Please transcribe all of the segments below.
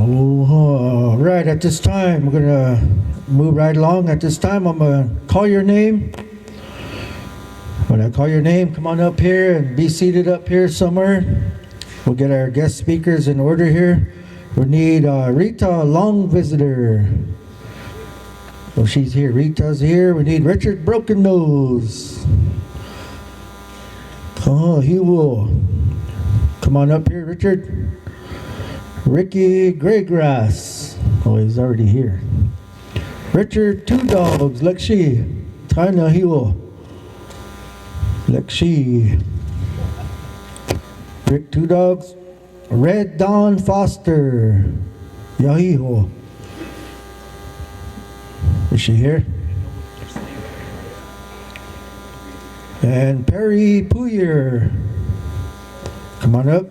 All right, at this time, we're going to move right along. At this time, I'm going to call your name. When I call your name, come on up here and be seated up here somewhere. We'll get our guest speakers in order here. We need Rita Long Visitor. Oh, she's here. Rita's here. We need Richard Broken Nose. Oh, he will. Come on up here, Richard. Ricky Graygrass. Oh, he's already here. Richard Two Dogs. Lekshi. Taina Hiwo. Lekshi. Rick Two Dogs. Red Dawn Foster. Yahiho. Is she here? And Perry Puyer. Come on up.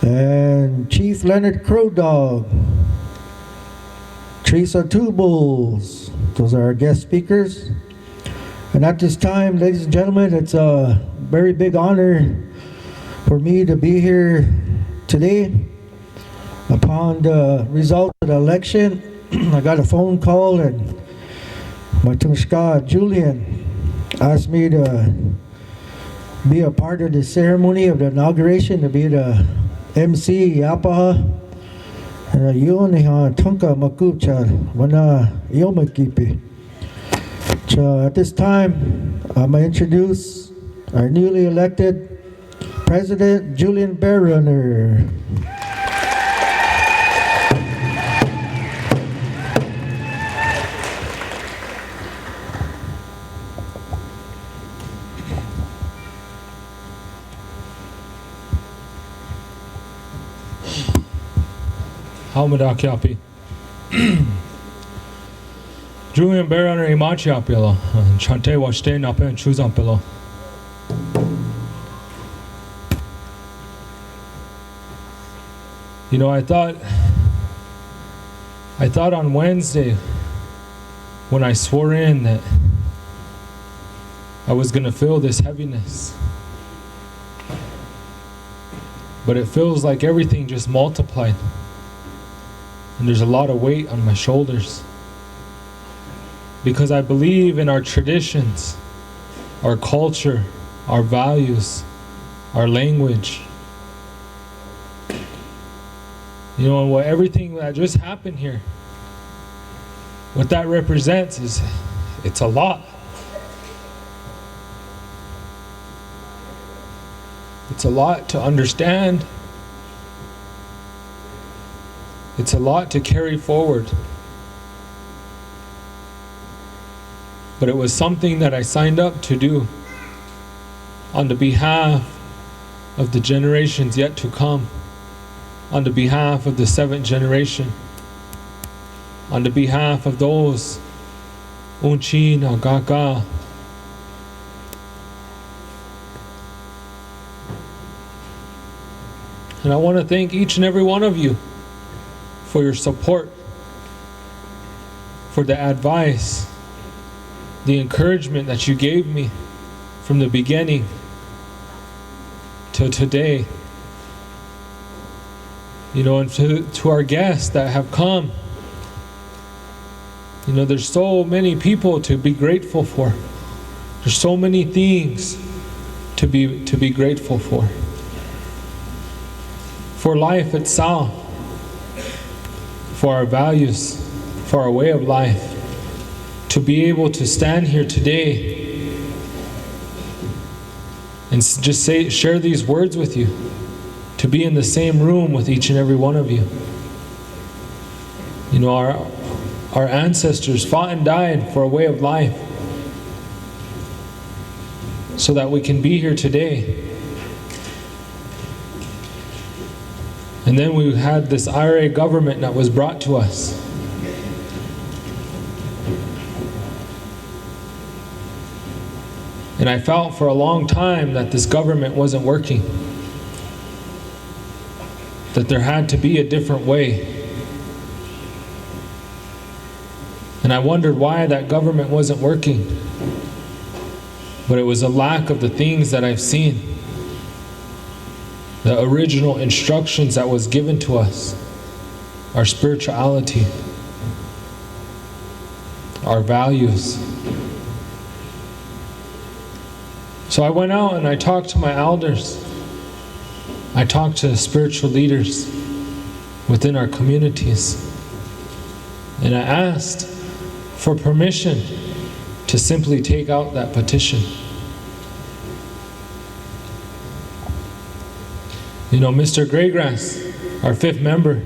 And Chief Leonard Crow Dog. Teresa Two Bulls. Those are our guest speakers. And at this time, ladies and gentlemen, it's a very big honor for me to be here today. Upon the result of the election, I got a phone call and my Tumshka Julian asked me to be a part of the ceremony of the inauguration, to be the MC Yapaha. Yun tunka makucha wana yomakipi. At this time, I'm going to introduce our newly elected President Julian Bearrunner. Halmadakiapi. Julian Bearrunner Imachiapilo. Chante washte napen chuzampilo. You know, I thought on Wednesday when I swore in that I was going to feel this heaviness. But it feels like everything just multiplied. And there's a lot of weight on my shoulders. Because I believe in our traditions, our culture, our values, our language. You know, what everything that just happened here, what that represents is, it's a lot. It's a lot to understand. It's a lot to carry forward. But it was something that I signed up to do on the behalf of the generations yet to come, on the behalf of the 7th generation, on the behalf of those Unchin Agaka. And I want to thank each and every one of you for your support, for the advice, the encouragement that you gave me from the beginning till today. You know, and to our guests that have come, you know, there's so many people to be grateful for. There's so many things to be grateful for. For life itself, for our values, for our way of life. To be able to stand here today and just share these words with you, to be in the same room with each and every one of you. You know, our ancestors fought and died for a way of life so that we can be here today. And then we had this IRA government that was brought to us. And I felt for a long time that this government wasn't working, that there had to be a different way. And I wondered why that government wasn't working. But it was a lack of the things that I've seen. The original instructions that was given to us. our spirituality, our values. So I went out and I talked to my elders. I talked to spiritual leaders within our communities. And I asked for permission to simply take out that petition. You know, Mr. Graygrass, our 5th member,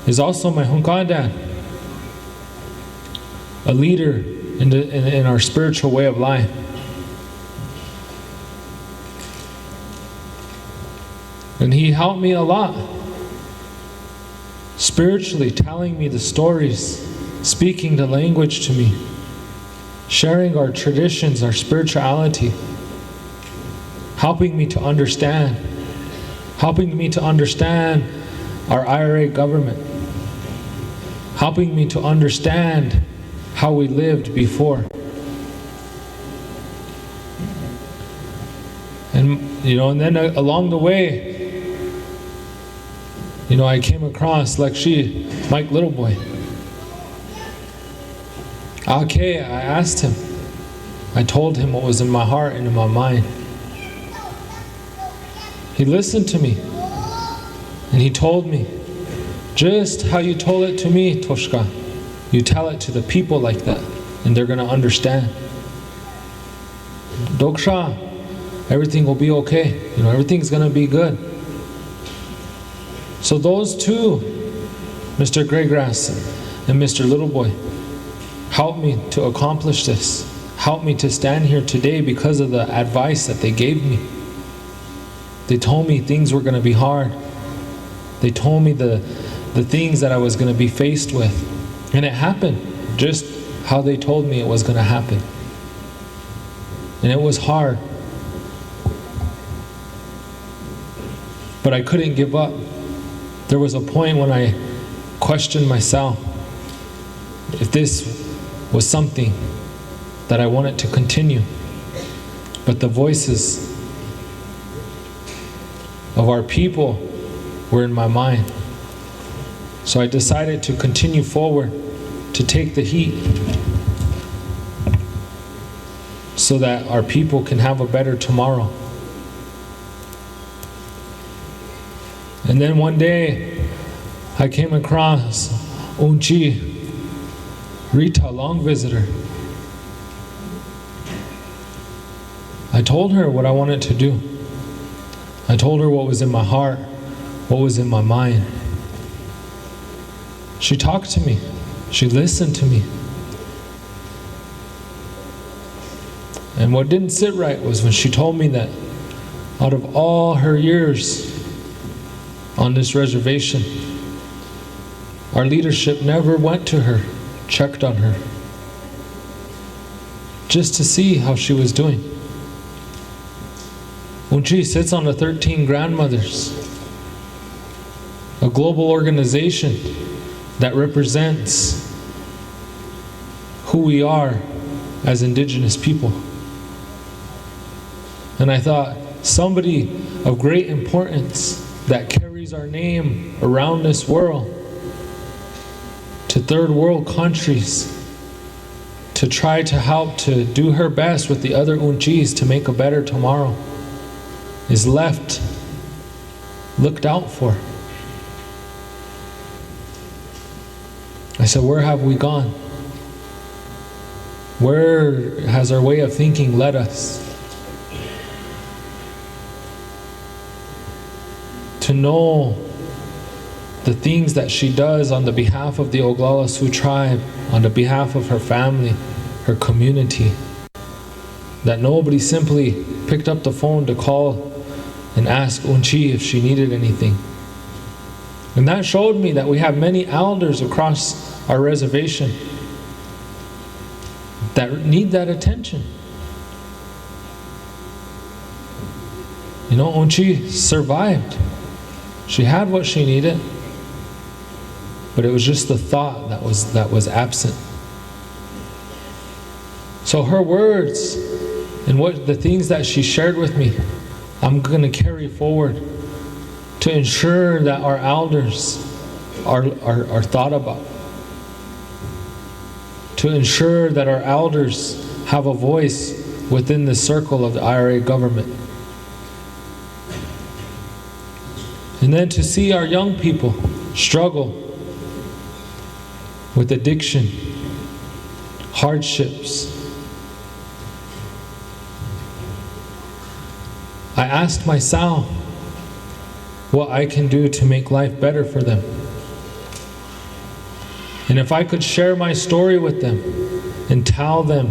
is also my Hunka dad, a leader in our spiritual way of life. And he helped me a lot, spiritually, telling me the stories, speaking the language to me, sharing our traditions, our spirituality, helping me to understand our IRA government, helping me to understand how we lived before. And and then along the way, I came across Lakshi, Mike Littleboy. Okay, I asked him. I told him what was in my heart and in my mind. He listened to me. And he told me, just how you told it to me, Toshka, you tell it to the people like that, and they're going to understand. Doksha, everything will be okay. Everything's going to be good. So those two, Mr. Graygrass and Mr. Littleboy, helped me to accomplish this, helped me to stand here today because of the advice that they gave me. They told me things were going to be hard. They told me the things that I was going to be faced with. And it happened just how they told me it was going to happen. And it was hard. But I couldn't give up. There was a point when I questioned myself if this was something that I wanted to continue. But the voices of our people were in my mind. So I decided to continue forward, to take the heat, so that our people can have a better tomorrow. And then one day, I came across Unchi, Rita, long visitor. I told her what I wanted to do. I told her what was in my heart, what was in my mind. She talked to me. She listened to me. And what didn't sit right was when she told me that out of all her years on this reservation, our leadership never went to her, checked on her, just to see how she was doing. Unchi sits on the 13 grandmothers, a global organization that represents who we are as Indigenous people. And I thought, somebody of great importance that carries our name around this world to third world countries to try to help to do her best with the other Unchis to make a better tomorrow is looked out for. I said, where have we gone? Where has our way of thinking led us? To know the things that she does on the behalf of the Oglala Sioux Tribe, on the behalf of her family, her community. That nobody simply picked up the phone to call and ask Unchi if she needed anything. And that showed me that we have many elders across our reservation that need that attention. Unchi survived. She had what she needed, but it was just the thought that was absent. So her words and the things that she shared with me, I'm going to carry forward to ensure that our elders are thought about, to ensure that our elders have a voice within the circle of the IRA government. And then to see our young people struggle with addiction, hardships. I asked myself what I can do to make life better for them. And if I could share my story with them and tell them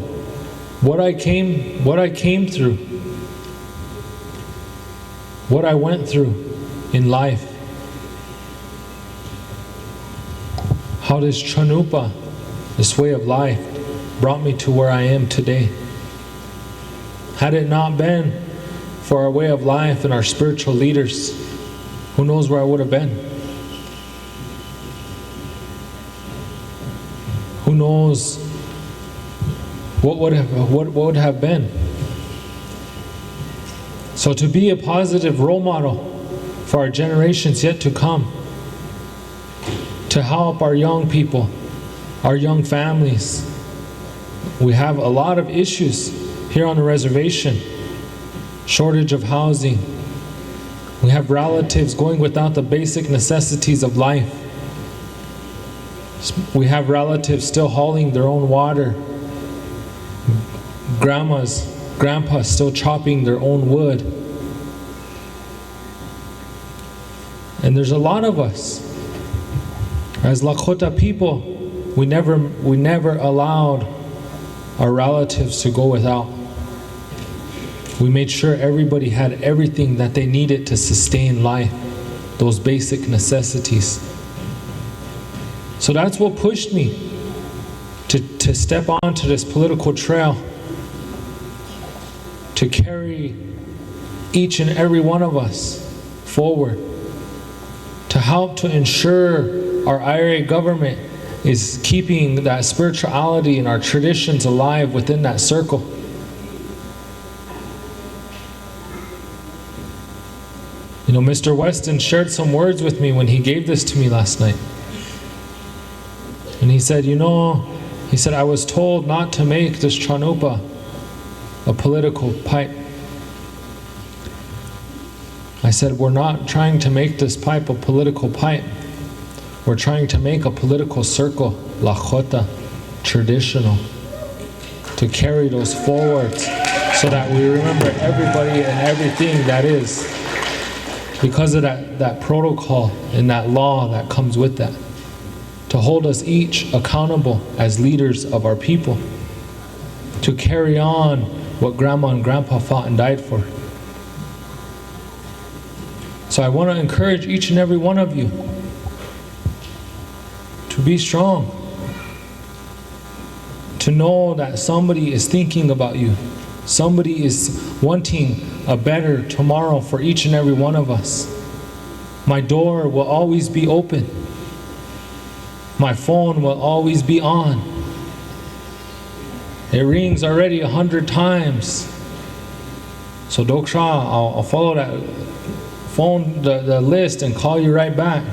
what I came through, what I went through in life, how this Chanupa, this way of life, brought me to where I am today. Had it not been for our way of life and our spiritual leaders, who knows where I would have been? Who knows what would have been? So to be a positive role model for our generations yet to come, to help our young people, our young families. We have a lot of issues here on the reservation. Shortage of housing. We have relatives going without the basic necessities of life. We have relatives still hauling their own water. Grandpas still chopping their own wood. And there's a lot of us. As Lakota people, we never allowed our relatives to go without. We made sure everybody had everything that they needed to sustain life, those basic necessities. So that's what pushed me to step onto this political trail, to carry each and every one of us forward, to help to ensure our IRA government is keeping that spirituality and our traditions alive within that circle. You know, Mr. Weston shared some words with me when he gave this to me last night. And he said, I was told not to make this Chanupa a political pipe. I said, we're not trying to make this pipe a political pipe. We're trying to make a political circle, Lakota, traditional, to carry those forward so that we remember everybody and everything that is, because of that protocol and that law that comes with that, to hold us each accountable as leaders of our people, to carry on what Grandma and Grandpa fought and died for. So I want to encourage each and every one of you to be strong, to know that somebody is thinking about you. Somebody is wanting a better tomorrow for each and every one of us. My door will always be open. My phone will always be on. It rings already 100 times. So Doksha, I'll follow that phone, the list, and call you right back.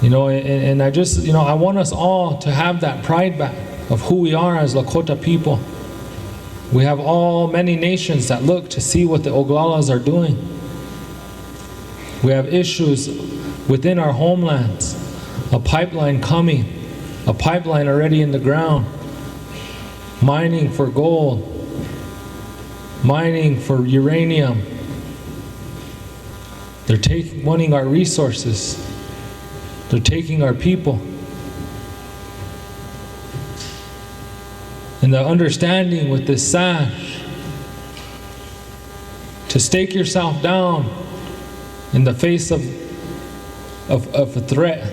And I just, I want us all to have that pride back of who we are as Lakota people. We have many nations that look to see what the Oglalas are doing. We have issues within our homelands. A pipeline coming, a pipeline already in the ground. Mining for gold, mining for uranium. They're wanting our resources. They're taking our people. And the understanding with this sash, to stake yourself down in the face of a threat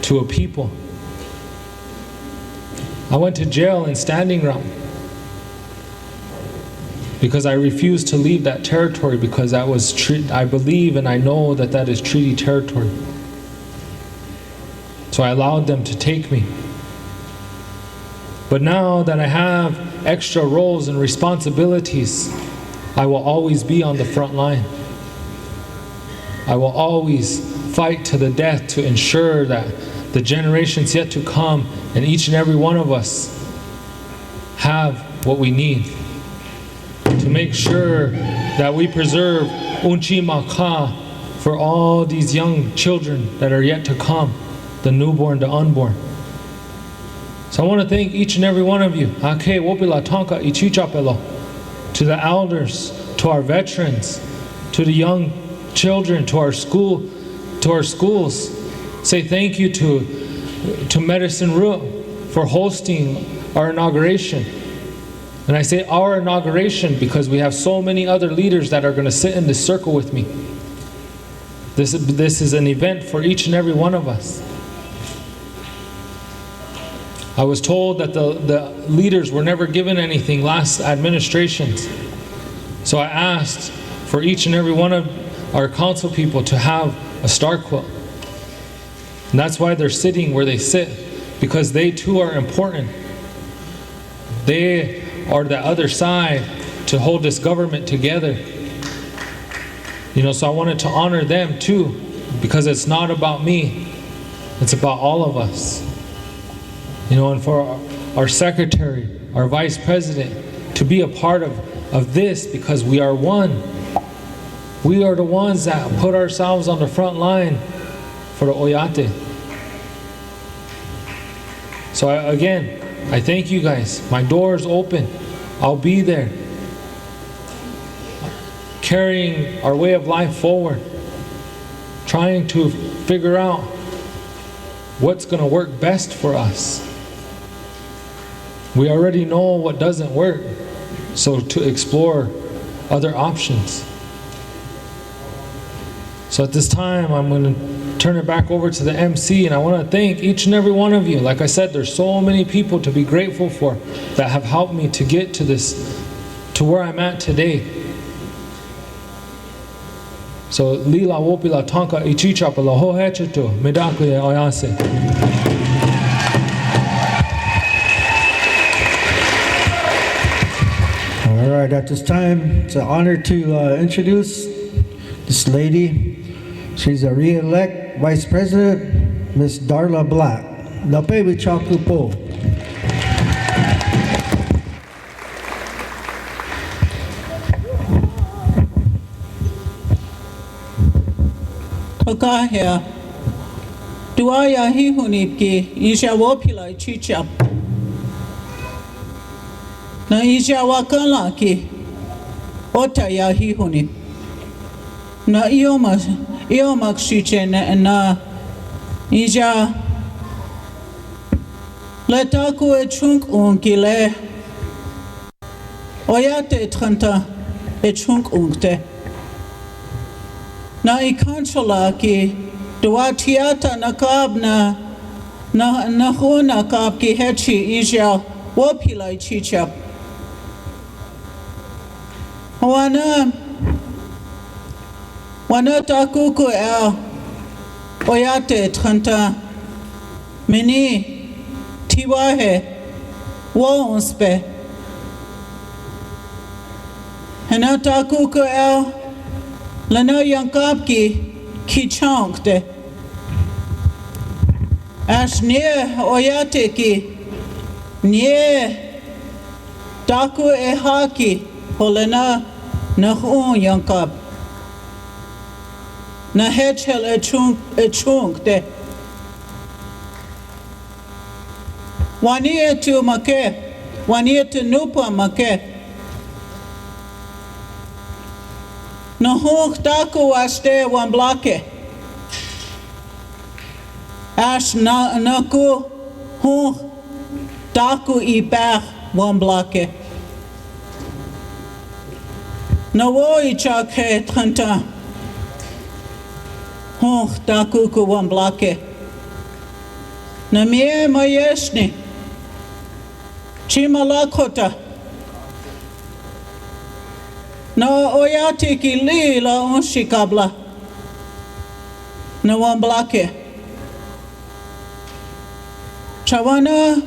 to a people. I went to jail in Standing Ground because I refused to leave that territory, because that was I believe and I know that is treaty territory. So I allowed them to take me. But now that I have extra roles and responsibilities, I will always be on the front line. I will always fight to the death to ensure that the generations yet to come and each and every one of us have what we need to make sure that we preserve Unchi Maka for all these young children that are yet to come, the newborn, the unborn. So I want to thank each and every one of you. To the elders, to our veterans, to the young children, to our schools. Say thank you to Medicine Root for hosting our inauguration. And I say our inauguration because we have so many other leaders that are going to sit in this circle with me. This is an event for each and every one of us. I was told that the leaders were never given anything last administrations. So I asked for each and every one of our council people to have a star quilt. And that's why they're sitting where they sit, because they too are important. They are the other side to hold this government together. So I wanted to honor them too, because it's not about me, it's about all of us. And for our secretary, our vice president, to be a part of this, because we are one. We are the ones that put ourselves on the front line for the Oyate. So I thank you guys. My door is open. I'll be there, carrying our way of life forward, trying to figure out what's going to work best for us. We already know what doesn't work, so to explore other options. So at this time, I'm going to turn it back over to the MC, and I want to thank each and every one of you. Like I said, there's so many people to be grateful for that have helped me to get to where I'm at today. So lila wopila tanka ichichapala hohecheto medakle oyase. All right, at this time, it's an honor to introduce this lady. She's a re-elect Vice President, Miss Darla Black. Napewi Chakupo. Tokahia, Duaya Hihunipki, Isha Wopila Chichap. Na Isha Wakalaki, Otaya Hihunip. Na Iomak Shichen na Isha Letaku e chunk unkile Oyate Trenta e chunk unkte. Na ikanshala ki duatiata nakab na huna kab ki hechi isha wopilai chichap. Wana takuku el oyate trenta mini tiwahe wonspe. Hena takuku el Lana yankapki ki chankte. Ash near oyate ki near taku e haki holena nahun yankap. Na hechel e chunkte. Wanie tu make, wanie tu nupa make. Na hoog taku aste wan blake. Ash naku hoog taku I pach wan blake. Na wo I chake trenta. Hoog taku ku wan blake. Na mie mayeshni. Chima Lakota. Na oyate ki li la unshikabla. Na wamblake. Chawana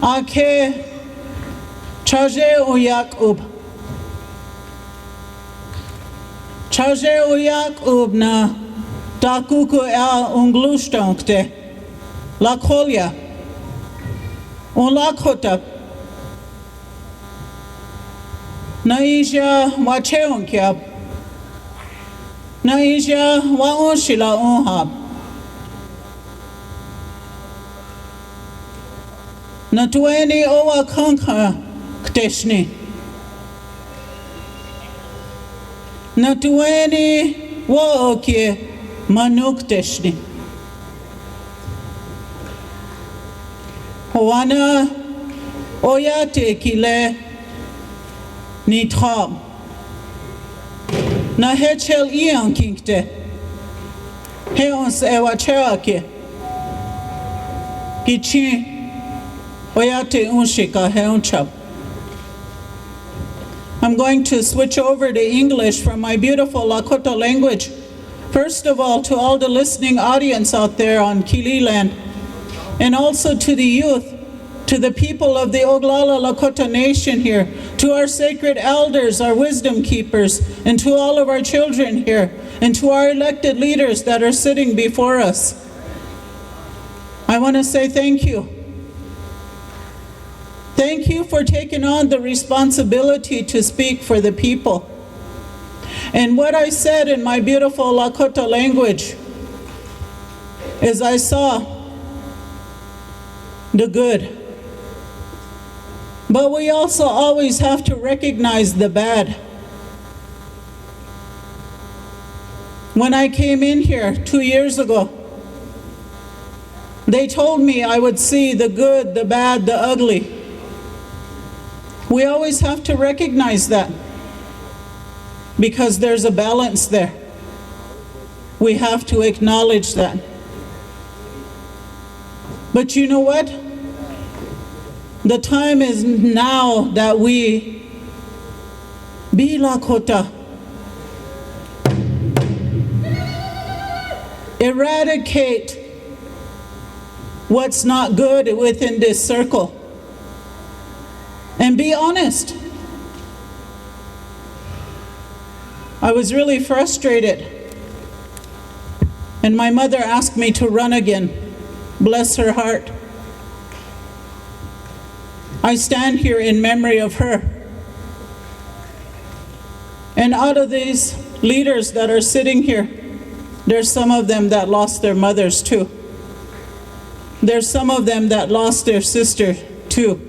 ake chaje uyak ub. Chaje uyak ub na takuku el unglustankte, lakolya, un lakota, naija wacheonkyab, naija waonshila unhab, natueni owa kanka kteshni, natueni waokye manukteshni. Wana oyate kile nitram. Na hechel ian kinkte. Heons ewa cherake. Gichi oyate unshika heonchap. I'm going to switch over to English from my beautiful Lakota language. First of all, to all the listening audience out there on Kili land, and also to the youth, to the people of the Oglala Lakota Nation here, to our sacred elders, our wisdom keepers, and to all of our children here, and to our elected leaders that are sitting before us. I want to say thank you. Thank you for taking on the responsibility to speak for the people. And what I said in my beautiful Lakota language is I saw the good. But we also always have to recognize the bad. When I came in here 2 years ago, they told me I would see the good, the bad, the ugly. We always have to recognize that because there's a balance there. We have to acknowledge that. But you know what? The time is now that we be Lakota. Eradicate what's not good within this circle. And be honest. I was really frustrated. And my mother asked me to run again. Bless her heart. I stand here in memory of her. And out of these leaders that are sitting here, there's some of them that lost their mothers too. There's some of them that lost their sister too.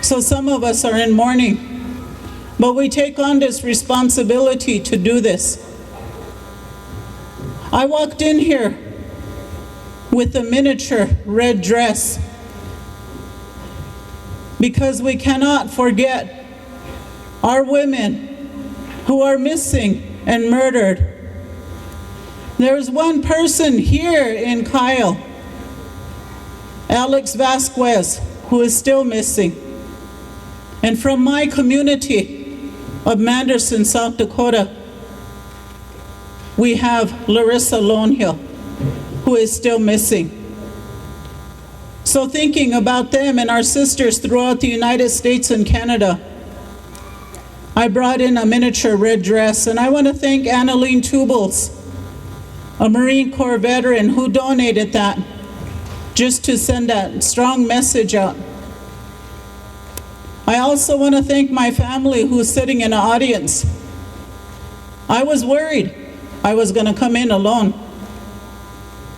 So some of us are in mourning, but we take on this responsibility to do this. I walked in here with a miniature red dress because we cannot forget our women who are missing and murdered. There's one person here in Kyle, Alex Vasquez, who is still missing. And from my community of Manderson, South Dakota, we have Larissa Lonehill, who is still missing. So thinking about them and our sisters throughout the United States and Canada, I brought in a miniature red dress, and I want to thank Annaline Tubles, a Marine Corps veteran who donated that just to send that strong message out. I also want to thank my family who's sitting in the audience. I was worried I was going to come in alone.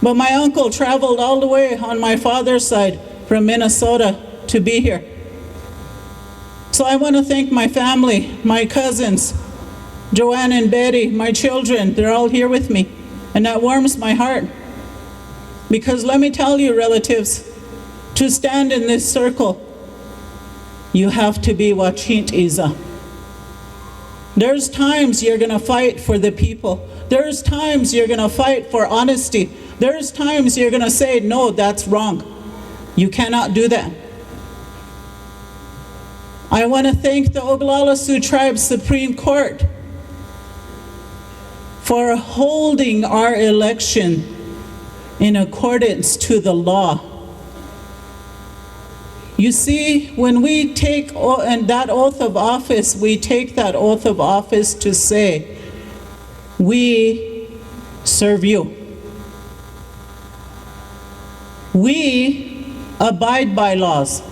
But my uncle traveled all the way on my father's side from Minnesota to be here. So I want to thank my family, my cousins, Joanne and Betty, my children. They're all here with me. And that warms my heart. Because let me tell you, relatives, to stand in this circle, you have to be Wachint Iza. There's times you're going to fight for the people. There's times you're going to fight for honesty. There's times you're going to say, no, that's wrong. You cannot do that. I want to thank the Oglala Sioux Tribe Supreme Court for holding our election in accordance to the law. You see, when we take that oath of office, we take that oath of office to say, we serve you. We abide by laws.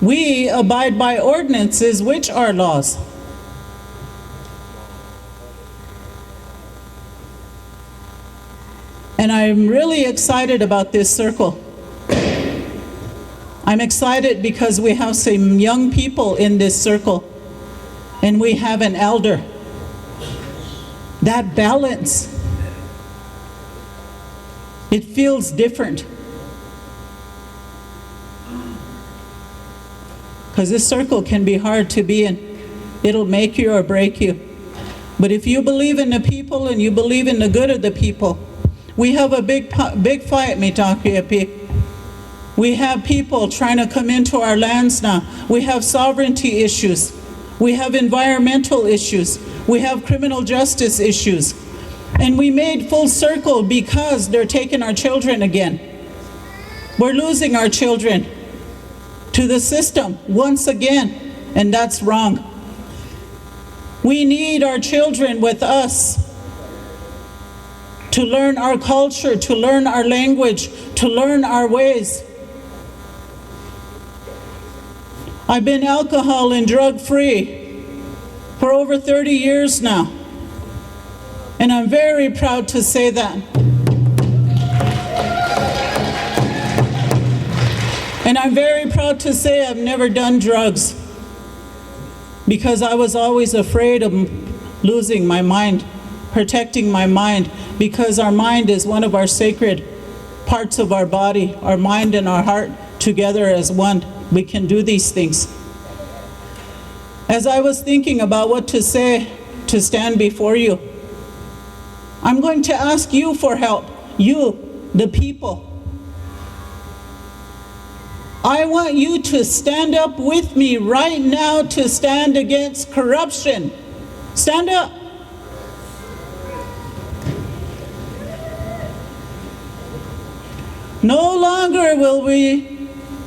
We abide by ordinances, which are laws. And I'm really excited about this circle. I'm excited because we have some young people in this circle, and we have an elder. That balance, it feels different. Because this circle can be hard to be in. It'll make you or break you. But if you believe in the people and you believe in the good of the people, we have a big fight, Mitakuyepi. We have people trying to come into our lands now. We have sovereignty issues. We have environmental issues. We have criminal justice issues. And we made full circle because they're taking our children again. We're losing our children to the system once again, and that's wrong. We need our children with us to learn our culture, to learn our language, to learn our ways. I've been alcohol and drug-free for over 30 years now, and I'm very proud to say that. And I'm very proud to say I've never done drugs because I was always afraid of losing my mind, protecting my mind, because our mind is one of our sacred parts of our body, our mind and our heart together as one. We can do these things. As I was thinking about what to say to stand before you, I'm going to ask you for help, you, the people. I want you to stand up with me right now to stand against corruption. Stand up. No longer will we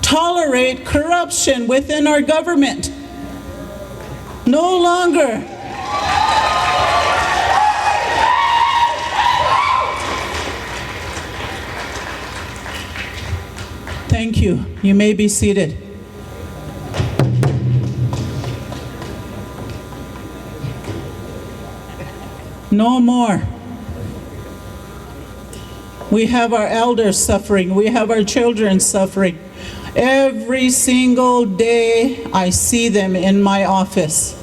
tolerate corruption within our government. No longer. Thank you. You may be seated. No more. We have our elders suffering. We have our children suffering. Every single day I see them in my office.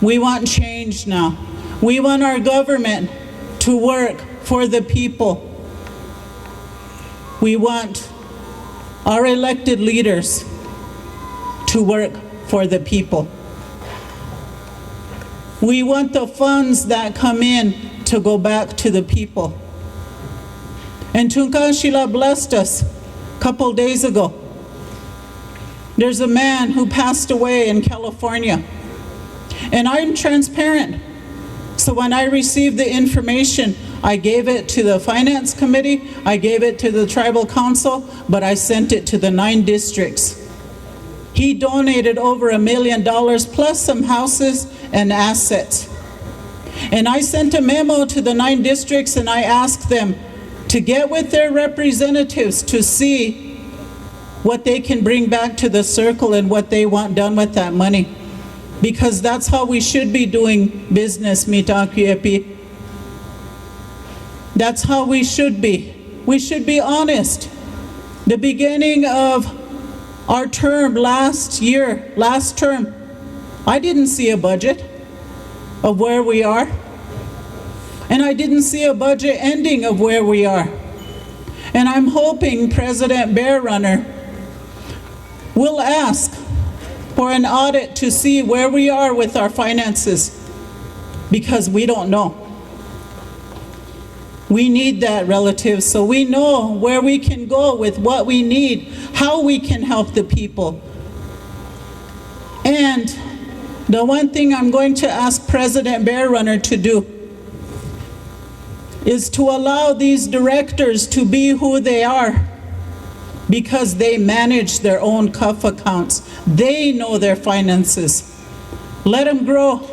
We want change now. We want our government to work for the people. We want our elected leaders to work for the people. We want the funds that come in to go back to the people. And Tunkashila blessed us a couple days ago. There's a man who passed away in California. And I'm transparent. So when I received the information, I gave it to the finance committee, I gave it to the tribal council, but I sent it to the 9 districts. He donated over $1 million plus some houses and assets. And I sent a memo to the 9 districts and I asked them to get with their representatives to see what they can bring back to the circle and what they want done with that money. Because that's how we should be doing business, Mitakuyepi. That's how we should be. We should be honest. The beginning of our term last term, I didn't see a budget of where we are. And I didn't see a budget ending of where we are. And I'm hoping President Bear Runner will ask for an audit to see where we are with our finances, because we don't know. We need that, relatives, so we know where we can go with what we need, how we can help the people. And the one thing I'm going to ask President Bear Runner to do is to allow these directors to be who they are, because they manage their own cuff accounts. They know their finances. Let them grow.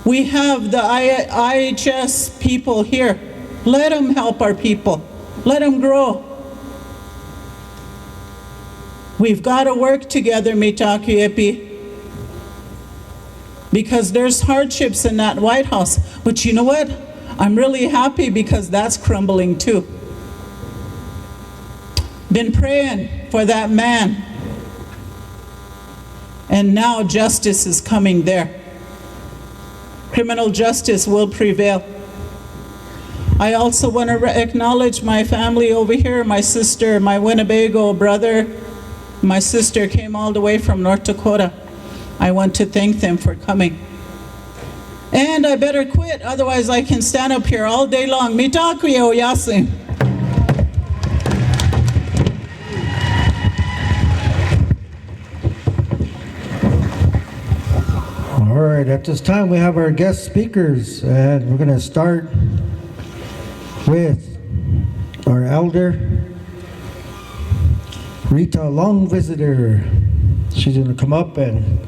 We have the IHS people here. Let them help our people. Let them grow. We've got to work together, Mitakuyepi, because there's hardships in that White House. But you know what? I'm really happy because that's crumbling too. Been praying for that man. And now justice is coming there. Criminal justice will prevail. I also want to acknowledge my family over here, my sister, my Winnebago brother. My sister came all the way from North Dakota. I want to thank them for coming. And I better quit, otherwise I can stand up here all day long. Mitakuye oyasi. All right, at this time we have our guest speakers, and we're going to start with our elder, Rita Long Visitor. She's going to come up and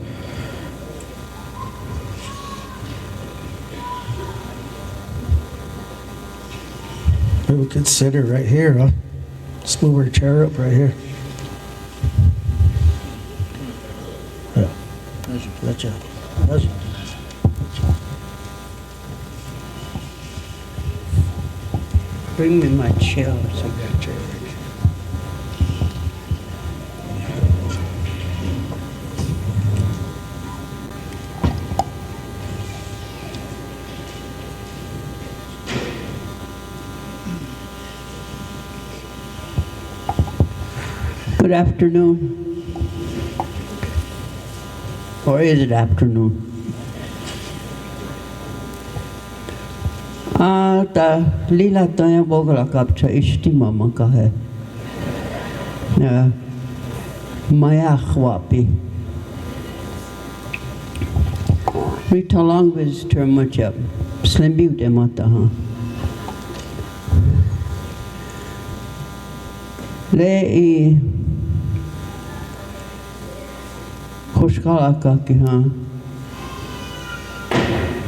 maybe we could sit her right here, huh? Let's move her chair up right here. Yeah. Gotcha. Bring me my chair. So that chair. Good afternoon. Or is it afternoon? Ta lila taya bogla kapcha ishtima makahe. Maya khwapi. Rita Long Visitor much slim beauty mata ha. Le Oglala ka ki ha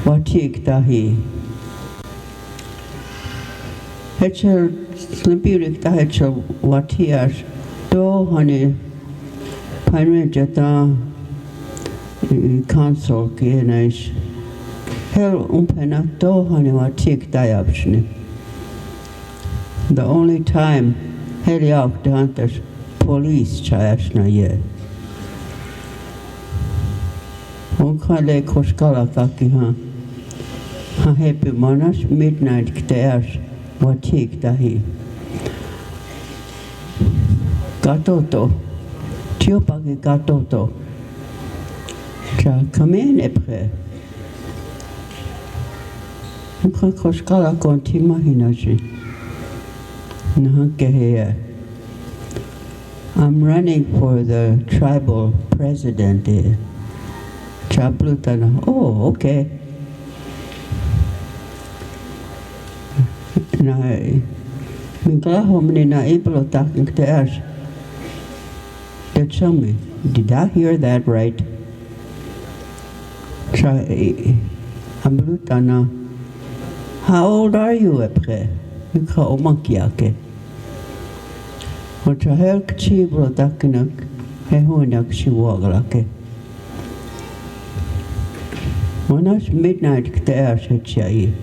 watik tahi hechel slimpirik ta hechel watias do hani paime jata council ki nais hel umpena do hani watik tayapshni. The only time heliak dantas police chayashna ye. Oglala Oglala kaki ha happy manas midnight kteas watik tahi gatoto tiopagi gatoto cha kamen epre Oglala kontima hinaji na ke. I'm running for the tribal president. Chaplutana. Oh, okay. Na minglaho na iblo taking teas. Tell me, did I hear that right? Amblutana. How old are you, epre? Mika omakiake. Ocha helk chiblo takinak. Hehunak shiwaglake. Manas midnight kteas hechai.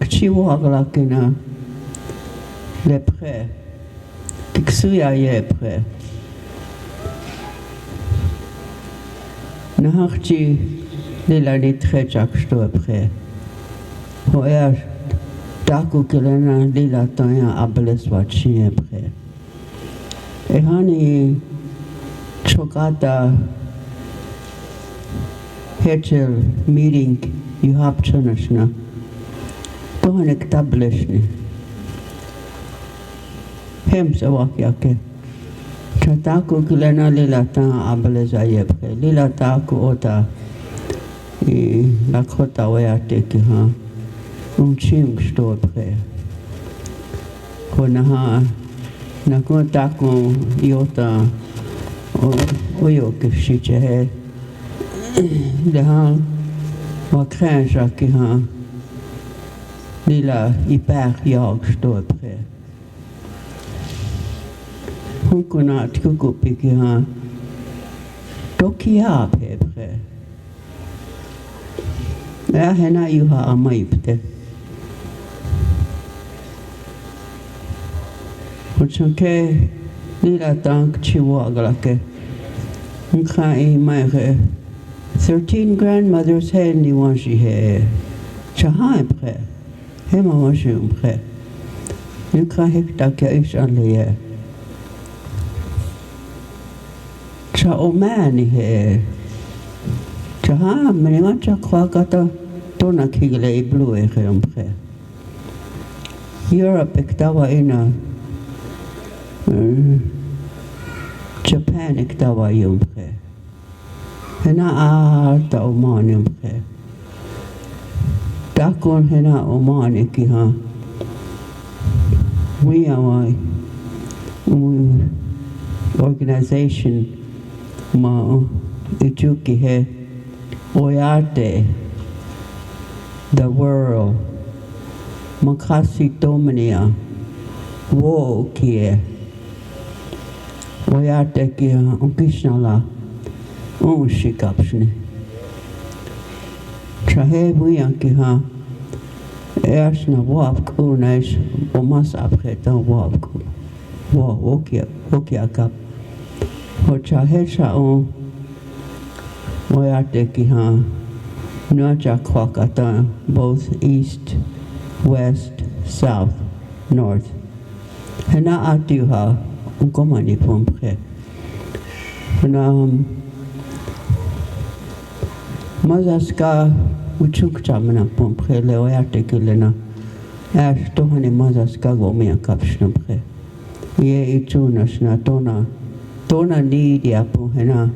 Chihuahua kina lepre. Kiksuya ye pre. Nahchi lila nitre jaksto pre. Hoer taku kelena lila tanya abeles wachi pre. Ehani chokata Hechel meeting you have chanashna. Tohanek tableshni. Hem sawakyake. Chataku kulena lilata abeleza yepre. Lilata ota Lakota wayateki ha. Chim sto pre. Konaha nakotaku yota oyo kifshiche. le ha wa kränsja ki ha lilla i bergjag står pre. Hun kunne tkukupi ki ha tokia pe pre. Ja hena juha amaipte. Mutta ke lilla tank chihuagalake. Nka e mai 13 grandmothers had ni one she had. Chaha pre. Hema washum pre. Nka hekta ke ish alle. Cha omani he. Chaha menga cha kwa kata tona kigle blue e pre. Europe ektawa ina Japan ektawa yumpre. Hena ta Oman yumpre. Dakon hena Oman ki ha. We are organization ma ichuki he oyate the world makasi domania wo kie oyate kia unkishnala unshikapshne chahe buyanki ha ershna wapk unaish omas apreta wapk wo okia kap ho chahe cha on oyate ki ha naja kwakata both east west south north hena atiha unkomani pompre na mazaska uchuk chamana pompre le oyate kilena ash tohane mazaska gomia kapshna pre ye ichuna shna tona ni dia po hena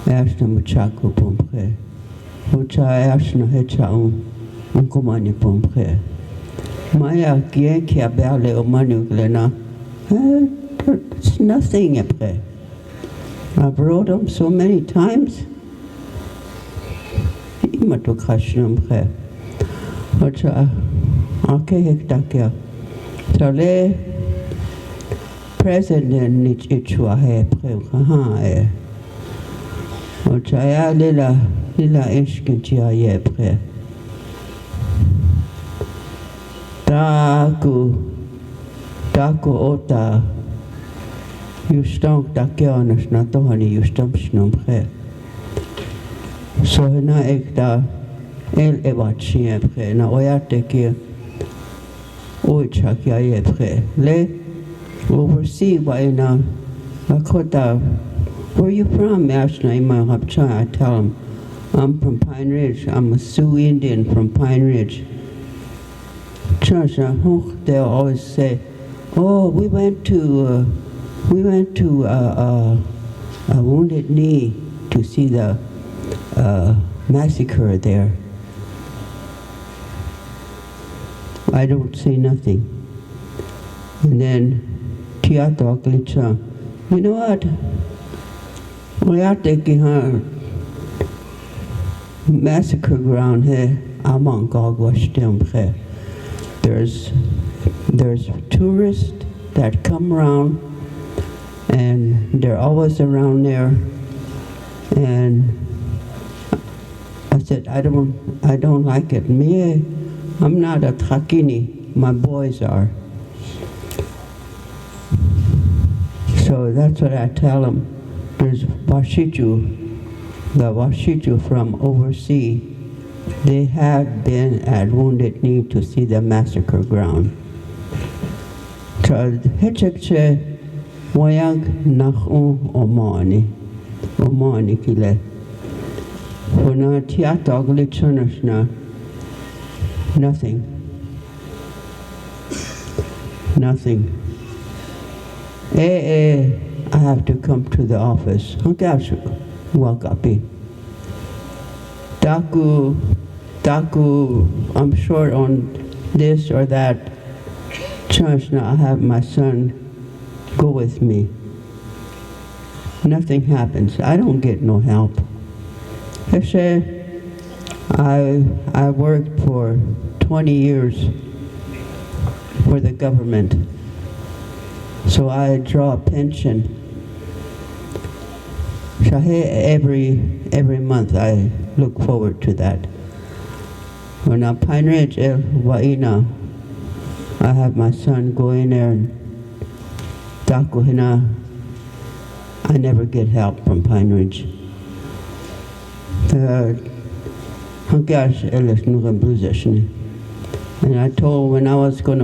ash na muchaku pompre ucha ash na hecha unkomani pompre Maya kien kia berle o manu glena. It's nothing après. I've wrote them so many times. Ima to kashnum pre. Ocha ake hektakia. Tale president nich ichua he pre kaha e. Ocha ya lila ishkintia ye pre. Taku ota justonk takianas na tohani justamshnum pre. So hena ekta el evatshie pre na oyate ki oichak ya ye pre. Le oversee wa ina Lakota. Where you from? Ashna ima hapcha. I tell him I'm from Pine Ridge. I'm a Sioux Indian from Pine Ridge. They'll always say, "Oh, we went to a Wounded Knee to see the massacre there." I don't say nothing. And then Tiato Oglala, you know what? We are taking her massacre ground here. Among God was them here. There's tourists that come around, and they're always around there. And I said, I don't like it. Me, I'm not a Trakini. My boys are. So that's what I tell them. There's the Washichu from overseas. They have been at Wounded Knee to see the massacre ground. Hechekche wayag nachu omani kile. Huna tiata glitchonashna. Nothing. I have to come to the office. Hungashu, wakapi. Daku, I'm short on this or that. Church now, I have my son go with me. Nothing happens. I don't get no help. He said, I worked for 20 years for the government, so I draw a pension. So every month I look forward to that. When I Pine Ridge, El Waina, I have my son go in there and Takuhina. I never get help from Pine Ridge. And I told when I was going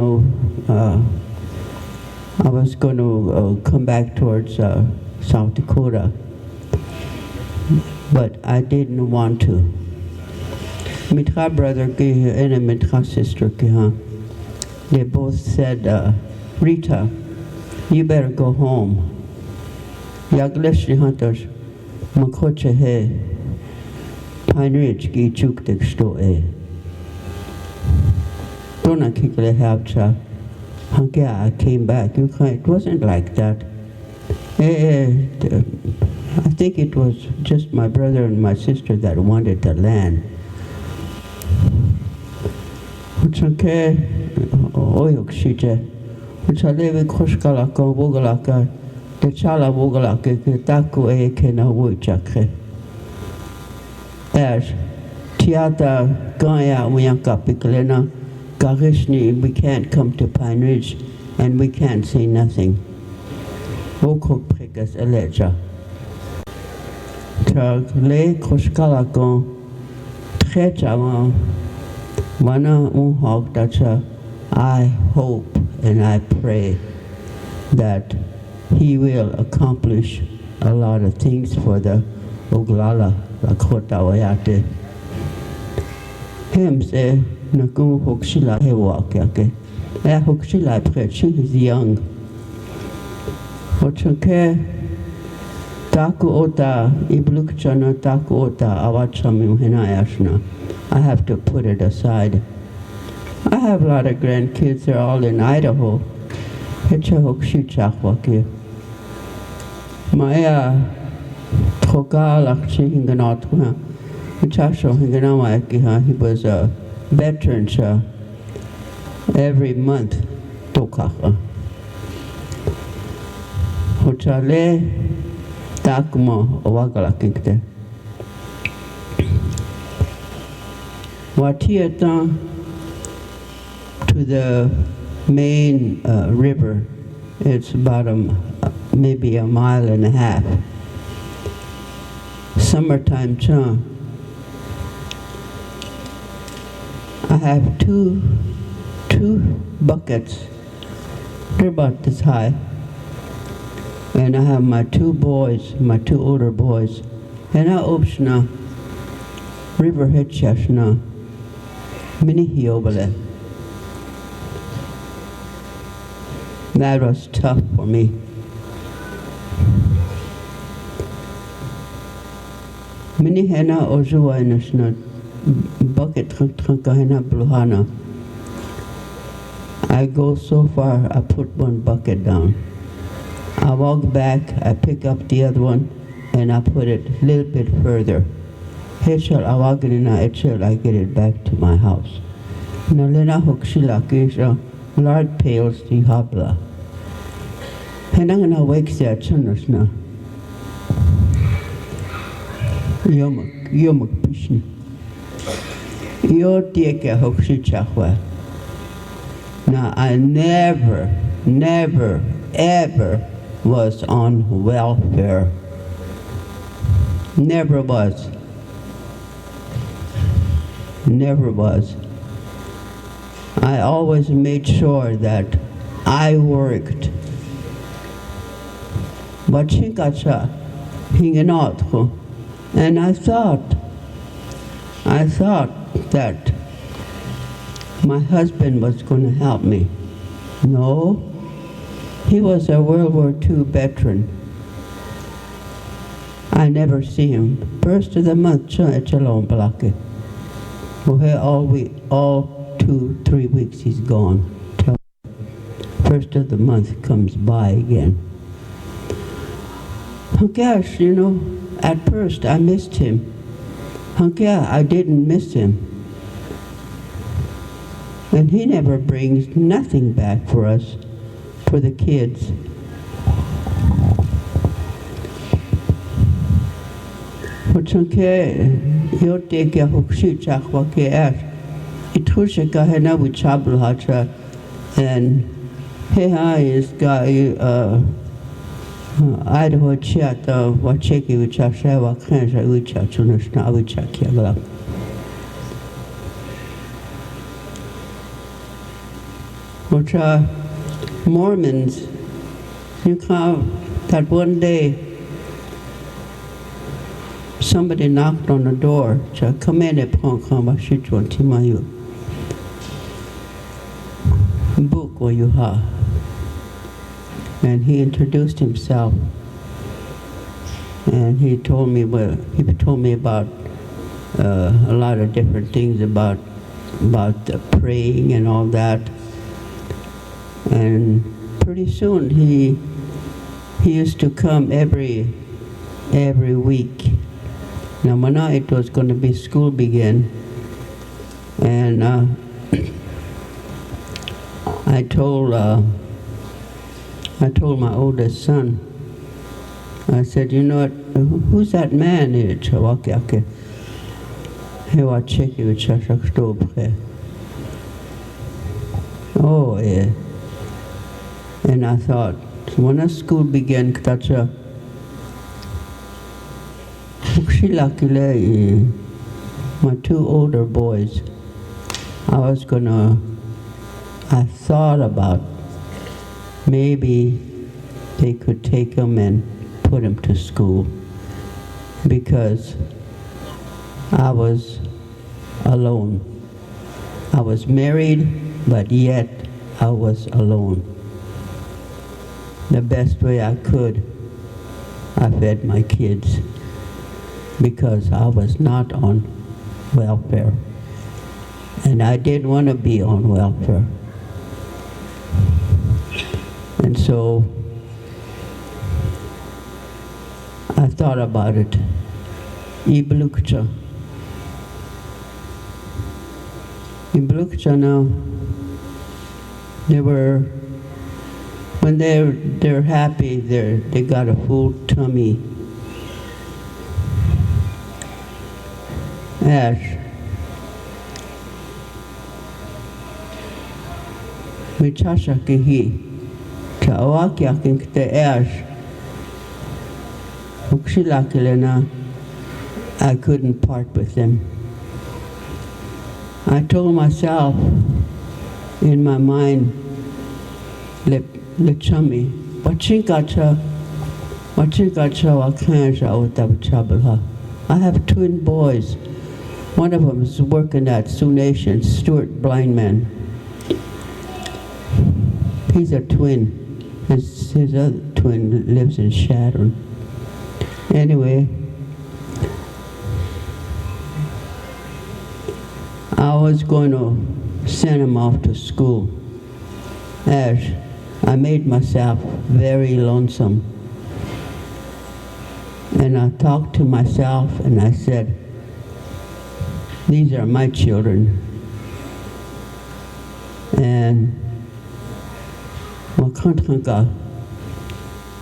to come back towards South Dakota, but I didn't want to. Mitra brother and Mitra sister, they both said, Rita, you better go home. Yagleshni hunters, Makoche he, Pine Ridge gi chuk dik sto e. Dona kikle habcha, Hankia, I came back. It wasn't like that. I think it was just my brother and my sister that wanted the land. It's okay. Oyok shije. It's a levy koshkalaka, wogalaka, the chala wogalaka, taku e kena wuchakre. As Tiata Gaya Wiyanka Piklena, Garishni, we can't come to Pine Ridge and we can't say nothing. Wokok pregas eleja. Le koshkalaka, trechawa. Wana unhok dacha, I hope and I pray that he will accomplish a lot of things for the Oglala Lakota Wayate. Him say, Naku Hokshila Hewak, Hokshila preach, he's young. Hochake Taku Ota, Iblukchana Taku Ota, Awachami Hinayashna. I have to put it aside. I have a lot of grandkids, they're all in Idaho. Maya Oglala Hinganotwa, Chasho Hinganawakiha, he was a veteran every month. Tokaha. Hochale Takmo Oglala Kikte. Watiata to the main river, it's about maybe a mile and a half. Summertime cha. I have two buckets. They're about this high. And I have my two boys, my two older boys. And I opshna river hitchashna. Mini hiobale. That was tough for me. Mini hena ojua inashna bucket trankahena bluhana. I go so far, I put one bucket down. I walk back, I pick up the other one, and I put it a little bit further. Hechal awaganina echel, I get it back to my house. Nalena hokshila kisha, large pails di habla. Henangana wakes their chundersna. Yomak pishni. Yo tieke hokshichahwa. Now I never, ever was on welfare. Never was. Never was. I always made sure that I worked. But chinkacha hingenotko. And I thought that my husband was going to help me. No, he was a World War II veteran. I never see him. First of the month, all 2-3 weeks he's gone. Till first of the month comes by again. Oh gosh, at first I missed him. Hankia, I didn't miss him. And he never brings nothing back for us, for the kids. Whatsanke, yote kia hukshi chakwa ke ash. Itrusha kahena with chabl hacha, and heha is guy Idaho chiata wacheki with chashewa kensha with chachunashna with chakiagla. Which are Mormons. You come that one day somebody knocked on the door. Come in at Pongkama Timayu. Book where you ha. And he introduced himself. And he told me about a lot of different things about the praying and all that. And pretty soon he used to come every week. Now when it was going to be school begin, and I told my oldest son, I said, you know what, who's that man here? Oh yeah. And I thought, when the school began, my two older boys, I thought about maybe they could take them and put them to school, because I was alone. I was married, but yet I was alone. The best way I could, I fed my kids, because I was not on welfare. And I didn't want to be on welfare. And so I thought about it. Iblukcha now, when they're happy, they got a full tummy. Ash. Michasha kihi. Chawakia kinkte ash. Ukshilakilena. I couldn't part with them. I told myself in my mind, Lechami, wachinkacha wakansha otabchabla. I have twin boys. One of them is working at Sioux Nation, Stuart Blindman. He's a twin. His other twin lives in Shattern. Anyway, I was going to send him off to school. Ash, I made myself very lonesome. And I talked to myself and I said, these are my children. And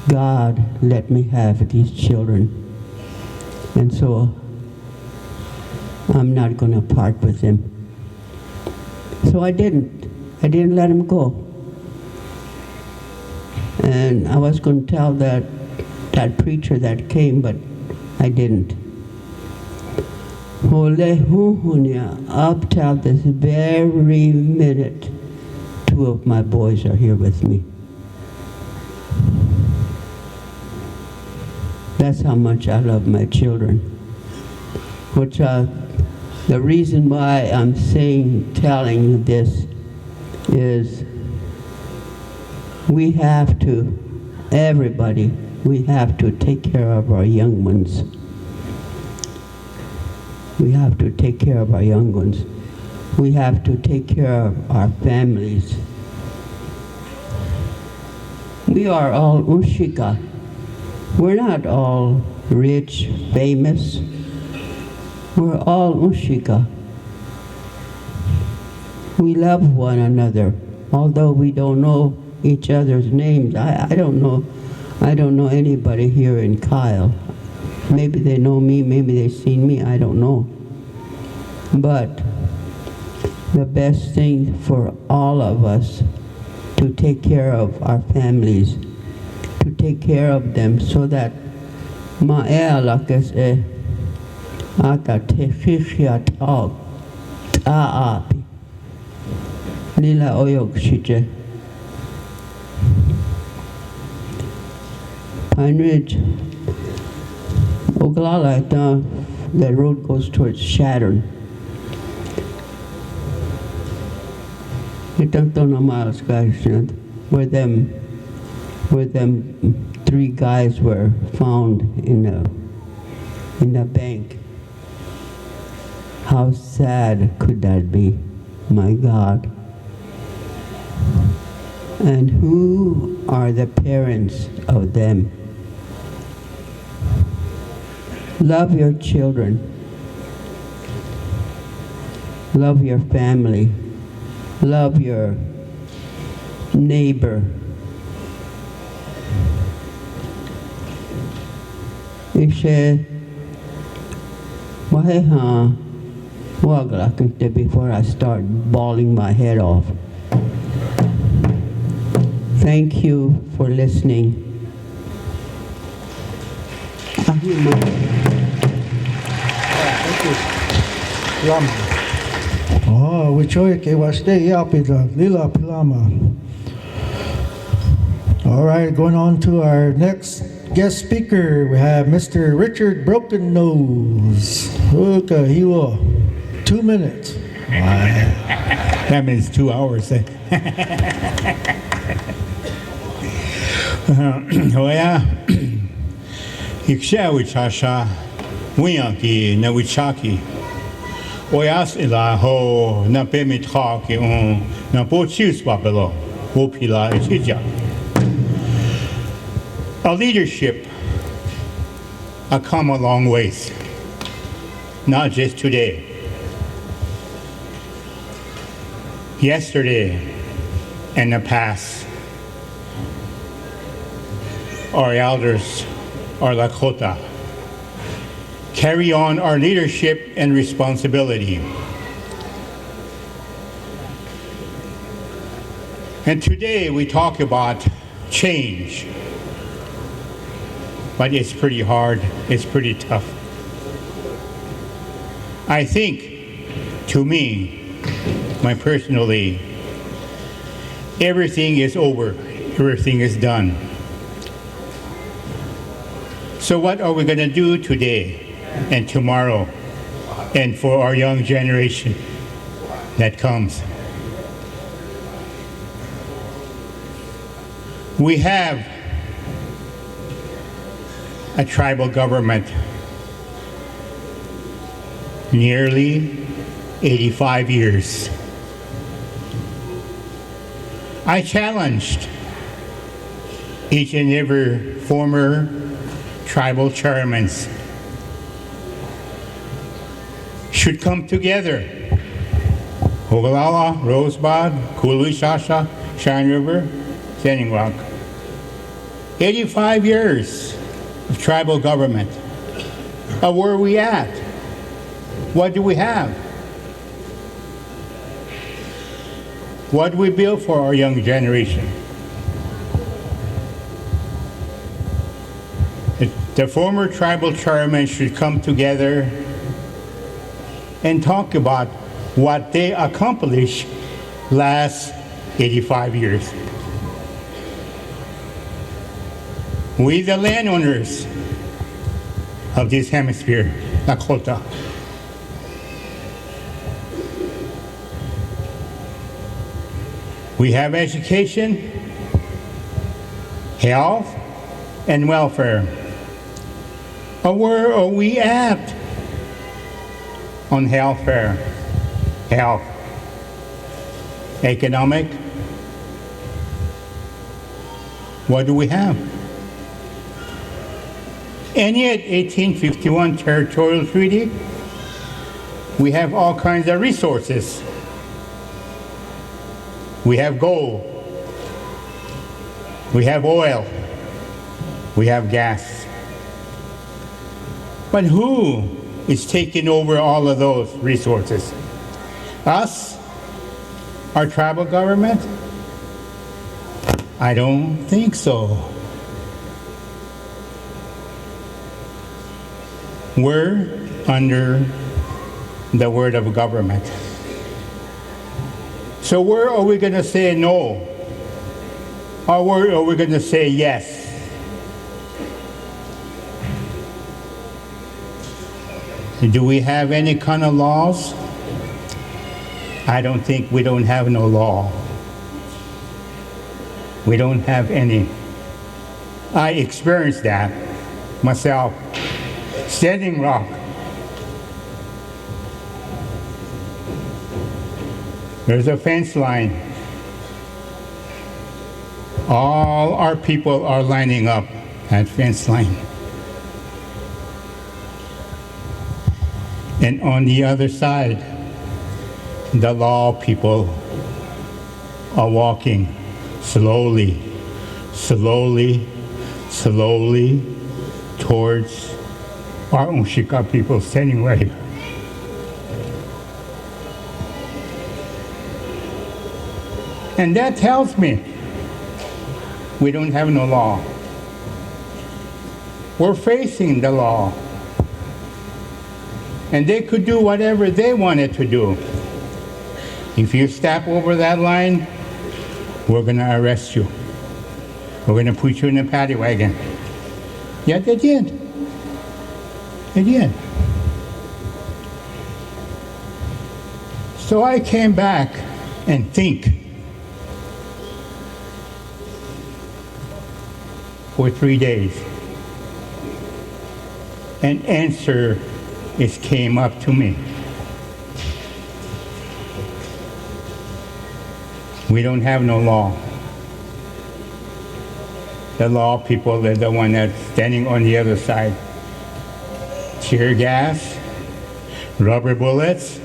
God let me have these children. And so I'm not going to part with them. So I didn't let him go. And I was going to tell that preacher that came, but I didn't. Up till this very minute, 2 of my boys are here with me. That's how much I love my children. Which the reason why I'm telling this is we have to, everybody, we have to take care of our young ones. We have to take care of our young ones. We have to take care of our families. We are all Ushika. We're not all rich, famous. We're all Ushika. We love one another, although we don't know each other's names. I don't know anybody here in Kyle. Maybe they know me, maybe they've seen me, I don't know. But the best thing for all of us to take care of our families, to take care of them so that ma'elakes ata techichiat og ta'api lila oyog shije. Pine Ridge, Oglala, the road goes towards Shattern. Miles, guys, where them 3 guys were found in the bank. How sad could that be? My God. And who are the parents of them? Love your children. Love your family. Love your neighbor. Ishe waheha waglakinte before I start bawling my head off. Thank you for listening. Oh, wichoy ke waste yapida lila pilama. All right, going on to our next guest speaker, we have Mr. Richard Broken Nose. Okay, he will 2 minutes. That means 2 hours. Oya, iksha wichasha, wiyanki na wichaki. Oyas ila ho na pemitaki na pochis papelo, opila etija. Our leadership have come a long ways, not just today. Yesterday and the past, our elders, our Lakota, carry on our leadership and responsibility. And today we talk about change. But it's pretty hard, it's pretty tough. I think, to me, personally, everything is over, everything is done. So what are we going to do today and tomorrow and for our young generation that comes? We have a tribal government nearly 85 years. I challenged each and every former tribal chairman should come together. Oglala, Rosebud, Cooley, Shasha, Shine River, Standing Rock. 85 years of tribal government. Where are we at? What do we have? What do we build for our young generation? The former tribal chairmen should come together and talk about what they accomplished last 85 years. We, the landowners of this hemisphere, Lakota, we have education, health, and welfare. Where are we at on health, economic? What do we have? And yet, 1851 Territorial Treaty We have all kinds of resources. We have gold. We have oil. We have gas. But who is taking over all of those resources? Us? Our tribal government? I don't think so. We're under the word of government. So where are we going to say no? Or where are we going to say yes? Do we have any kind of laws? I don't think we don't have no law. We don't have any. I experienced that myself. Standing Rock. There's a fence line. All our people are lining up at fence line. And on the other side, the law people are walking slowly, slowly, slowly towards our Unshika people standing right here. And that tells me we don't have no law. We're facing the law. And they could do whatever they wanted to do. If you step over that line, we're going to arrest you. We're going to put you in a paddy wagon. Yeah, they did. They did. So I came back and think for 3 days. An answer came up to me. We don't have no law. The law people are the one that's standing on the other side. Tear gas, rubber bullets,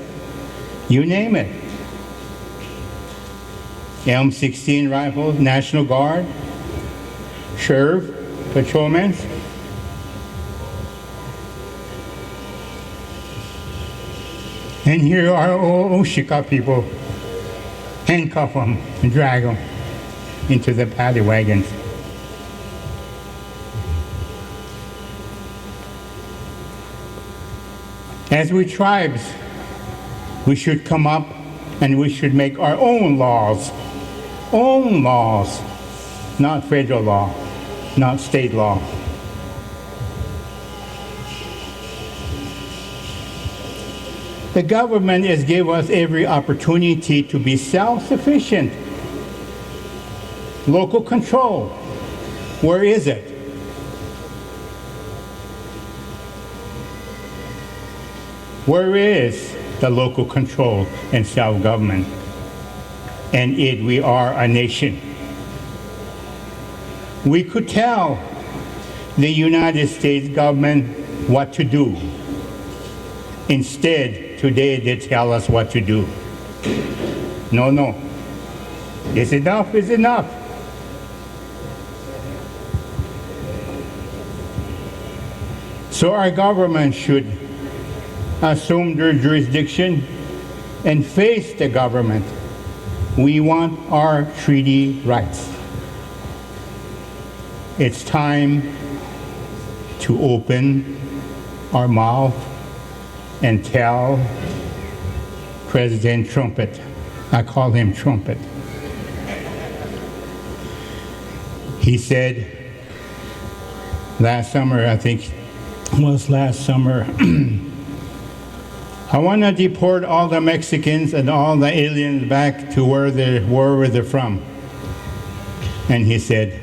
you name it. M16 rifles, National Guard, sheriff, patrolmen. And here are all Oshika people, handcuff them and drag them into the paddy wagons. As we tribes, we should come up and we should make our own laws, not federal law, not state law. The government has given us every opportunity to be self-sufficient. Local control, where is it? Where is the local control and self-government? And yet we are a nation. We could tell the United States government what to do. Instead, today they tell us what to do. No. It's enough, it's enough. So our government should assume their jurisdiction and face the government. We want our treaty rights. It's time to open our mouth and tell President Trumpet, I call him Trumpet. He said last summer, I think it was last summer, I want to deport all the Mexicans and all the aliens back to wherever they're from. And he said,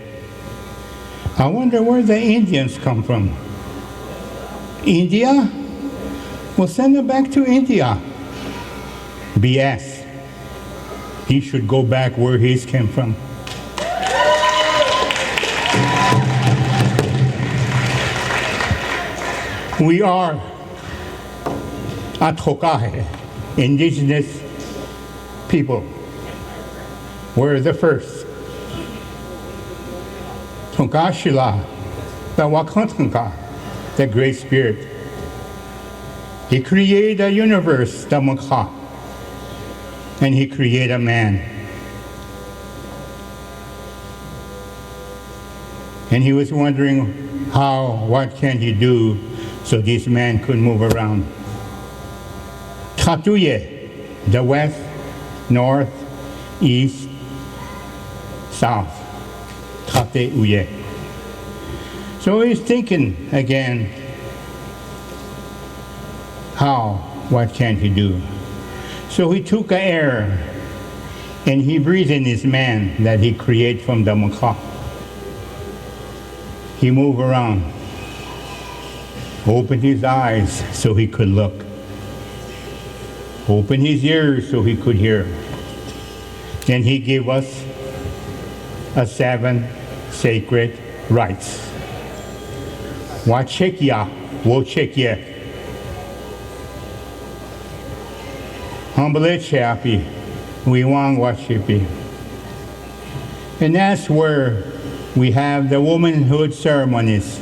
I wonder where the Indians come from. India? Well, send them back to India. BS. He should go back where he came from. We are Atokahe, indigenous people, were the first. Tonkashila, the Wakantanka, the Great Spirit. He created a universe, the Mukha, and he created man. And he was wondering what can he do so this man could move around. Tatuye, the west, north, east, south. Tate uye. So he's thinking again, what can he do? So he took air and he breathed in his man that he created from the Mukha. He moved around, opened his eyes so he could look, opened his ears so he could hear. And he gave us 7 sacred rites. Wachekia, wochekia. Humble chappy, we want washipi. And that's where we have the womanhood ceremonies.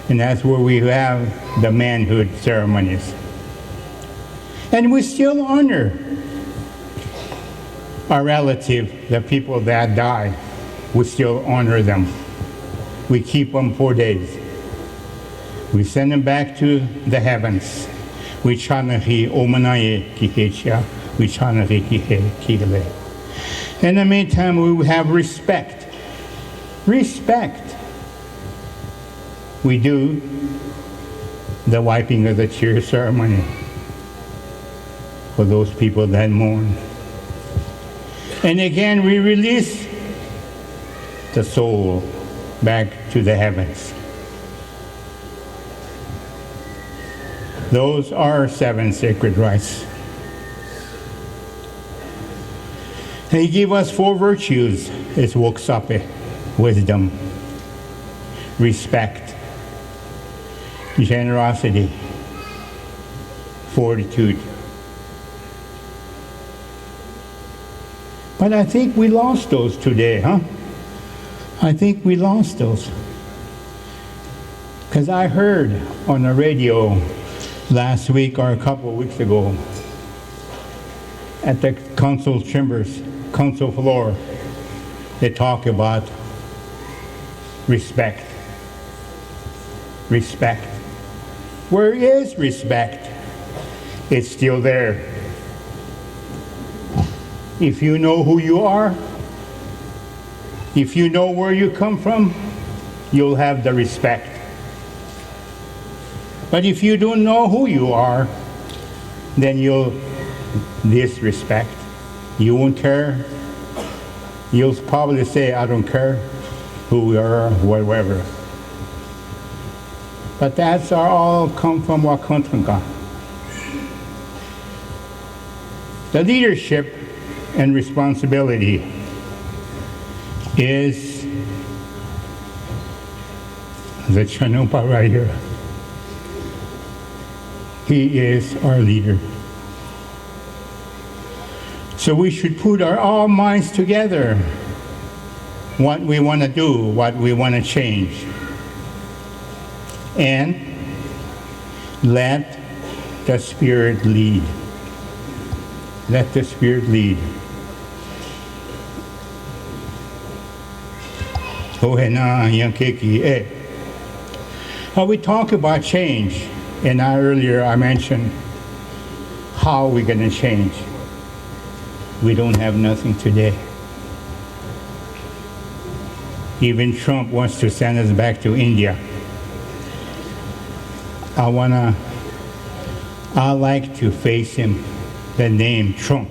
And that's where we have the manhood ceremonies. And we still honor our relative, the people that die. We still honor them. We keep them 4 days. We send them back to the heavens. We chanahi omanaye kihechia. We chanahi kihele. In the meantime, we have respect. Respect. We do the wiping of the tear ceremony for those people that mourn. And again, we release the soul back to the heavens. Those are 7 sacred rites. And he gave us 4 virtues. It's woksape, wisdom, respect, generosity, fortitude. But I think we lost those today, huh? I think we lost those. Because I heard on the radio last week or a couple of weeks ago at the council chambers, council floor, they talk about respect. Respect. Where is respect? It's still there. If you know who you are, if you know where you come from, you'll have the respect. But if you don't know who you are, then you'll disrespect. You won't care. You'll probably say, I don't care who we are, whatever. But that's all come from Wakantanka. The leadership and responsibility is the Chanupa right here. He is our leader. So we should put all minds together, what we want to do, what we want to change, and let the Spirit lead. Let the Spirit lead. We talk about change, and earlier I mentioned how we're going to change. We don't have nothing today. Even Trump wants to send us back to India. I like to face him, the name Trump.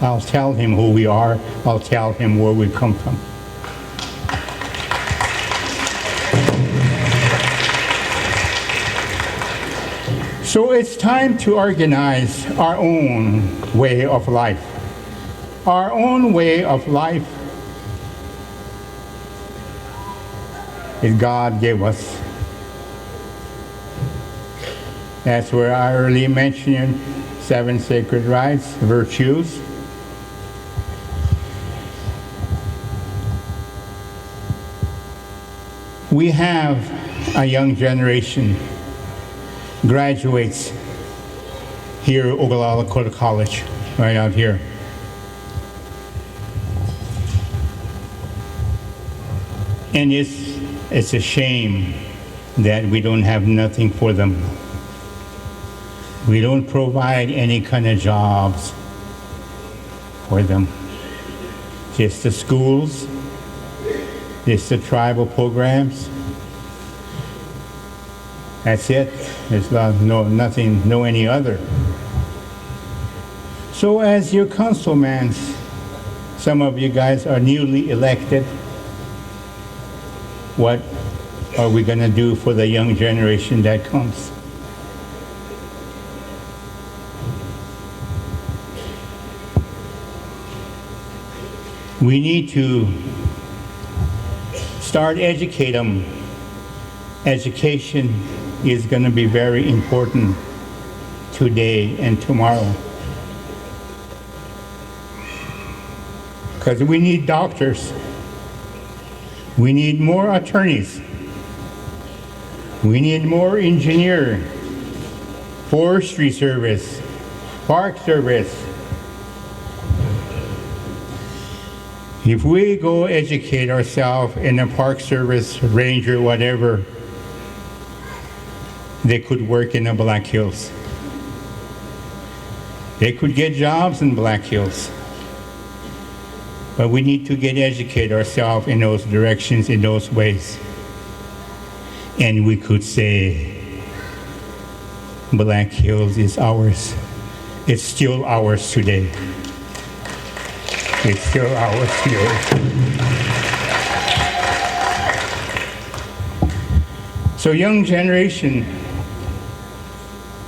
I'll tell him who we are. I'll tell him where we come from. So it's time to organize our own way of life. Our own way of life is God gave us. That's where I earlier mentioned 7 sacred rights, virtues. We have a young generation, graduates here at Oglala Lakota College, right out here. And it's a shame that we don't have nothing for them. We don't provide any kind of jobs for them. Just the schools, just the tribal programs. That's it. There's nothing, no any other. So as your councilman, some of you guys are newly elected. What are we going to do for the young generation that comes? We need to start educate them. Education is going to be very important today and tomorrow. Because we need doctors. We need more attorneys. We need more engineers, forestry service, park service. If we go educate ourselves in the park service, ranger, whatever, they could work in the Black Hills. They could get jobs in Black Hills. But we need to get educate ourselves in those directions, in those ways. And we could say, Black Hills is ours. It's still ours today. It's still ours today. So young generation,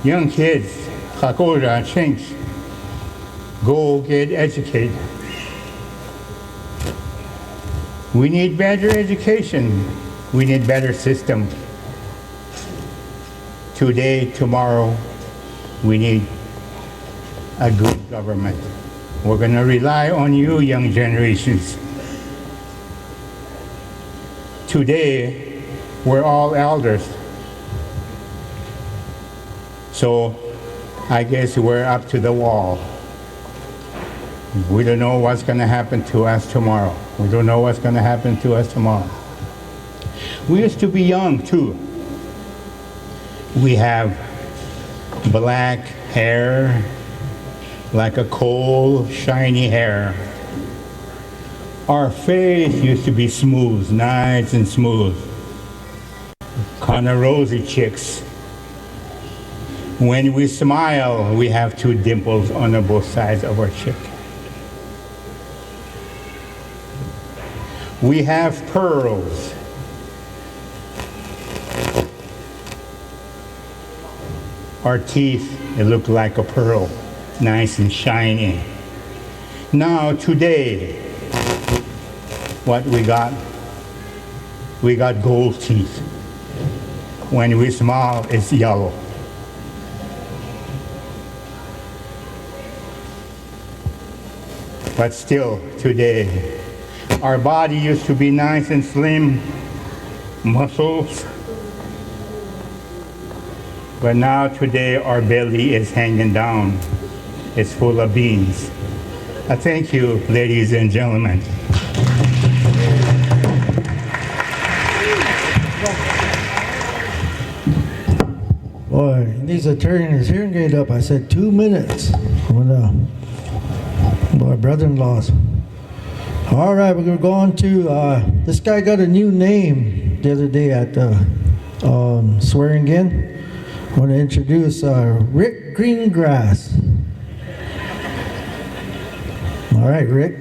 young kids, Lakota, Chinks, go get educated. We need better education. We need better system. Today, tomorrow, we need a good government. We're going to rely on you, young generations. Today, we're all elders. So, I guess we're up to the wall. We don't know what's going to happen to us tomorrow. We don't know what's going to happen to us tomorrow. We used to be young, too. We have black hair, like a coal, shiny hair. Our face used to be smooth, nice and smooth. Kind of rosy cheeks. When we smile, we have 2 dimples on both sides of our cheek. We have pearls. Our teeth, they look like a pearl, nice and shiny. Now today, what we got? We got gold teeth. When we smile, it's yellow. But still, today, our body used to be nice and slim, muscles. But now today our belly is hanging down. It's full of beans. I thank you, ladies and gentlemen. Boy, he needs to turn his hearing aid up. I said 2 minutes. My brother-in-law's. All right, we're going to go on to, this guy got a new name the other day at swearing in. I want to introduce Rick Greengrass. All right, Rick.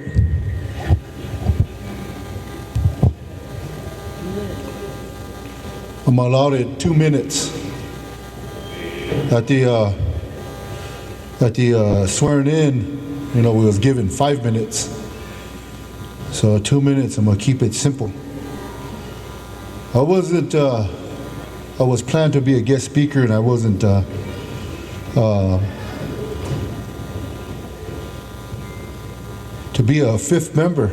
I'm allotted 2 minutes. At the swearing in, we was given 5 minutes. So 2 minutes, I'm gonna keep it simple. I was planned to be a guest speaker, and I wasn't to be a fifth member,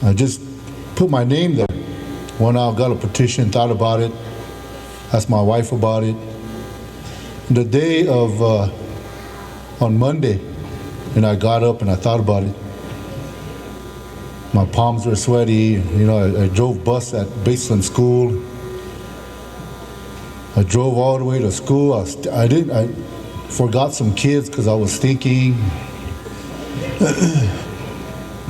I just put my name there. Went out, got a petition, thought about it, asked my wife about it. The day of, on Monday, and I got up and I thought about it. My palms were sweaty. I drove bus at Baseline School. I drove all the way to school. I forgot some kids because I was thinking.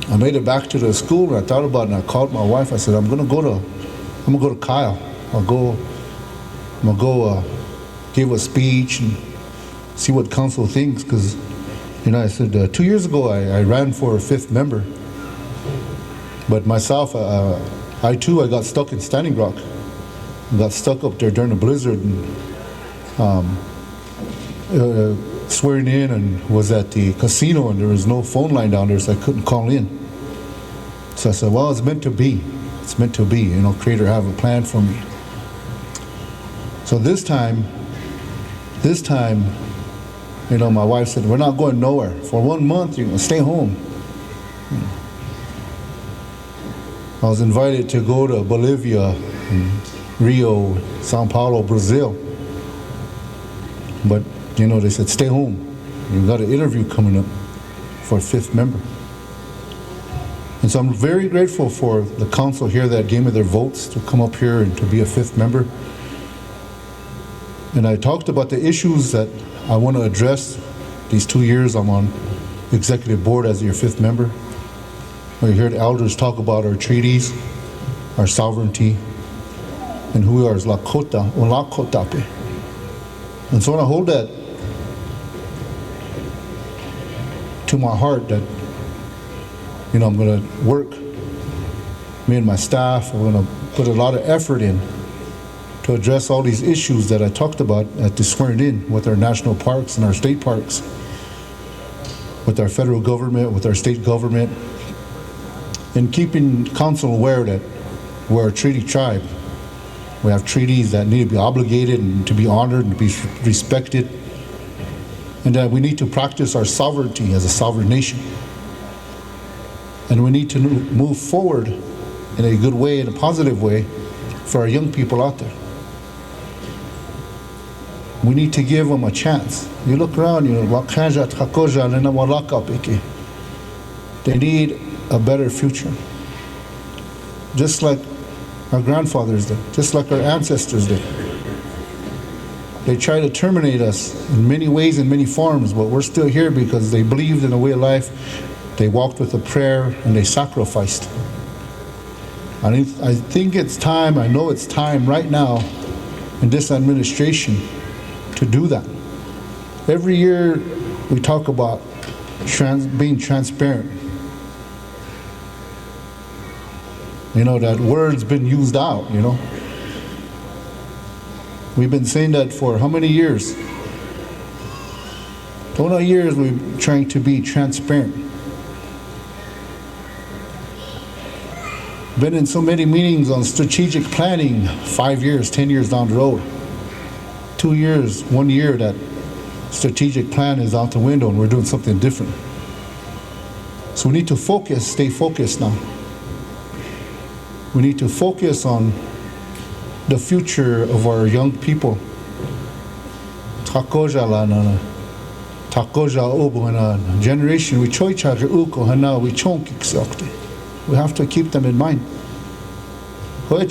I made it back to the school and I thought about it and I called my wife. I said, I'm gonna go to Kyle. I'm gonna go give a speech and see what council thinks, because I said 2 years ago I ran for a fifth member, but myself I got stuck in Standing Rock. I got stuck up there during the blizzard and swearing in, and was at the casino and there was no phone line down there, so I couldn't call in. So I said, well, it's meant to be. It's meant to be. Creator have a plan for me. So this time, my wife said, we're not going nowhere. For 1 month, you're going to stay home. I was invited to go to Bolivia, Rio, Sao Paulo, Brazil. But, they said, stay home. You've got an interview coming up for a fifth member. And so I'm very grateful for the council here that gave me their votes to come up here and to be a fifth member. And I talked about the issues that I want to address these 2 years I'm on executive board as your fifth member. We heard elders talk about our treaties, our sovereignty, and who we are as Lakota, Oglala Lakota. And so when I hold that to my heart, that I'm going to work, me and my staff, we're going to put a lot of effort in to address all these issues that I talked about at the swearing in with our national parks and our state parks, with our federal government, with our state government, and keeping council aware that we're a treaty tribe. We have treaties that need to be obligated and to be honored and to be respected, and that we need to practice our sovereignty as a sovereign nation. And we need to move forward in a good way, in a positive way, for our young people out there. We need to give them a chance. You look around, they need a better future. Just like our grandfathers did, just like our ancestors did. They try to terminate us in many ways, in many forms, but we're still here because they believed in a way of life. They walked with a prayer and they sacrificed. I think it's time, I know it's time right now in this administration to do that. Every year we talk about being transparent. That word's been used out, We've been saying that for how many years? 20 years we're trying to be transparent. Been in so many meetings on strategic planning, 5 years, 10 years down the road. 2 years, 1 year, that strategic plan is out the window and we're doing something different. So we need to focus, stay focused now. We need to focus on the future of our young people. Generation, we have to keep them in mind. They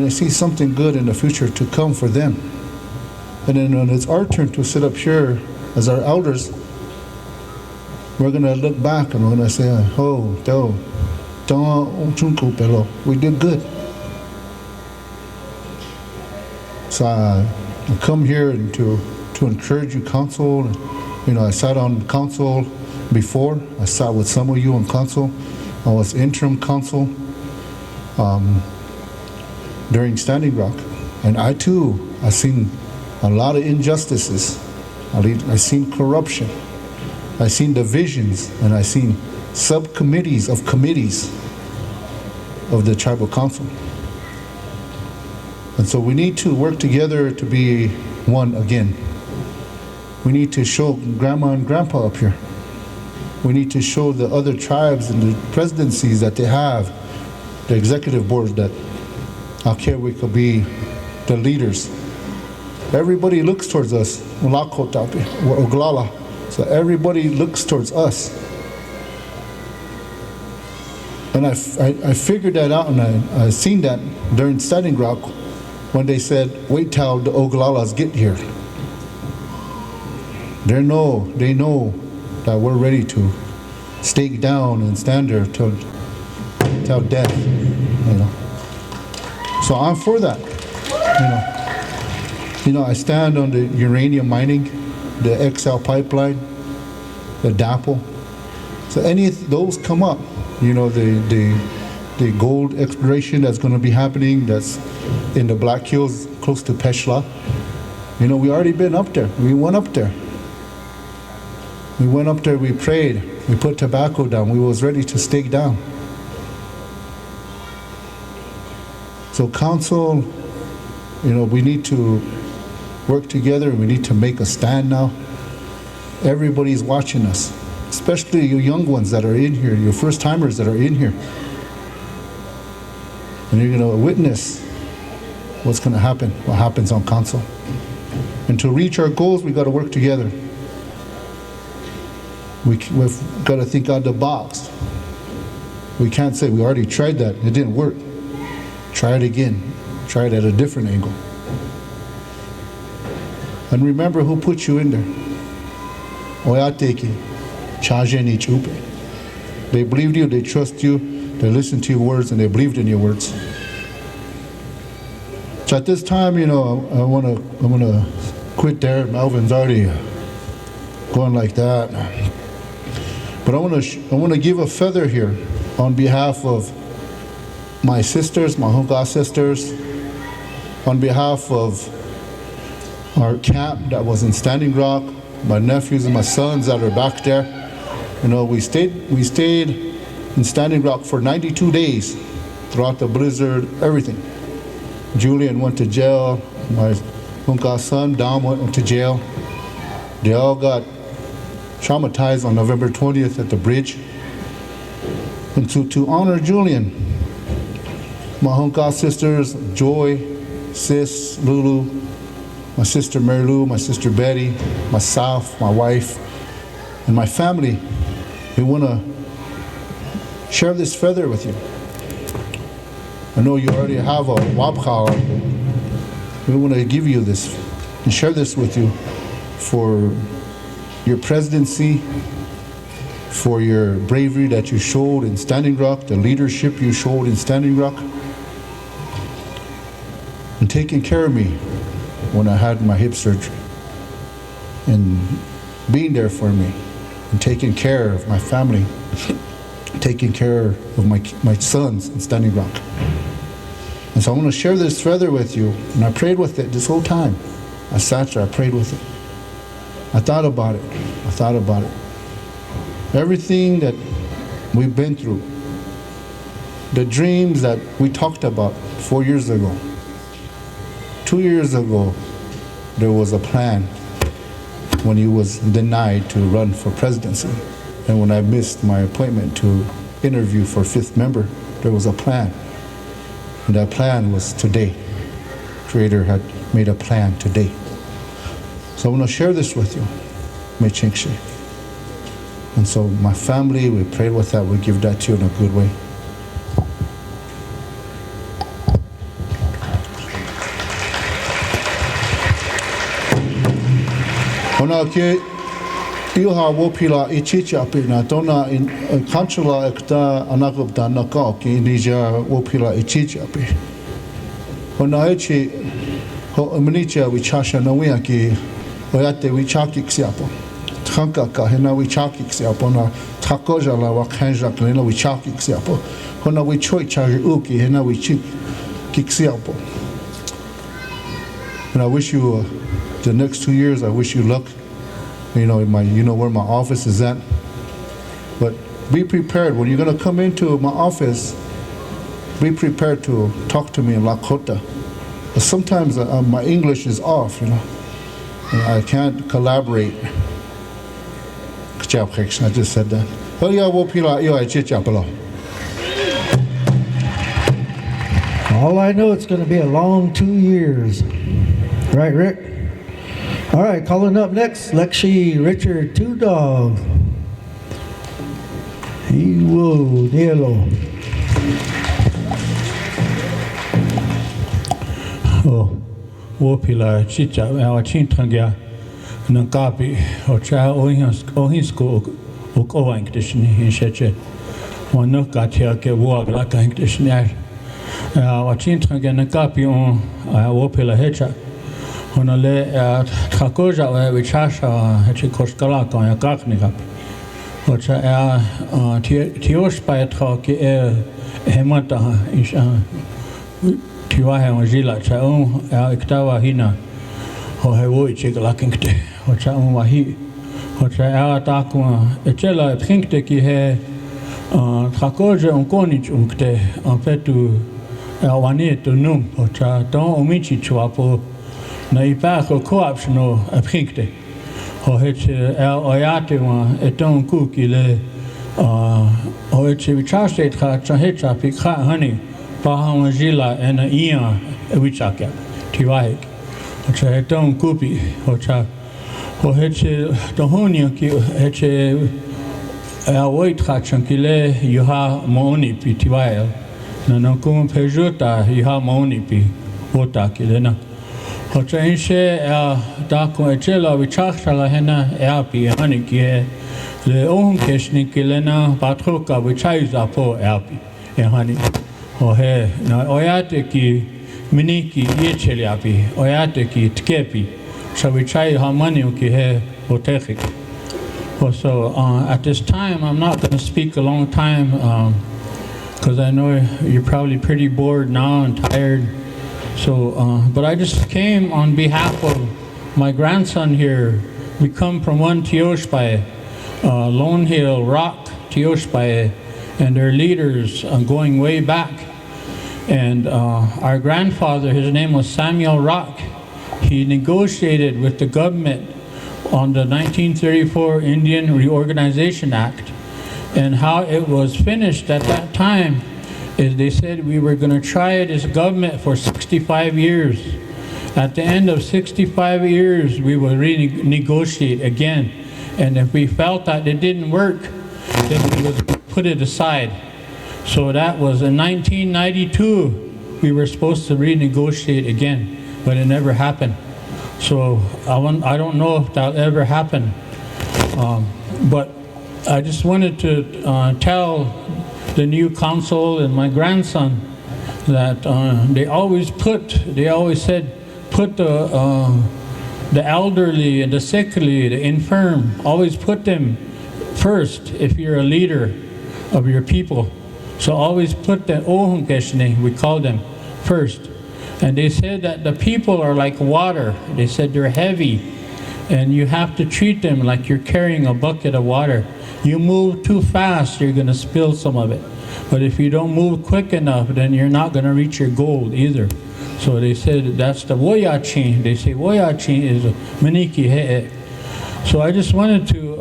see something good in the future to come for them. And then when it's our turn to sit up here as our elders, we're going to look back and we're going to say, we did good. So I come here and to encourage you, council. I sat on council before. I sat with some of you on council. I was interim council during Standing Rock. And I too, I've seen a lot of injustices. I've seen corruption. I've seen divisions, and I've seen subcommittees of committees of the tribal council. And so we need to work together to be one again. We need to show grandma and grandpa up here. We need to show the other tribes and the presidencies that they have, the executive boards, that we could be the leaders. Everybody looks towards us, Lakota, Oglala. So everybody looks towards us. And I figured that out, and I seen that during Standing Rock when they said, wait till the Oglalas get here. They know that we're ready to stake down and stand there till death, you know. So I'm for that, you know. You know, I stand on the uranium mining, the XL pipeline, the DAPL. So any of those come up, you know, the gold exploration that's going to be happening, that's in the Black Hills close to Peshla. You know, we already been up there. We went up there. We went up there, we prayed, we put tobacco down, we was ready to stake down. So council, you know, we need to work together, we need to make a stand now. Everybody's watching us, especially you young ones that are in here, your first timers that are in here. And you're gonna witness what's gonna happen, what happens on council. And to reach our goals, we gotta work together. We've got to think out the box. We can't say we already tried that, it didn't work. Try it again. Try it at a different angle. And remember who put you in there. Oyateki, Chajeni Chupe. They believed you, they trust you, they listened to your words, and they believed in your words. So at this time, you know, I'm gonna quit there. Melvin's already going like that. But I want to give a feather here on behalf of my sisters, my Hunka sisters, on behalf of our camp that was in Standing Rock, my nephews and my sons that are back there. You know, we stayed in Standing Rock for 92 days throughout the blizzard, everything. Julian went to jail. My Hunka son, Dom, went to jail. They all got traumatized on November 20th at the bridge. And to honor Julian, my Hunka sisters, Joy, Sis, Lulu, my sister Mary Lou, my sister Betty, myself, my wife, and my family, we want to share this feather with you. I know you already have a wabkala. We want to give you this and share this with you for your presidency, for your bravery that you showed in Standing Rock, the leadership you showed in Standing Rock, and taking care of me when I had my hip surgery, and being there for me, and taking care of my family, taking care of my sons in Standing Rock. And so I want to share this feather with you, and I prayed with it this whole time. I sat there, I prayed with it. I thought about it. Everything that we've been through, the dreams that we talked about 4 years ago. 2 years ago, there was a plan when he was denied to run for presidency. And when I missed my appointment to interview for 5th member, there was a plan. And that plan was today. Creator had made a plan today. So I want to share this with you, Mechingshe. And so my family, we prayed with that, we give that to you in a good way. Ona ke iha wopila ichicha pina tona in kansula ekta anagubda naka ki nija wopila ichicha pi. Ona echi ho amnicha wichasha nawia ki oyate wichaki ksiapo. Thanka ka hena wichaki ksiapo na takoja la wakanja klena wichaki ksiapo. Hona wichoi chaji uki hena wichik kiksiapo. And I wish you the next 2 years, I wish you luck. You know where my office is at. But be prepared when you're going to come into my office. Be prepared to talk to me in Lakota. But sometimes my English is off, you know. And I can't collaborate. I just said that. Oh yeah, well, All I know, it's going to be a long 2 years. Right, Rick? All right, calling up next, Lexi Richard Two Dog. Iwo Nielo. Oh, Wopila Chicha, our Chintanga, Nakapi, or Cha Ohinsko, Okoang Dishni in Sheche. One no got here, get walk like a dictionary. Our Chintanga Nakapi on Wopila Hecha. On a le Trakoja, which Hasha, Hechikoskala, on a Gaknikap. Which Tiosh by a talk, Hemata, Tiwahe on Zila, Chaum, Iktawa Hina, or Hewoi Chikalakingte, or Chaum Wahi, or Cha Takuma, Echela, Pinkte, he Trakoja on Konich Unkte, on Petu Elwane to Num, or Cha Don Omichi Chuapo, Naipako cooptional a Pinkte, or H. El Oyate, a Don Cookie, or H. Vichastate, Chahecha, Pika, honey. Pahamajila and a Ia, Wichaka, Tiwaik, which I don't copy, which I Dohonia, a white hatchankile, Yuha Monipi, Tiwail, Nanocum Pejuta, Yuha Monipi, Wotakilena. Which I share Daco Echela, Wichakala Hena, Alpi, Haniki, the own Keshnikilena, Patroka, which I is a poor Alpi, and honey. Ohe na oyate ki miniki yecheliapi oyate ki tkepi shavichai hamani ki he otechik. So at this time I'm not going to speak a long time because I know you're probably pretty bored now and tired. So but I just came on behalf of my grandson here. We come from one Tioshpai, Lone Hill Rock Tioshpai, and their leaders going way back. And our grandfather, his name was Samuel Rock, he negotiated with the government on the 1934 Indian Reorganization Act. And how it was finished at that time is they said we were going to try it as a government for 65 years. At the end of 65 years, we would renegotiate again. And if we felt that it didn't work, then we would put it aside. So that was in 1992, we were supposed to renegotiate again, but it never happened. So I don't know if that'll ever happen. But I just wanted to tell the new council and my grandson that they always said, put the elderly and the sickly, the infirm, always put them first if you're a leader of your people. So always put the Ohunkeshne, we call them, first. And they said that the people are like water. They said they're heavy and you have to treat them like you're carrying a bucket of water. You move too fast, you're going to spill some of it. But if you don't move quick enough, then you're not going to reach your goal either. So they said that's the Woyachin. They say Woyachin is Maniki He'e. So I just wanted to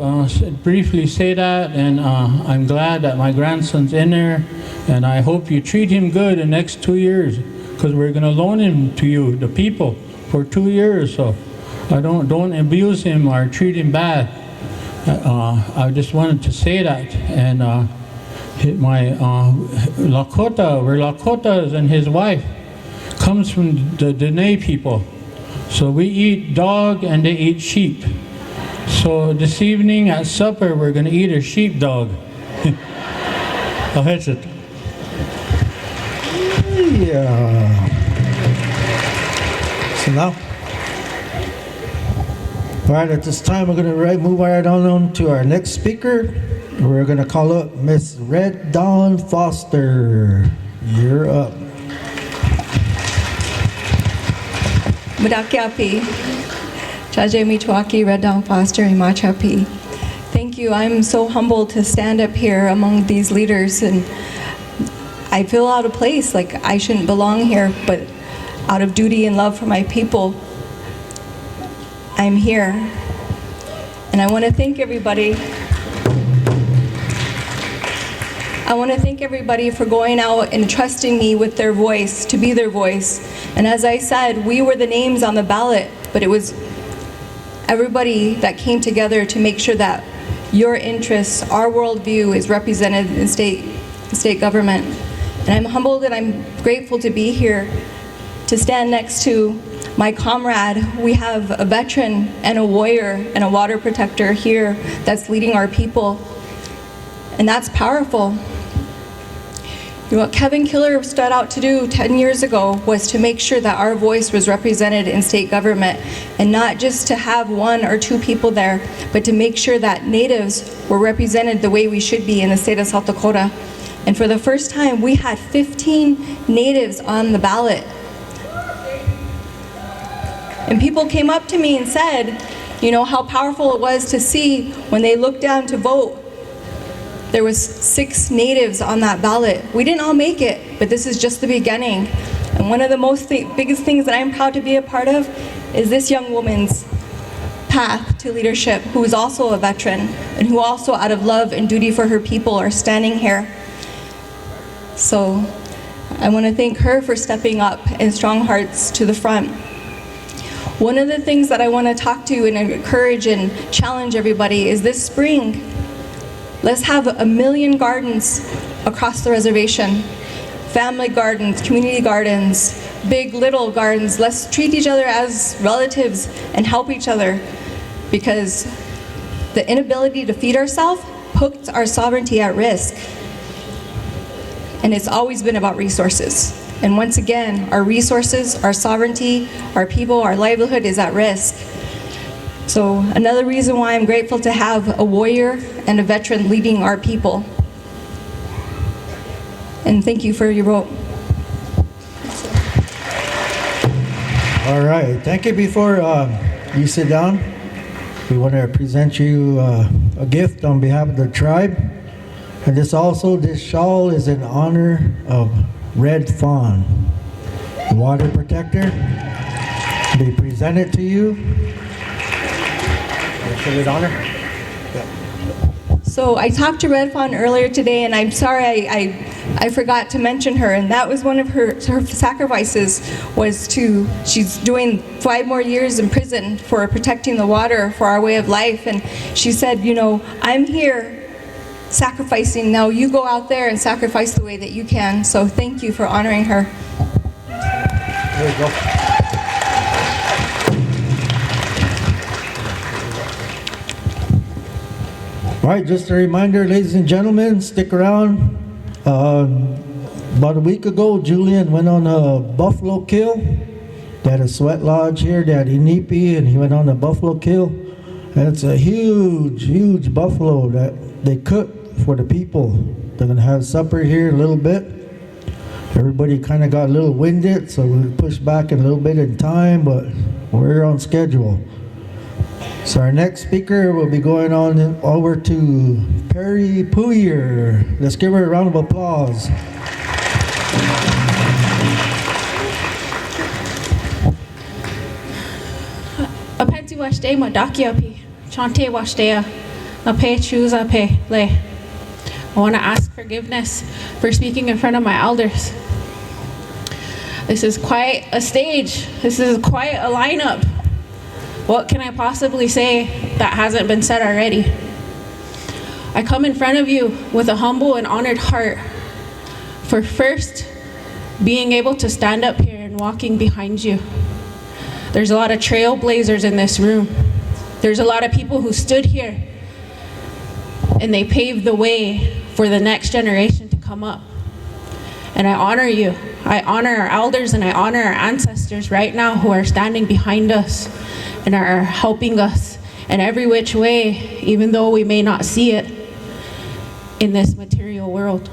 briefly say that, and I'm glad that my grandson's in there, and I hope you treat him good the next 2 years, because we're going to loan him to you, the people, for 2 years. So I don't abuse him or treat him bad. I just wanted to say that, and my Lakota, we're Lakotas, and his wife comes from the Dene people. So we eat dog and they eat sheep. So this evening at supper, we're going to eat a sheepdog. Oh, that's it. Yeah. So now, all right, at this time, we're going to move right on to our next speaker. We're going to call up Miss Red Dawn Foster. You're up. Mudakiapi, Chaje Michwaki, Red Dawn Foster, Imachapi. Thank you. I'm so humbled to stand up here among these leaders, and I feel out of place, like I shouldn't belong here, but out of duty and love for my people, I'm here. And I want to thank everybody. I want to thank everybody for going out and trusting me with their voice, to be their voice. And as I said, we were the names on the ballot, but it was everybody that came together to make sure that your interests, our worldview is represented in state government. And I'm humbled and I'm grateful to be here to stand next to my comrade. We have a veteran and a warrior and a water protector here that's leading our people. And that's powerful. You know, what Kevin Killer stood out to do 10 years ago was to make sure that our voice was represented in state government, and not just to have 1 or 2 people there, but to make sure that Natives were represented the way we should be in the state of South Dakota. And for the first time, we had 15 Natives on the ballot. And people came up to me and said, you know, how powerful it was to see when they looked down to vote, there was 6 Natives on that ballot. We didn't all make it, but this is just the beginning. And one of the biggest things that I'm proud to be a part of is this young woman's path to leadership, who is also a veteran, and who also out of love and duty for her people are standing here. So I want to thank her for stepping up and Strong Hearts to the front. One of the things that I want to talk to and encourage and challenge everybody is this spring, let's have 1 million gardens across the reservation. Family gardens, community gardens, big, little gardens. Let's treat each other as relatives and help each other, because the inability to feed ourselves puts our sovereignty at risk. And it's always been about resources. And once again, our resources, our sovereignty, our people, our livelihood is at risk. So another reason why I'm grateful to have a warrior and a veteran leading our people. And thank you for your vote. All right, thank you. Before you sit down, we want to present you a gift on behalf of the tribe. And this shawl is in honor of Red Fawn, the water protector. They present it to you. Show it honor. So I talked to Red Fawn earlier today, and I'm sorry I forgot to mention her. And that was one of her sacrifices, she's doing 5 more years in prison for protecting the water for our way of life. And she said, you know, I'm here sacrificing, now you go out there and sacrifice the way that you can. So thank you for honoring her. There you go. All right, just a reminder, ladies and gentlemen, stick around. About a week ago, Julian went on a buffalo kill. They had a sweat lodge here, they had Inipi, and he went on a buffalo kill. And it's a huge, huge buffalo that they cooked for the people. They're gonna have supper here in a little bit. Everybody kind of got a little winded, so we pushed back a little bit in time, but we're on schedule. So our next speaker will be going on over to Perry Puyer. Let's give her a round of applause. Apenti washte madakiapi, chante washtea, ape choose ape le. I want to ask forgiveness for speaking in front of my elders. This is quite a stage. This is quite a lineup. What can I possibly say that hasn't been said already? I come in front of you with a humble and honored heart for first being able to stand up here and walking behind you. There's a lot of trailblazers in this room. There's a lot of people who stood here and they paved the way for the next generation to come up. And I honor you. I honor our elders and I honor our ancestors right now who are standing behind us and are helping us in every which way, even though we may not see it in this material world.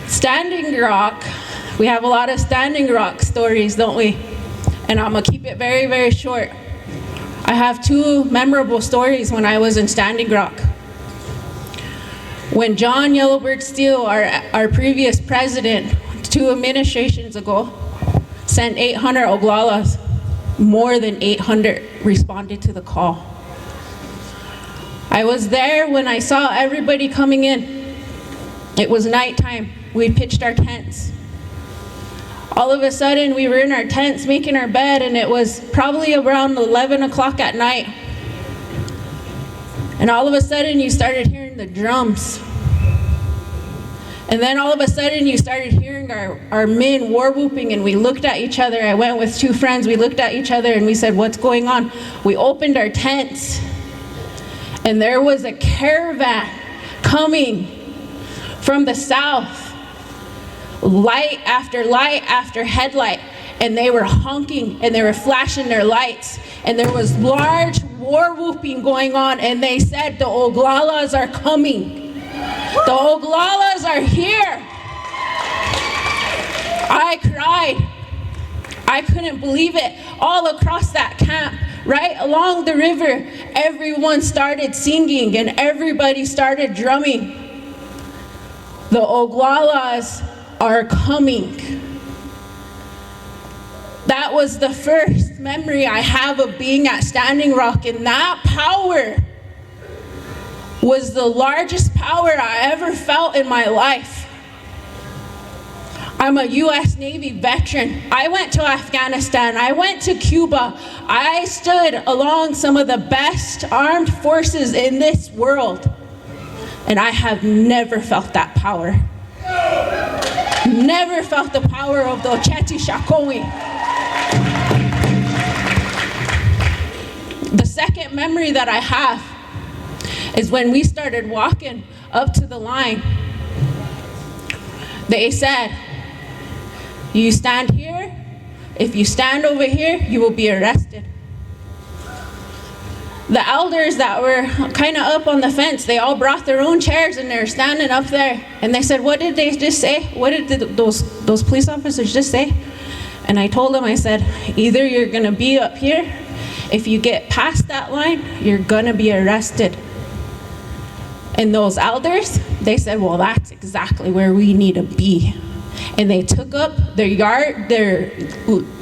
Standing Rock, we have a lot of Standing Rock stories, don't we? And I'm gonna keep it very, very short. I have 2 memorable stories when I was in Standing Rock. When John Yellowbird Steele, our previous president, 2 administrations ago, sent 800 Oglalas, more than 800 responded to the call. I was there when I saw everybody coming in. It was nighttime. We pitched our tents. All of a sudden, we were in our tents making our bed, and it was probably around 11 o'clock at night. And all of a sudden, you started hearing the drums. And then all of a sudden, you started hearing our men war whooping, and we looked at each other. I went with 2 friends. We looked at each other, and we said, what's going on? We opened our tents, and there was a caravan coming from the south. Light after headlight, and they were honking and they were flashing their lights, and there was large war whooping going on, and they said the Oglalas are coming. The Oglalas are here. I cried. I couldn't believe it. All across that camp, right along the river, everyone started singing and everybody started drumming. The Oglalas are coming. That was the first memory I have of being at Standing Rock, and that power was the largest power I ever felt in my life. I'm a US Navy veteran. I went to Afghanistan. I went to Cuba. I stood along some of the best armed forces in this world, and I have never felt that power. Never felt the power of the Ocheti Shakowi. The second memory that I have is when we started walking up to the line. They said, you stand here, if you stand over here, you will be arrested. The elders that were kind of up on the fence, they all brought their own chairs and they're standing up there. And they said, what did they just say? What did those police officers just say? And I told them, I said, either you're gonna be up here, if you get past that line, you're gonna be arrested. And those elders, they said, well, that's exactly where we need to be. And they took up their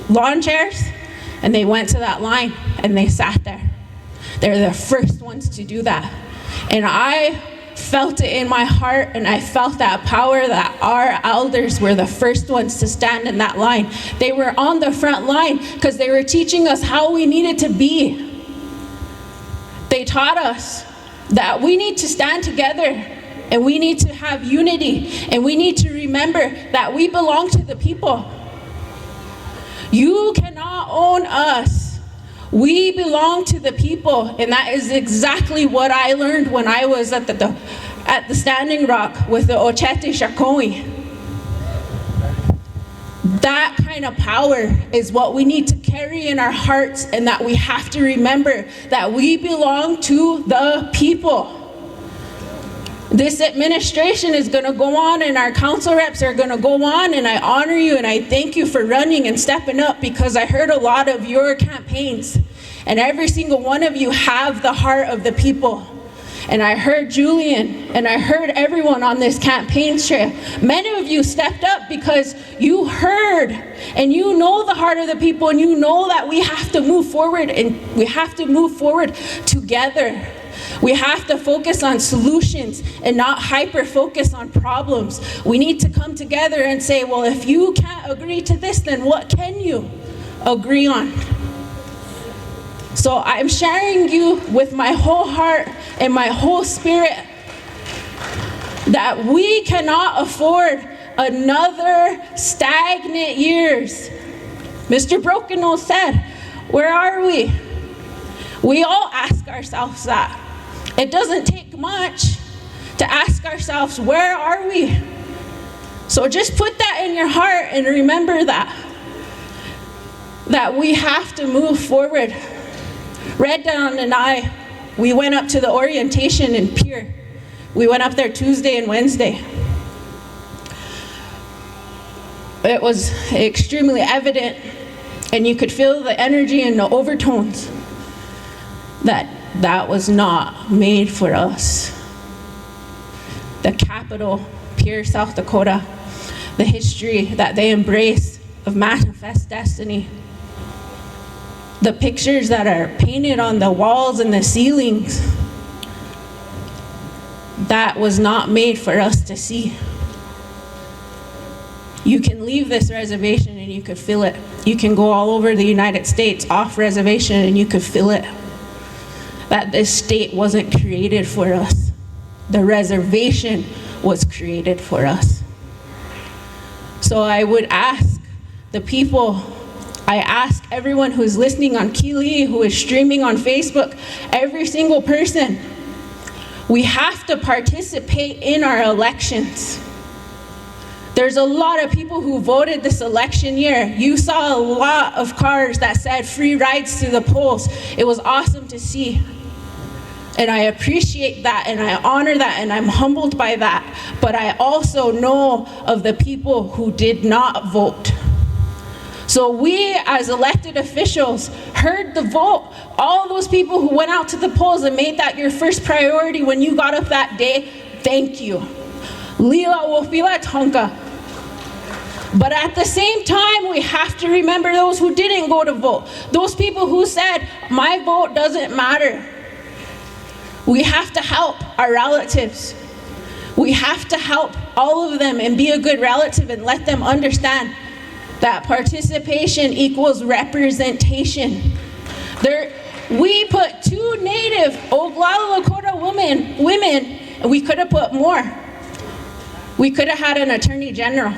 lawn chairs, and they went to that line and they sat there. They're the first ones to do that. And I felt it in my heart, and I felt that power that our elders were the first ones to stand in that line. They were on the front line because they were teaching us how we needed to be. They taught us that we need to stand together, and we need to have unity, and we need to remember that we belong to the people. You cannot own us. We belong to the people, and that is exactly what I learned when I was at the Standing Rock with the Ocheti Shakowi. That kind of power is what we need to carry in our hearts, and that we have to remember that we belong to the people. This administration is going to go on, and our council reps are going to go on, and I honor you and I thank you for running and stepping up, because I heard a lot of your campaigns, and every single one of you have the heart of the people. And I heard Julian, and I heard everyone on this campaign trail. Many of you stepped up because you heard and you know the heart of the people, and you know that we have to move forward, and we have to move forward together. We have to focus on solutions and not hyper-focus on problems. We need to come together and say, well, if you can't agree to this, then what can you agree on? So I'm sharing you with my whole heart and my whole spirit that we cannot afford another stagnant years. Mr. Broken Nose said, where are we? We all ask ourselves that. It doesn't take much to ask ourselves, where are we? So just put that in your heart and remember that we have to move forward. Red Dawn and I, we went up to the orientation in Pierre. We went up there Tuesday and Wednesday. It was extremely evident, and you could feel the energy and the overtones that was not made for us. the capital, Pierre, South Dakota, the history that they embrace of manifest destiny, the pictures that are painted on the walls and the ceilings, that was not made for us to see. You can leave this reservation and you could feel it. You can go all over the United States off reservation and you could feel it. That this state wasn't created for us. The reservation was created for us. So I would ask the people, I ask everyone who's listening on Kili, who is streaming on Facebook, every single person, we have to participate in our elections. There's a lot of people who voted this election year. You saw a lot of cars that said free rides to the polls. It was awesome to see. And I appreciate that and I honor that and I'm humbled by that. But I also know of the people who did not vote. So we as elected officials heard the vote. All those people who went out to the polls and made that your first priority when you got up that day, thank you. Lila Wofila Tonka. But at the same time, we have to remember those who didn't go to vote. Those people who said, my vote doesn't matter. We have to help our relatives. We have to help all of them and be a good relative and let them understand that participation equals representation. We put 2 Native Oglala Lakota women, and we could have put more. We could have had an attorney general.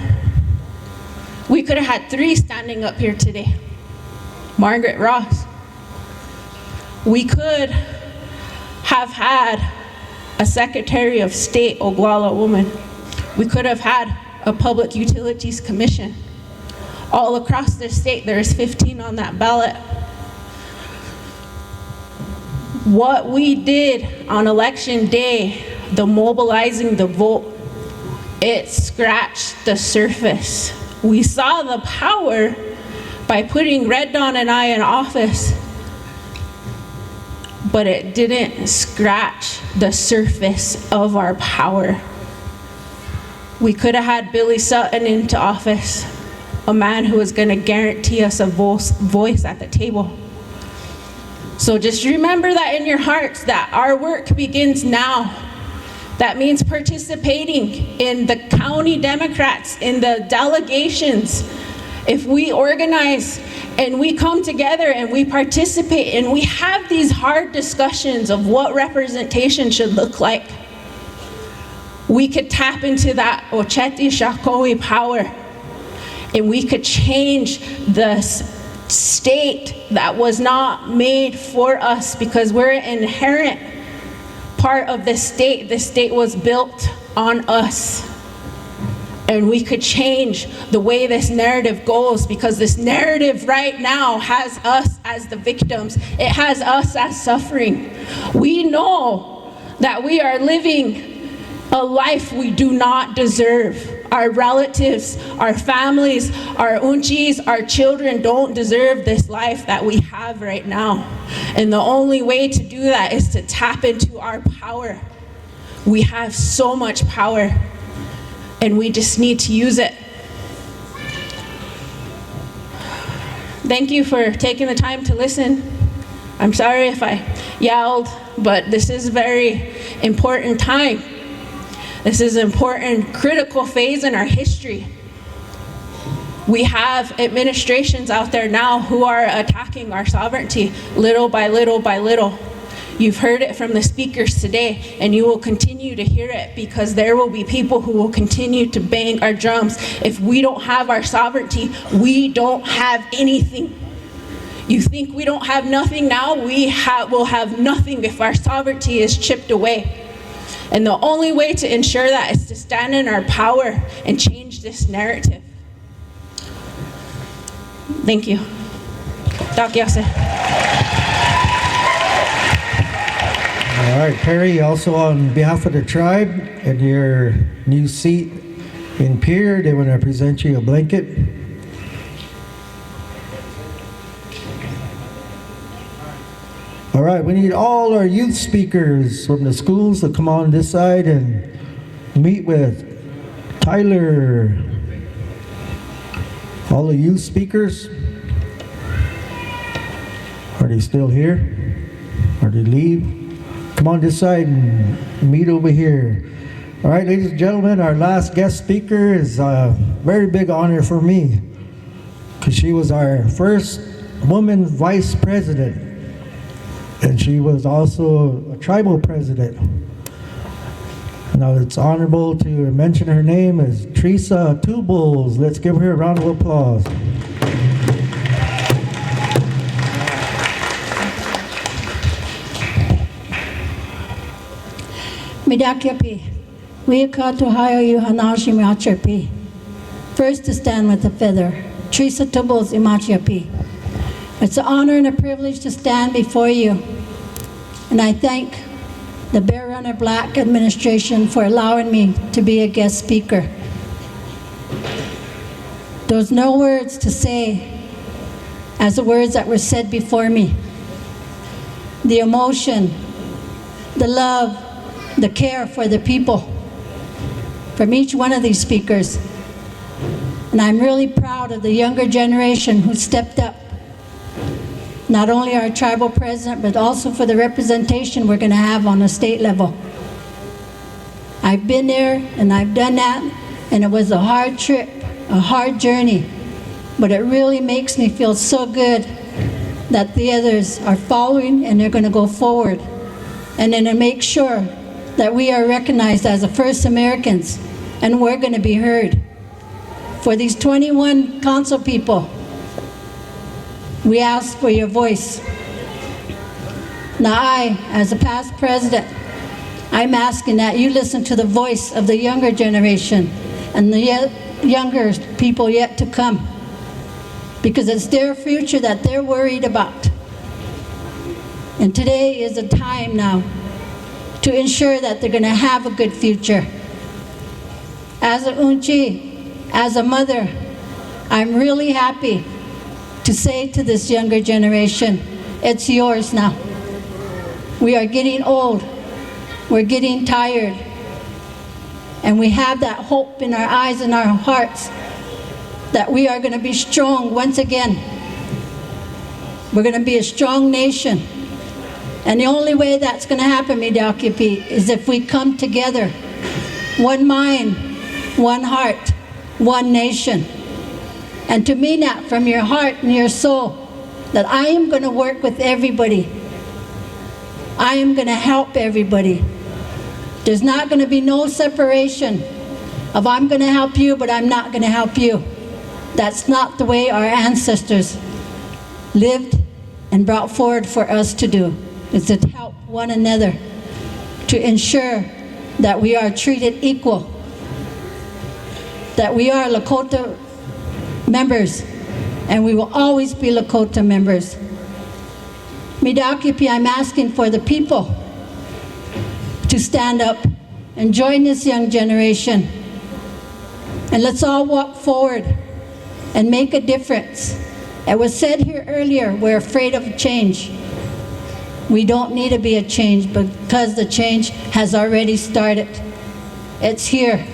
We could have had 3 standing up here today. Margaret Ross. We could have had a Secretary of State Oglala woman. We could have had a Public Utilities Commission. All across the state, there's 15 on that ballot. What we did on election day, the mobilizing the vote, it scratched the surface. We saw the power by putting Red Dawn and I in office, but it didn't scratch the surface of our power. We could have had Billy Sutton into office, a man who was going to guarantee us a voice at the table. So just remember that in your hearts, that our work begins now. That means participating in the county Democrats, in the delegations. If we organize and we come together and we participate and we have these hard discussions of what representation should look like, we could tap into that Ocheti Shakoi power and we could change the state that was not made for us, because we're an inherent part of the state. The state was built on us. And we could change the way this narrative goes, because this narrative right now has us as the victims. It has us as suffering. We know that we are living a life we do not deserve. Our relatives, our families, our unchis, our children don't deserve this life that we have right now. And the only way to do that is to tap into our power. We have so much power, and we just need to use it. Thank you for taking the time to listen. I'm sorry if I yelled, but this is a very important time. This is an important, critical phase in our history. We have administrations out there now who are attacking our sovereignty little by little by little. You've heard it from the speakers today, and you will continue to hear it, because there will be people who will continue to bang our drums. If we don't have our sovereignty, we don't have anything. You think we don't have nothing now? We will have nothing if our sovereignty is chipped away. And the only way to ensure that is to stand in our power and change this narrative. Thank you. Doc Yase. All right, Perry, also on behalf of the tribe and your new seat in Pierre, they want to present you a blanket. All right, we need all our youth speakers from the schools to come on this side and meet with Tyler. All the youth speakers, are they still here? Or did they leave? Come on this side and meet over here. All right, ladies and gentlemen, our last guest speaker is a very big honor for me because she was our first woman vice president, and she was also a tribal president. Now it's honorable to mention her name as Teresa Tubles. Let's give her a round of applause. Midakiapi, we got to hire you Hanashi Machapi. First to stand with the feather, Teresa Tubles Imachiapi. It's an honor and a privilege to stand before you, and I thank the Bear Runner Black administration for allowing me to be a guest speaker. There's no words to say as the words that were said before me. The emotion, the love, the care for the people from each one of these speakers. And I'm really proud of the younger generation who stepped up. Not only our tribal president, but also for the representation we're going to have on the state level. I've been there and I've done that, and it was a hard trip, a hard journey, but it really makes me feel so good that the others are following and they're going to go forward. And then to make sure that we are recognized as the first Americans and we're going to be heard. For these 21 council people, we ask for your voice. Now I, as a past president, I'm asking that you listen to the voice of the younger generation and the younger people yet to come, because it's their future that they're worried about. And today is a time now to ensure that they're going to have a good future. As a Unchi, as a mother, I'm really happy to say to this younger generation, it's yours now. We are getting old, we're getting tired, and we have that hope in our eyes and our hearts that we are going to be strong once again. We're going to be a strong nation. And the only way that's going to happen, Midakipi, is if we come together. One mind, one heart, one nation. And to mean that from your heart and your soul, that I am going to work with everybody. I am going to help everybody. There's not going to be no separation of I'm going to help you, but I'm not going to help you. That's not the way our ancestors lived and brought forward for us to do. It's to help one another, to ensure that we are treated equal, that we are Lakota members, and we will always be Lakota members. Midakipi, I'm asking for the people to stand up and join this young generation. And let's all walk forward and make a difference. It was said here earlier, we're afraid of change. We don't need to be a change because the change has already started. It's here.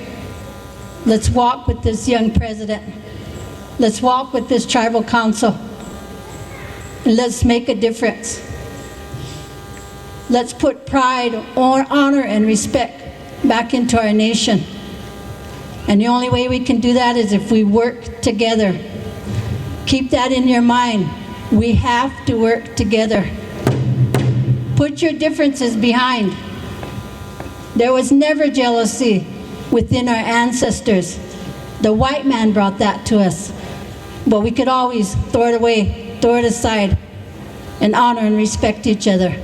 Let's walk with this young president. Let's walk with this tribal council. And let's make a difference. Let's put pride, honor, and respect back into our nation. And the only way we can do that is if we work together. Keep that in your mind. We have to work together. Put your differences behind. There was never jealousy within our ancestors. The white man brought that to us. But we could always throw it away, throw it aside, and honor and respect each other.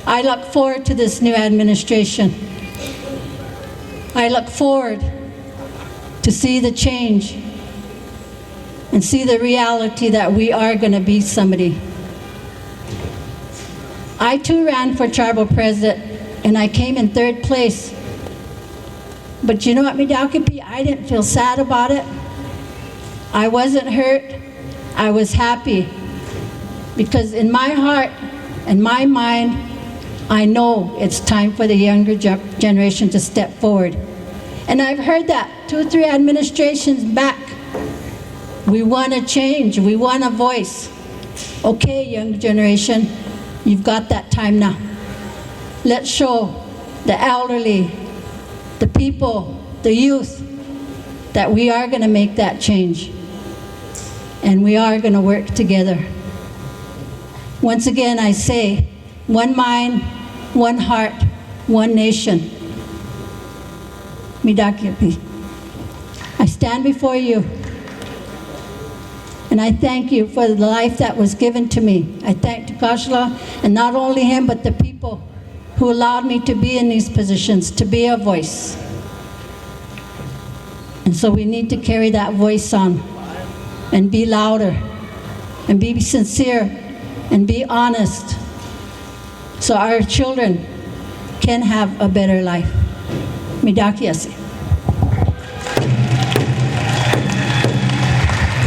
I look forward to this new administration. I look forward to see the change and see the reality that we are going to be somebody. I too ran for tribal president and I came in 3rd place. But you know what, Midakipi? I didn't feel sad about it. I wasn't hurt. I was happy. Because in my heart and my mind, I know it's time for the younger generation to step forward. And I've heard that 2 or 3 administrations back. We want to change, we want a voice. Okay, young generation, you've got that time now. Let's show the elderly, the people, the youth, that we are going to make that change. And we are going to work together. Once again, I say, one mind, one heart, one nation. Midakiapi. I stand before you, and I thank you for the life that was given to me. I thank Oglala, and not only him, but the people who allowed me to be in these positions, to be a voice. And so we need to carry that voice on and be louder and be sincere and be honest so our children can have a better life. Midakiasi.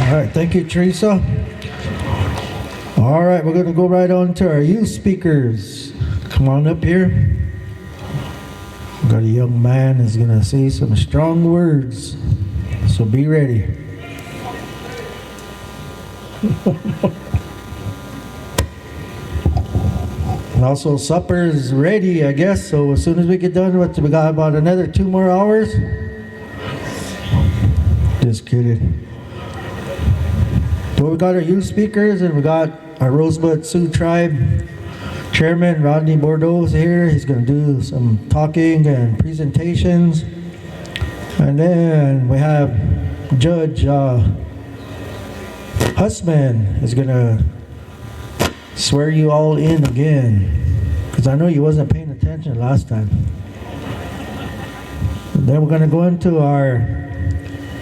All right, thank you, Teresa. All right, we're going to go right on to our youth speakers. Come on up here. We've got a young man who's going to say some strong words, so be ready. And also, supper is ready, I guess, so as soon as we get done with it, we got about another 2 more hours. Just kidding. So we got our youth speakers, and we got our Oglala Sioux Tribe Chairman Rodney Bordeaux is here. He's going to do some talking and presentations. And then we have Judge Hussman is going to swear you all in again, because I know you wasn't paying attention last time. And then we're going to go into our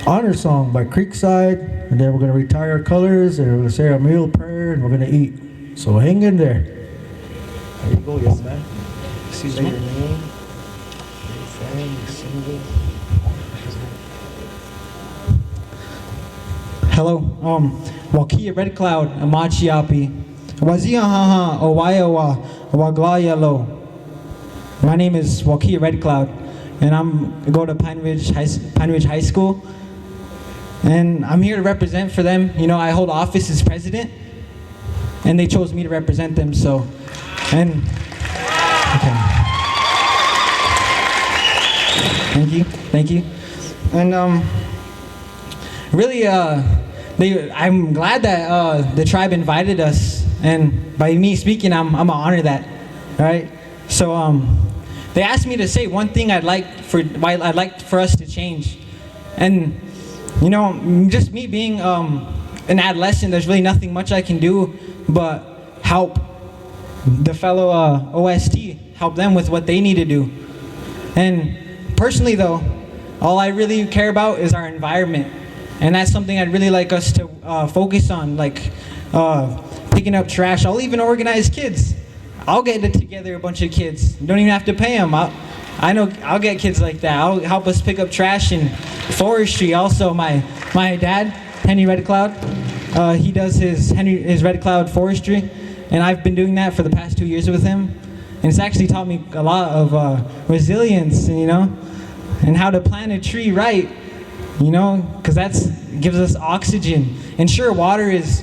honor song by Creekside, and then we're going to retire our colors, and we're going to say our meal prayer, and we're going to eat. So hang in there. There you go, young man. Say your name. Hello, Wakia Red Cloud, Amachiapi, Waziahaha, Owaiowa, Oglala Lo. My name is Wakia Red Cloud, and I go to Pine Ridge High School, and I'm here to represent for them. You know, I hold office as president, and they chose me to represent them, so, and, okay. Thank you, and really, I'm glad that the tribe invited us, and by me speaking, I'm gonna honor that, all right? So they asked me to say one thing I'd like for us to change, and you know, just me being an adolescent, there's really nothing much I can do but help the fellow OST, help them with what they need to do. And personally, though, all I really care about is our environment. And that's something I'd really like us to focus on, like picking up trash. I'll even organize kids. I'll get together a bunch of kids. You don't even have to pay them. I know I'll get kids like that. I'll help us pick up trash and forestry. Also, my dad, Henry Red Cloud, he does his Red Cloud forestry, and I've been doing that for the past 2 years with him. And it's actually taught me a lot of resilience, you know, and how to plant a tree right. You know, because that gives us oxygen. And sure, water is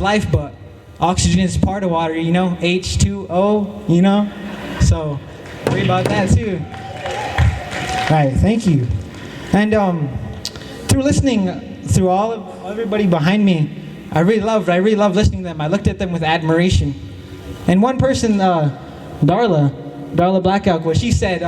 life, but oxygen is part of water, you know, H2O, you know? So, worry about that too. All right, thank you. And through listening, through everybody behind me, I really loved listening to them. I looked at them with admiration. And one person, Darla Blackout, what she said,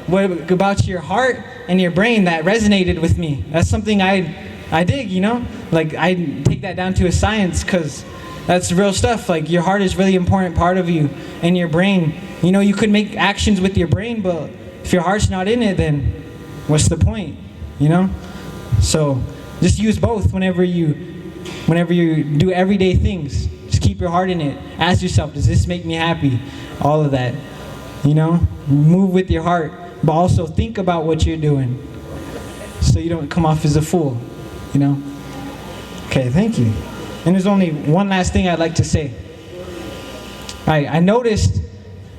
what about your heart and your brain, that resonated with me. That's something I dig, you know? Like, I take that down to a science, because that's real stuff. Like, your heart is really important part of you, and your brain. You know, you could make actions with your brain, but if your heart's not in it, then what's the point, you know? So just use both whenever you do everyday things. Just keep your heart in it. Ask yourself, does this make me happy? All of that, you know? Move with your heart. But also think about what you're doing, so you don't come off as a fool, you know? Okay, thank you. And there's only one last thing I'd like to say. I noticed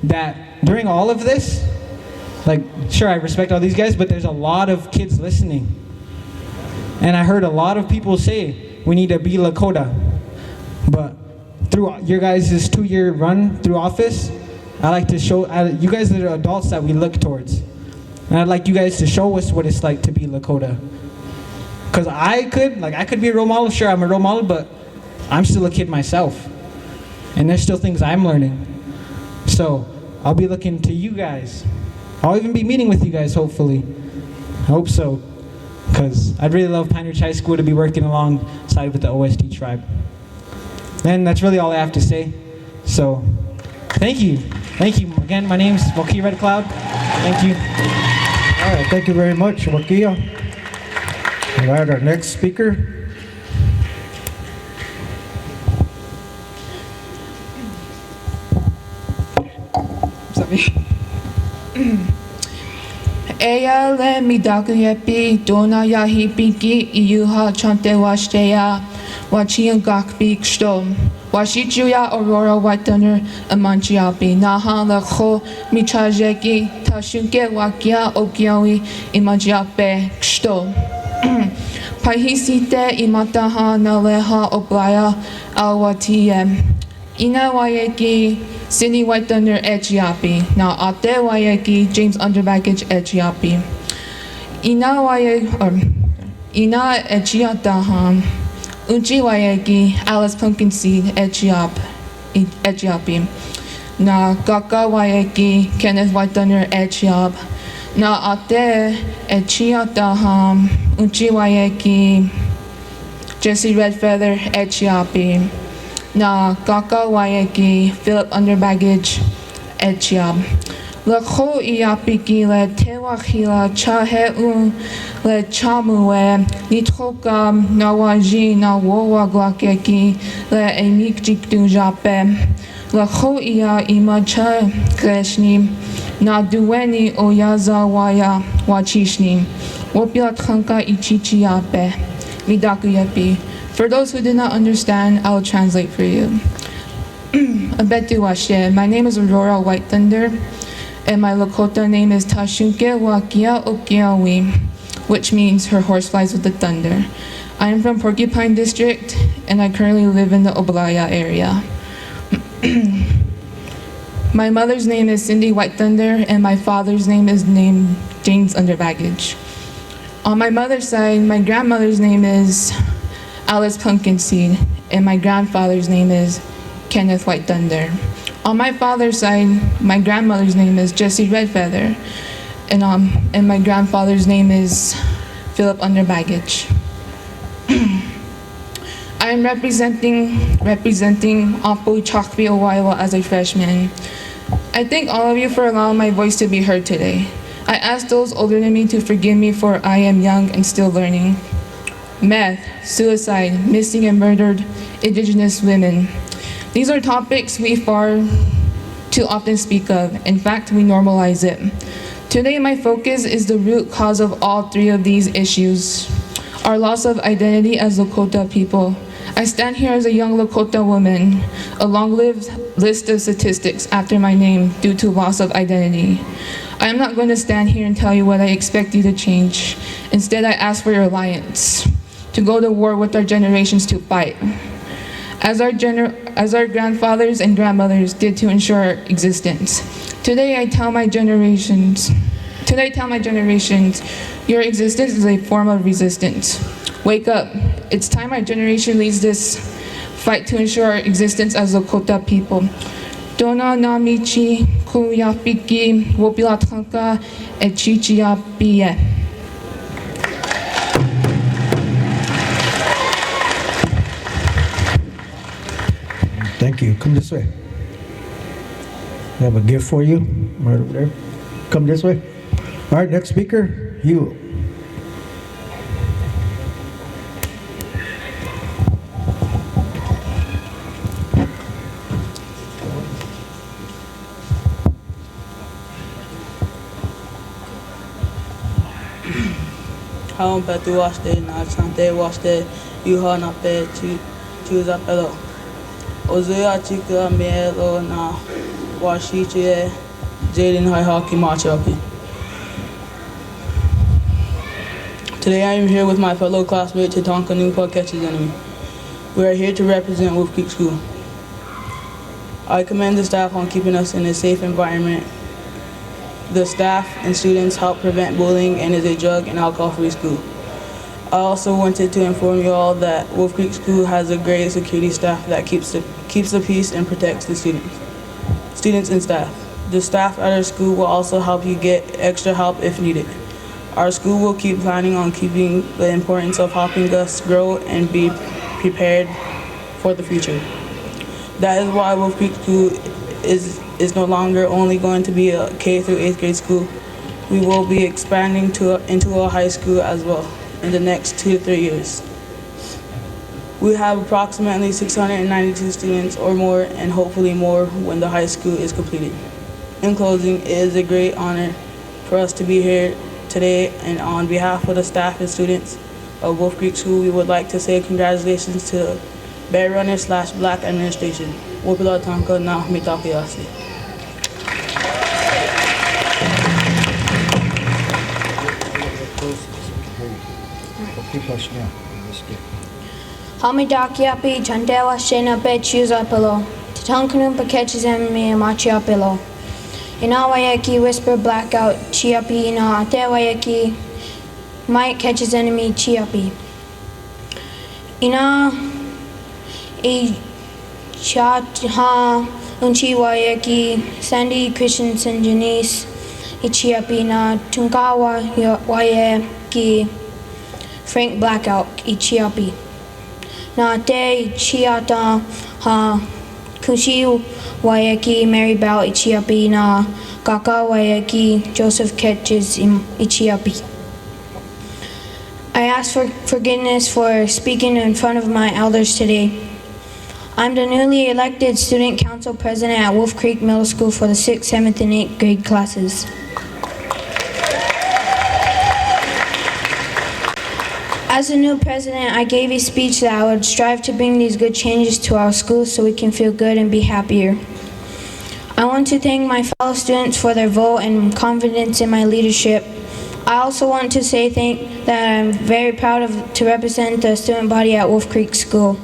that during all of this, like, sure, I respect all these guys, but there's a lot of kids listening. And I heard a lot of people say, we need to be Lakota. But through your guys' 2-year run through office, I like to show, you guys are the adults that we look towards. And I'd like you guys to show us what it's like to be Lakota. Because I could be a role model, sure, I'm a role model, but I'm still a kid myself. And there's still things I'm learning. So I'll be looking to you guys. I'll even be meeting with you guys, hopefully. I hope so. Because I'd really love Pine Ridge High School to be working alongside with the OST Tribe. And that's really all I have to say. So, thank you. Thank you. Again, my name's Wakia Red Cloud. Thank you. All right, thank you very much, Wakia. All right, our next speaker. Eya le midaku yepi dona ya hipiki iuha chante washteya wachian gakbi kstom washichuya aurora waitaner amanchiapi naha lecho michajeki tashunke wakia okiawi imajiape kstom pahisite imataha naleha oblaya awatiem ina wayeki Cindy White Thunder Echiapi. Now Ate Wayeki James Underbaggage Echiapi. Ina Echiataham Uchi Wayeki Alice Pumpkin Seed Echiapi. Na Kaka Wayeki Kenneth White Thunder Echiap. Na Ate Echiataham Uchi Wayeki Jesse Red Feather Echiapi. Na Kaka Wayeki, Philip Underbaggage, Echiab. Lakho Iapiki le Tewachila Chaheun le Chamue, Nitrokam Nawaji na Wowaglakeki le Emik Jikdu Jape. Lakho Ia Imacha Kreshni, na Duweni Oyaza Waya Wachishni, Wopia Tranka Ichichiape, Midaku Yepi. For those who did not understand, I will translate for you. Abetu Washe, my name is Aurora White Thunder, and my Lakota name is Tashunke Wakia Okiawi, which means her horse flies with the thunder. I am from Porcupine District, and I currently live in the Oglala area. My mother's name is Cindy White Thunder, and my father's name is named James Underbaggage. On my mother's side, my grandmother's name is Alice Pumpkin Seed, and my grandfather's name is Kenneth White Thunder. On my father's side, my grandmother's name is Jessie Red Feather, and my grandfather's name is Philip Underbaggage. I am representing Apo Chakvi Owawa as a freshman. I thank all of you for allowing my voice to be heard today. I ask those older than me to forgive me, for I am young and still learning. Meth, suicide, missing and murdered Indigenous women. These are topics we far too often speak of. In fact, we normalize it. Today, my focus is the root cause of all three of these issues: our loss of identity as Lakota people. I stand here as a young Lakota woman, a long-lived list of statistics after my name due to loss of identity. I am not going to stand here and tell you what I expect you to change. Instead, I ask for your alliance, to go to war with our generations to fight, as our grandfathers and grandmothers did to ensure our existence. Today I tell my generations, your existence is a form of resistance. Wake up. It's time our generation leads this fight to ensure our existence as Lakota people. Dona namichi kuyapiki wopilatranka echichiapiye. Thank you. Come this way. I have a gift for you right over there. Come this way. All right, next speaker, you. Haon Petu Waste, Na Chante Waste, Yuha Nape, Chuza Pelo. Ozuya Chika Mielo Na Washiche, Jaden Haihaki Machapi. Today I am here with my fellow classmate Tatanka Nupa Catches Enemy. We are here to represent Wolf Creek School. I commend the staff on keeping us in a safe environment. The staff and students help prevent bullying and is a drug and alcohol-free school. I also wanted to inform you all that Wolf Creek School has a great security staff that keeps the peace and protects the students and staff. The staff at our school will also help you get extra help if needed. Our school will keep planning on keeping the importance of helping us grow and be prepared for the future. That is why Wolf Creek School is no longer only going to be a K through 8th grade school. We will be expanding into a high school as well in the next 2 to 3 years. We have approximately 692 students or more, and hopefully more when the high school is completed. In closing, it is a great honor for us to be here today, and on behalf of the staff and students of Wolf Creek School, we would like to say congratulations to Bear Runner / Black Administration. Oglala Tanka na mitakiyasi. Hamidakiapi Chandewa Shena Pechuzapelo. Tatankanum Pakechizem me Machiapelo. Inawayaki whisper blackout Chiapi ina Atewayaki might catch his enemy Chiapi. Ina e Chatha Unchiwayaki Sandy Christensen Janice Ichiapi na Tunkawa Wayaki Frank Blackout Ichiapi. Na te Chiata ha Kushi Wayaki Mary Bow Ichiapi na Kaka Wayaki Joseph Ketches Ichiapi. I ask for forgiveness for speaking in front of my elders today. I'm the newly elected Student Council President at Wolf Creek Middle School for the 6th, 7th, and 8th grade classes. As a new president, I gave a speech that I would strive to bring these good changes to our schools so we can feel good and be happier. I want to thank my fellow students for their vote and confidence in my leadership. I also want to say that I'm very proud to represent the student body at Wolf Creek School.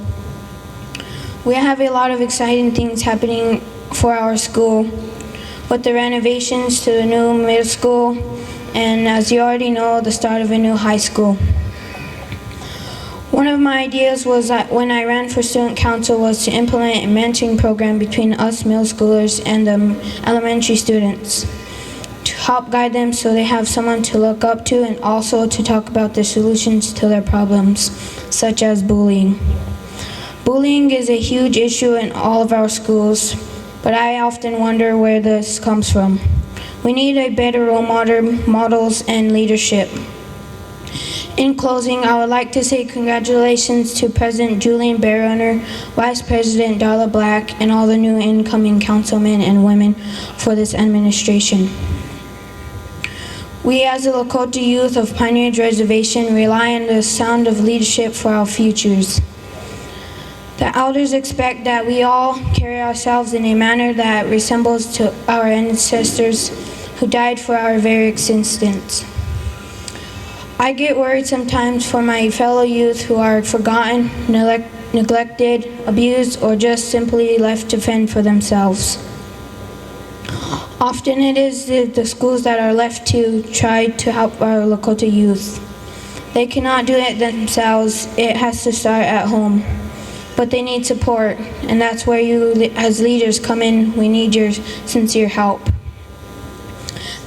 We have a lot of exciting things happening for our school with the renovations to the new middle school and, as you already know, the start of a new high school. One of my ideas was that when I ran for student council was to implement a mentoring program between us middle schoolers and the elementary students to help guide them so they have someone to look up to, and also to talk about the solutions to their problems, such as bullying. Bullying is a huge issue in all of our schools, but I often wonder where this comes from. We need a better role models and leadership. In closing, I would like to say congratulations to President Julian Bearrunner, Vice President Darla Black, and all the new incoming councilmen and women for this administration. We as the Lakota youth of Pine Ridge Reservation rely on the sound of leadership for our futures. The elders expect that we all carry ourselves in a manner that resembles to our ancestors who died for our very existence. I get worried sometimes for my fellow youth who are forgotten, neglected, abused, or just simply left to fend for themselves. Often it is the schools that are left to try to help our Lakota youth. They cannot do it themselves. It has to start at home. But they need support, and that's where you as leaders come in. We need your sincere help.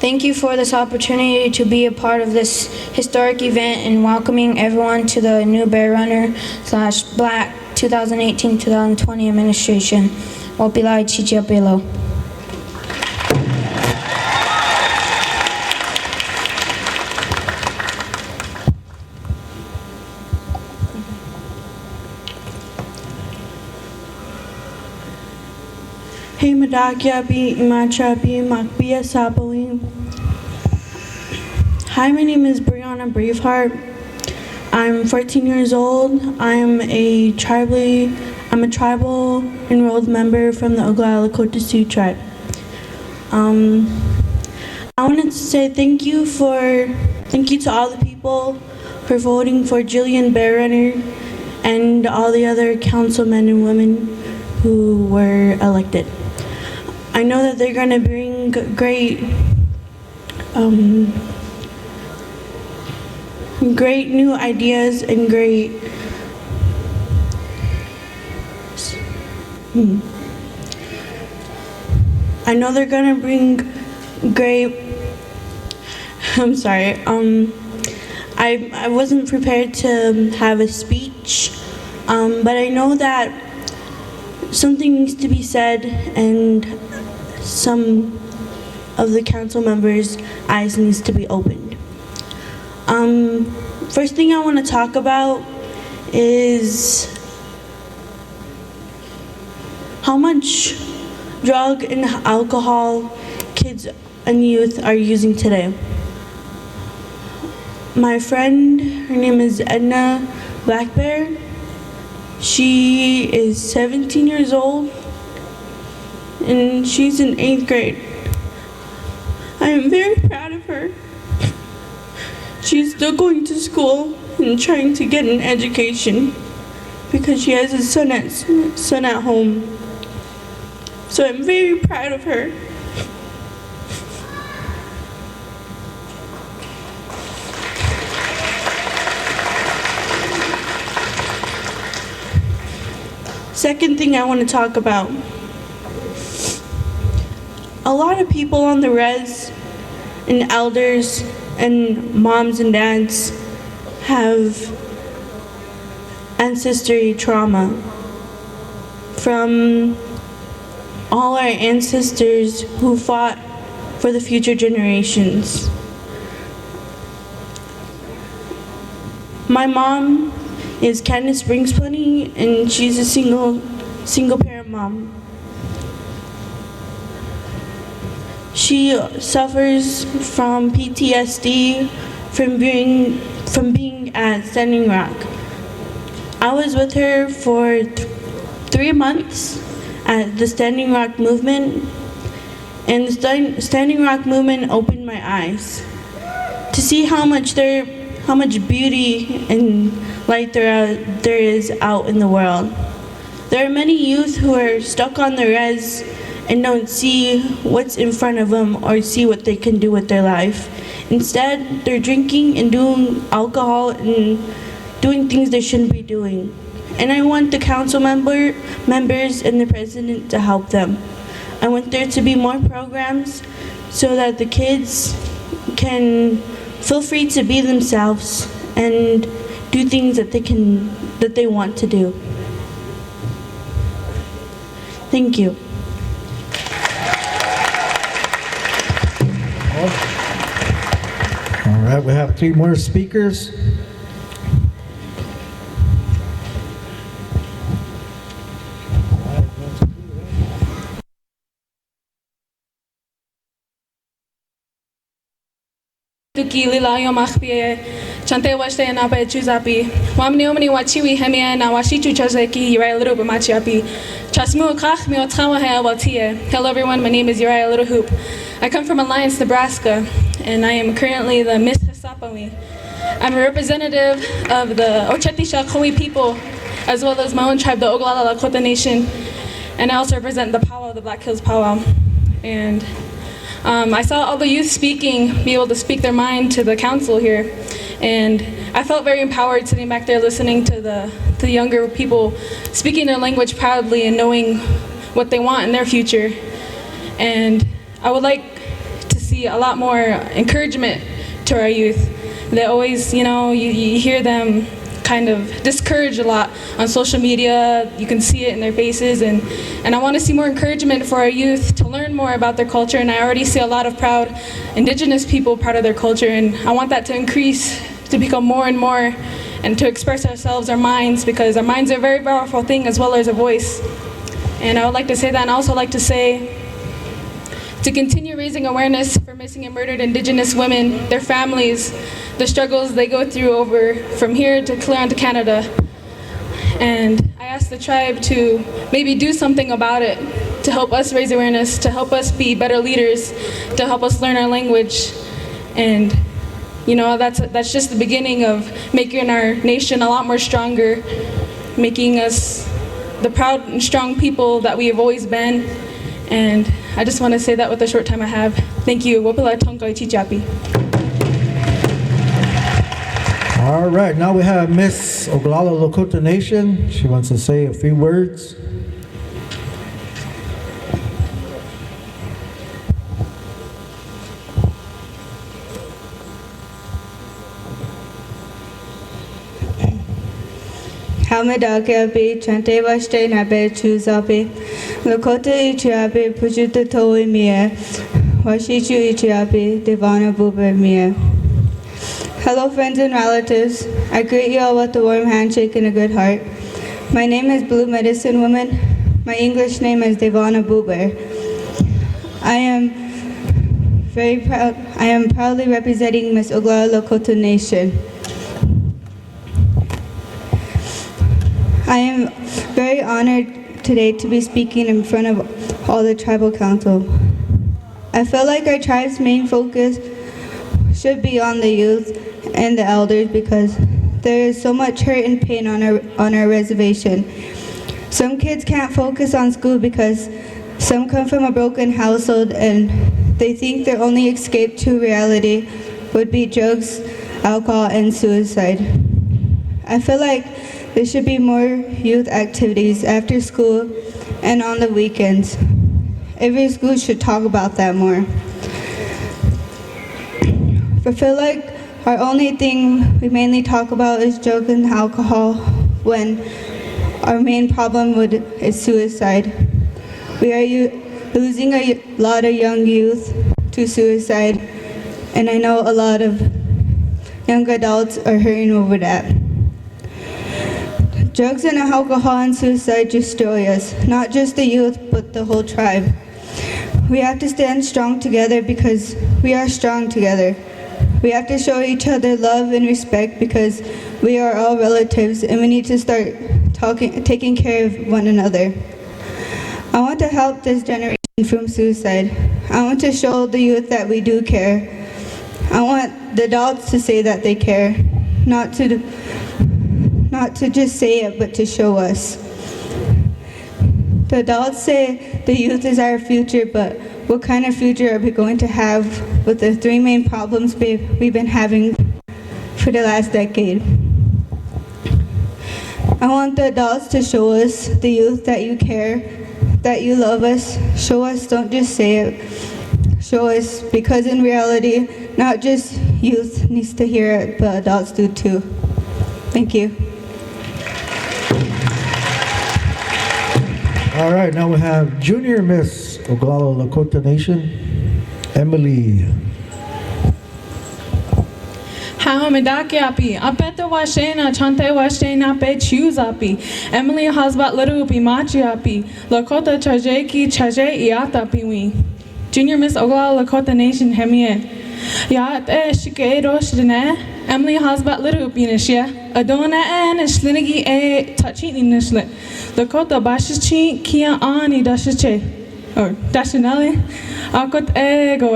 Thank you for this opportunity to be a part of this historic event and welcoming everyone to the new Bearrunner/Black 2018-2020 administration. Wapilai Chichiapelo. Hey Madakia bi Imacha bi Makbia Sapolim. Hi, my name is Brianna Braveheart. I'm 14 years old. I'm a tribal enrolled member from the Oglala Lakota Sioux Tribe. I wanted to say thank you to all the people for voting for Jillian Bearrunner and all the other councilmen and women who were elected. I know that they're going to bring great new ideas and great I know they're gonna bring great I'm sorry, I wasn't prepared to have a speech, but I know that something needs to be said and some of the council members' eyes needs to be opened. First thing I want to talk about is how much drug and alcohol kids and youth are using today. My friend, her name is Edna Black Bear. She is 17 years old and she's in 8th grade. I am very proud of her. She's still going to school and trying to get an education because she has a son at home. So I'm very proud of her. Second thing I want to talk about. A lot of people on the res and elders and moms and dads have ancestry trauma from all our ancestors who fought for the future generations. My mom is Candace Brinksplenny, and she's a single parent mom. She suffers from PTSD from being at Standing Rock. I was with her for 3 months at the Standing Rock movement, and the Standing Rock movement opened my eyes to see how much beauty and light there is out in the world. There are many youth who are stuck on the res and don't see what's in front of them or see what they can do with their life. Instead, they're drinking and doing alcohol and doing things they shouldn't be doing. And I want the council members and the president to help them. I want there to be more programs so that the kids can feel free to be themselves and do things that they want to do. Thank you. All right, we have 3 more speakers. Tuki lila yo machpie chante washte na pe chuzapi wamni omni wachiwi hemia na washichu chazeki Uriah Little bamachiapi chasmu kach mi otchawa hawatie. Hello everyone, my name is Uriah Little Hoop. I come from Alliance, Nebraska, and I am currently the Miss Hasapawi. I'm a representative of the Ochetisha Kowi people, as well as my own tribe, the Oglala Lakota Nation, and I also represent the powwow, the Black Hills powwow. And I saw all the youth be able to speak their mind to the council here, and I felt very empowered sitting back there listening to the younger people speaking their language proudly and knowing what they want in their future. And I would like to see a lot more encouragement to our youth. They always, you hear them kind of discouraged a lot on social media. You can see it in their faces, and I want to see more encouragement for our youth to learn more about their culture. And I already see a lot of proud Indigenous people proud of their culture, and I want that to increase, to become more and more, and to express ourselves, our minds, because our minds are a very powerful thing as well as a voice. And I would like to say that, and I also like to say to continue raising awareness for missing and murdered Indigenous women, their families, the struggles they go through from here to clear on to Canada. And I asked the tribe to maybe do something about it. to help us raise awareness, to help us be better leaders, to help us learn our language. And you know, that's just the beginning of making our nation a lot more stronger, making us the proud and strong people that we have always been. And I just want to say that with the short time I have. Thank you. Wapila Tonkai Chichapi. All right, now we have Miss Oglala Lakota Nation. She wants to say a few words. Hamadakapi, Chante Vashte Nabe Chuzapi, Lakota Ichiapi, Pujuta Toi Mia, Washichu Ichiapi, Devana Buber Mia. Hello, friends and relatives. I greet you all with a warm handshake and a good heart. My name is Blue Medicine Woman. My English name is Devana Buber. I am very proud. I am proudly representing Miss Oglala Lakota Nation. I am very honored today to be speaking in front of all the tribal council. I feel like our tribe's main focus should be on the youth and the elders because there is so much hurt and pain on our reservation. Some kids can't focus on school because some come from a broken household and they think their only escape to reality would be drugs, alcohol, and suicide. I feel like there should be more youth activities after school and on the weekends. Every school should talk about that more. I feel like our only thing we mainly talk about is drugs and alcohol when our main problem is suicide. We are losing a lot of young youth to suicide, and I know a lot of young adults are hurting over that. Drugs and alcohol and suicide destroy us, not just the youth, but the whole tribe. We have to stand strong together because we are strong together. We have to show each other love and respect because we are all relatives and we need to start taking care of one another. I want to help this generation from suicide. I want to show the youth that we do care. I want the adults to say that they care, not to just say it, but to show us. The adults say the youth is our future, but what kind of future are we going to have with the three main problems we've been having for the last decade? I want the adults to show us, the youth, that you care, that you love us. Show us, don't just say it. Show us, because in reality, not just youth needs to hear it, but adults do too. Thank you. All right, now we have Junior Miss Oglala Lakota Nation, Emily. Haumidakiapi, Apeta Washena, Chante Washena Pe Chuzapi, Emily Hasbat Larupi Machiapi, Lakota Chajeki Chaje Iatapi we. Junior Miss Oglala Lakota Nation Hemie. Yat Shikedo Shine, Emily Hasbat Larupi Nishia, Adona and Shlinigi e Tachini Nishlet, Lakota Bashichi Kia Ani Dashiche. Or Dashinelli, Akot Ego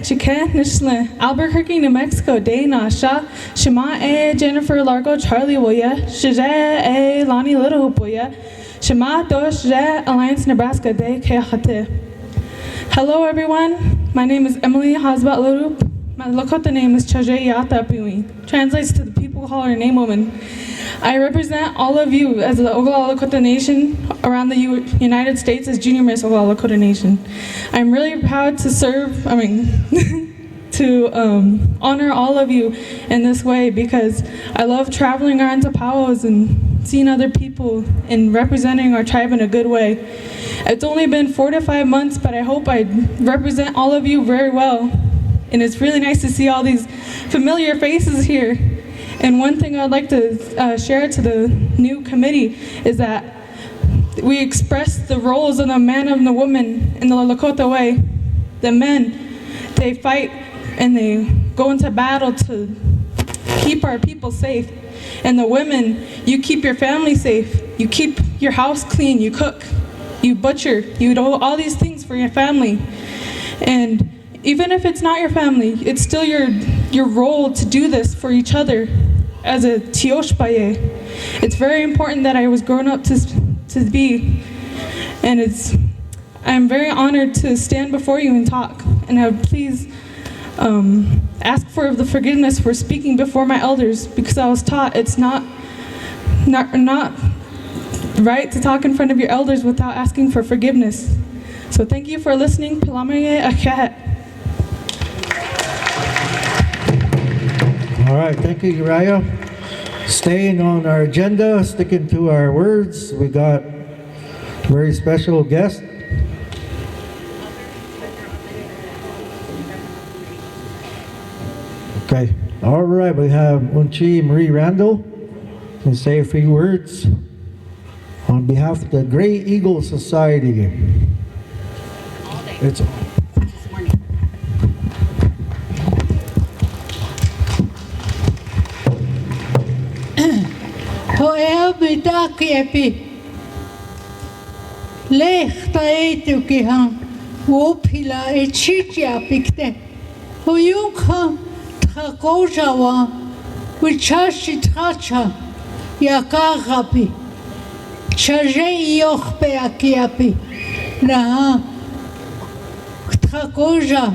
Chike Nishle, Albuquerque, New Mexico, Dana Sha, Shema Jennifer Largo, Charlie Woya, Shije Lonnie Little Boya, Shema Dosh Alliance, Nebraska, De Kehate. Hello everyone, my name is Emily Hasbat Larup. My Lakota name is Chaje Yata Piwi, translates to the people who call her name woman. I represent all of you as the Oglala Lakota Nation around the United States as Junior Miss Oglala Lakota Nation. I'm really proud to serve, to honor all of you in this way because I love traveling around to powwows and seeing other people and representing our tribe in a good way. It's only been 4 to 5 months, but I hope I represent all of you very well. And it's really nice to see all these familiar faces here. And one thing I'd like to share to the new committee is that we express the roles of the man and the woman in the Lakota way. The men, they fight and they go into battle to keep our people safe. And the women, you keep your family safe. You keep your house clean, you cook. you butcher, you do all these things for your family. And even if it's not your family, it's still your role to do this for each other as a Tioshpaye. It's very important that I was grown up to be, and I'm very honored to stand before you and talk. And I would please ask for the forgiveness for speaking before my elders, because I was taught it's not right to talk in front of your elders without asking for forgiveness. So thank you for listening. Pilamaye Akat. All right, thank you, Uriah. Staying on our agenda, sticking to our words, we got a very special guest. Okay, all right, we have Unchi Marie Randall to say a few words on behalf of the Gray Eagle Society. It's Hoea bitaki epi. Lech taetu ki han. Wopila e chichia pikte. Hoyuka thakojawa. Wichashi tracha. Yakagapi. Chaje yochpe akiapi. Naha. Thakoja.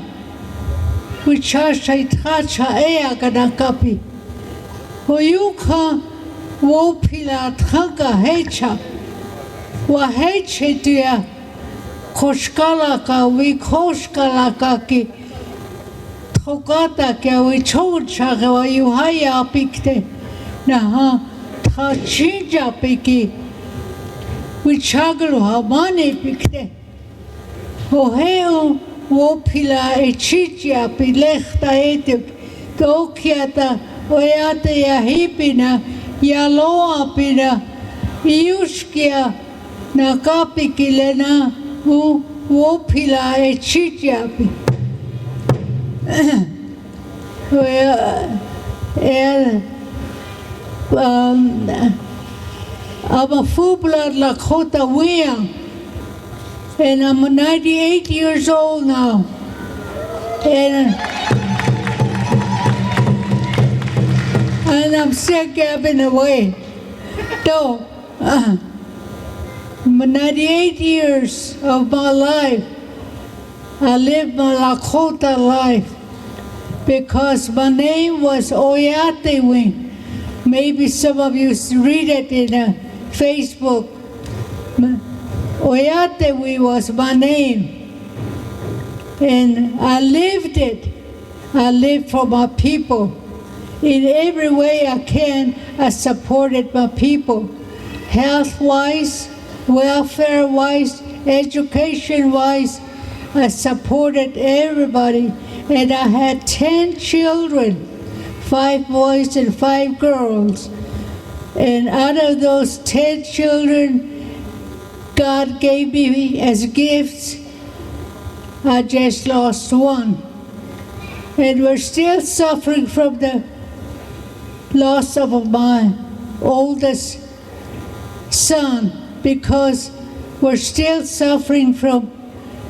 Wichashi tracha ea ganakapi. Hoyuka wopila thaga hecha wa heche dia koshkala ka we koshkala ka ki thogata ka we chocha ka wa yuhaya pikte na ha thachija piki we chaglu hamane pikte oheo wopila echicha pilechta etuk tokiata oyate ya hipina ya loa pina iushkia na kapikilena wopila echichiapi I'm a full-blood Lakota Wiyang, and I'm 98 years old now, and I'm sick giving away. So, 98 years of my life, I lived my Lakota life because my name was Oyatewin. Maybe some of you read it in Facebook. Oyatewin was my name. And I lived it. I lived for my people. In every way I can, I supported my people. Health-wise, welfare-wise, education-wise, I supported everybody. And I had 10 children, 5 boys and 5 girls. And out of those 10 children, God gave me as gifts. I just lost 1. And we're still suffering from the loss of my oldest son because we're still suffering from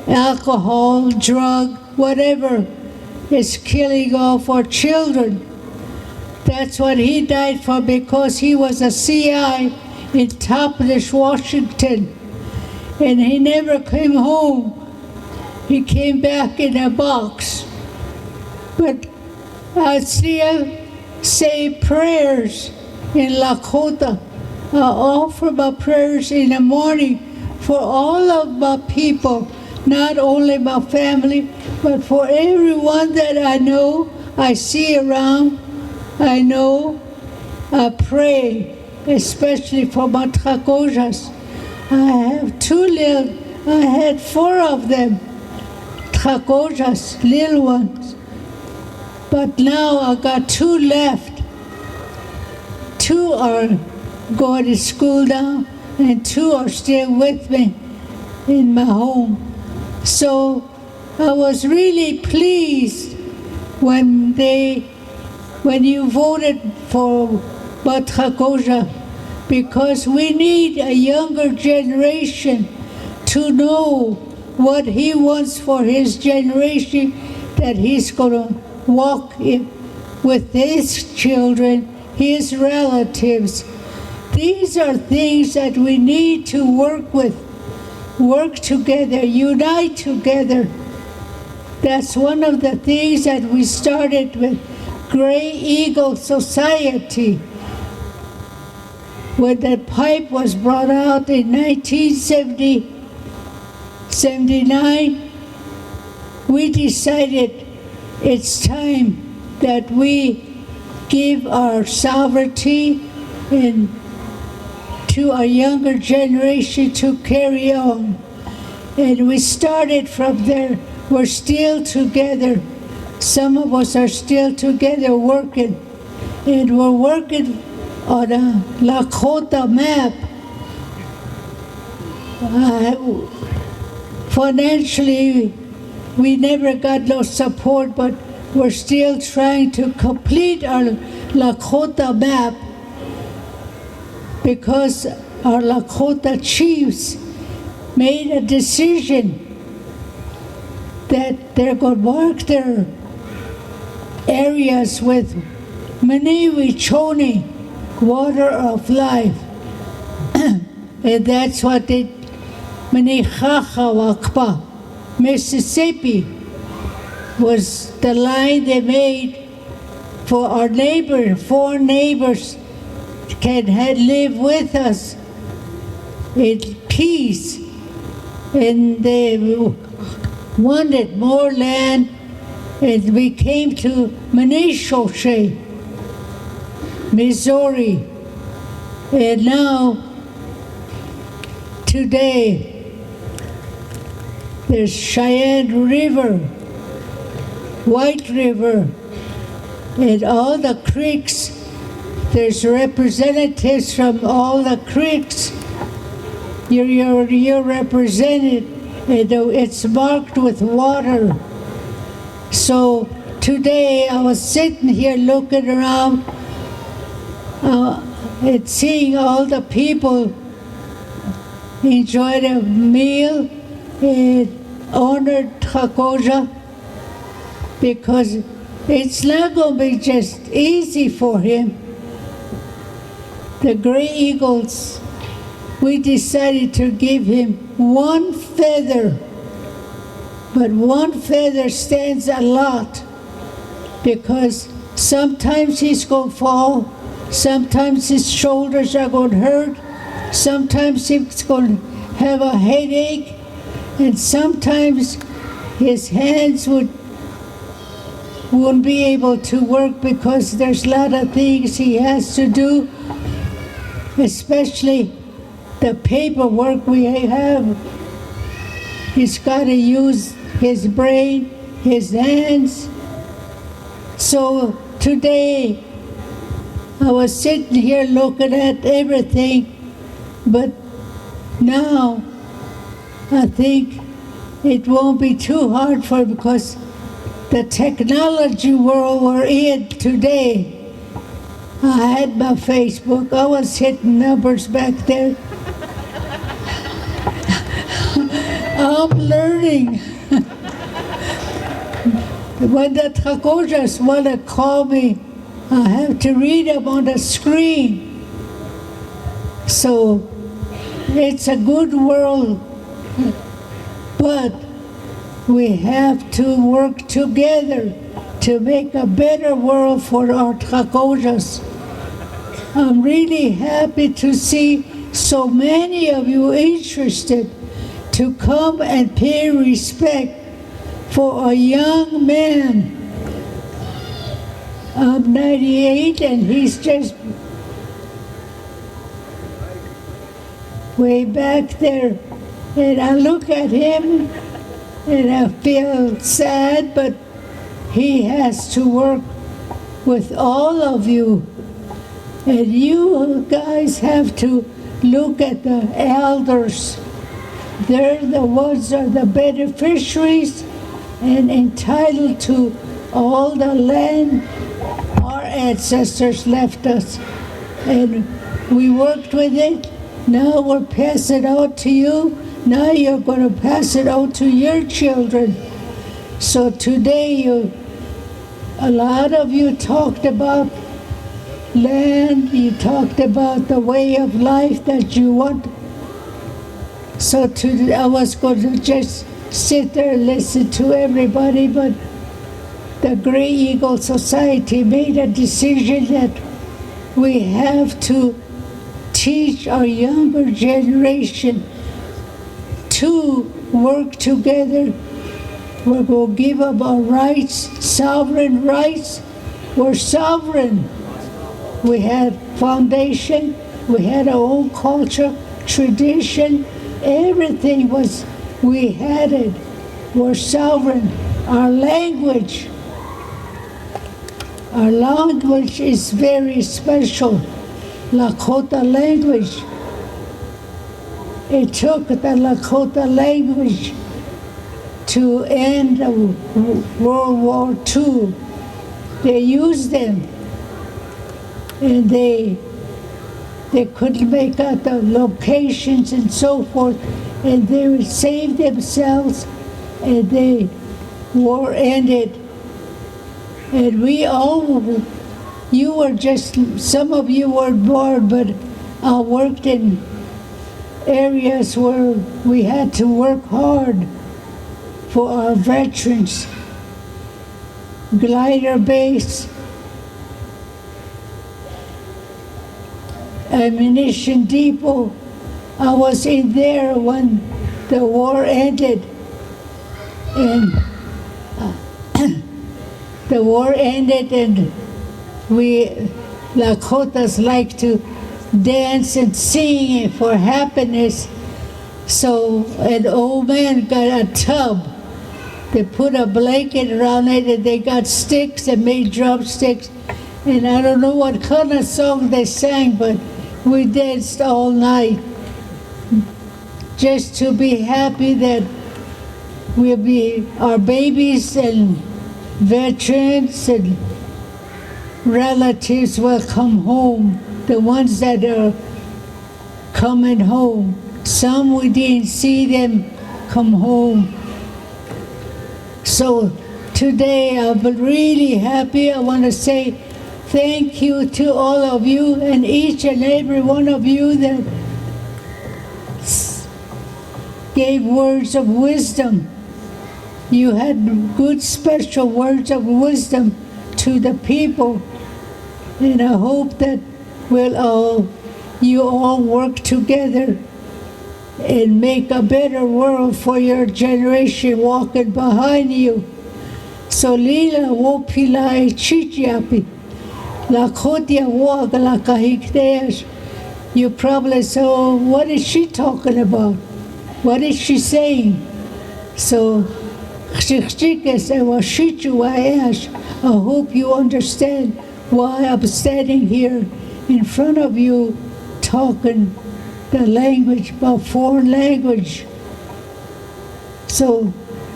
alcohol, drug, whatever is killing off our children. That's what he died for because he was a CI in Toplish, Washington. And he never came home. He came back in a box. But I still say prayers in Lakota. I offer my prayers in the morning for all of my people, not only my family, but for everyone that I know, I see around, I know, I pray, especially for my Trakojas. I had 4 of them, Trakojas, little ones. But now I got 2 left. 2 are going to school now, and 2 are still with me in my home. So I was really pleased when you voted for Batrakoja, because we need a younger generation to know what he wants for his generation, that he's going to walk with his children, his relatives. These are things that we need to work together, unite together. That's one of the things that we started with Gray Eagle Society. When that pipe was brought out in 1979, we decided it's time that we give our sovereignty to a younger generation to carry on. And we started from there. We're still together. Some of us are still together working. And we're working on a Lakota map. Financially, we never got no support, but we're still trying to complete our Lakota map, because our Lakota chiefs made a decision that they're going to mark their areas with Maniwi Choni, water of life. And that's what they, Wakpa, Mississippi, was the line they made for our neighbor, 4 neighbors can live with us in peace. And they wanted more land, and we came to Menominee, Missouri. And now, today, there's Cheyenne River, White River, and all the creeks. There's representatives from all the creeks. You're represented, and it's marked with water. So today I was sitting here looking around and seeing all the people enjoy a meal and honor Thakoja, because it's not going to be just easy for him. The Gray Eagles, we decided to give him 1 feather, but 1 feather stands a lot, because sometimes he's going to fall, sometimes his shoulders are going to hurt, sometimes he's going to have a headache, and sometimes his hands won't be able to work, because there's a lot of things he has to do, especially the paperwork we have. He's got to use his brain, his hands. So today, I was sitting here looking at everything, but now I think it won't be too hard for him, because the technology world we're in today, I had my Facebook, I was hitting numbers back there. I'm learning. When the Thakojas want to call me, I have to read them on the screen. So it's a good world, but we have to work together to make a better world for our Thakojas. I'm really happy to see so many of you interested to come and pay respect for a young man. I'm 98 and he's just way back there. And I look at him and I feel sad, but he has to work with all of you. And you guys have to look at the elders. They're the ones that are the beneficiaries and entitled to all the land our ancestors left us. And we worked with it. Now we're passing it out to you Now you're going to pass it on to your children. So today a lot of you talked about land, you talked about the way of life that you want. So today I was going to just sit there and listen to everybody, but the Grey Eagle Society made a decision that we have to teach our younger generation to work together. We're going to give up our rights, sovereign rights. We're sovereign. We had foundation, we had our own culture, tradition, everything was, we had it. We're sovereign. Our language is very special. Lakota language. It took the Lakota language to end World War II. They used them, and they couldn't make out the locations and so forth, and they would save themselves, and the war ended. And we all, you were just, some of you weren't born, but I worked in areas where we had to work hard for our veterans. Glider base, ammunition depot. I was in there when the war ended, and the war ended, and we Lakotas like to dance and sing for happiness. So an old man got a tub. They put a blanket around it, and they got sticks and made drumsticks. And I don't know what kind of song they sang, but we danced all night just to be happy that we'll be, our babies and veterans and relatives will come home, the ones that are coming home. Some we didn't see them come home. So today I'm really happy. I want to say thank you to all of you and each and every one of you that gave words of wisdom. You had good special words of wisdom to the people, and I hope that you all work together and make a better world for your generation walking behind you. So lila wo pilai chichiapi, Lakota Oglala Sioux. You probably say, oh, what is she talking about? What is she saying? So I hope you understand why I'm standing here in front of you talking the language, about foreign language. So,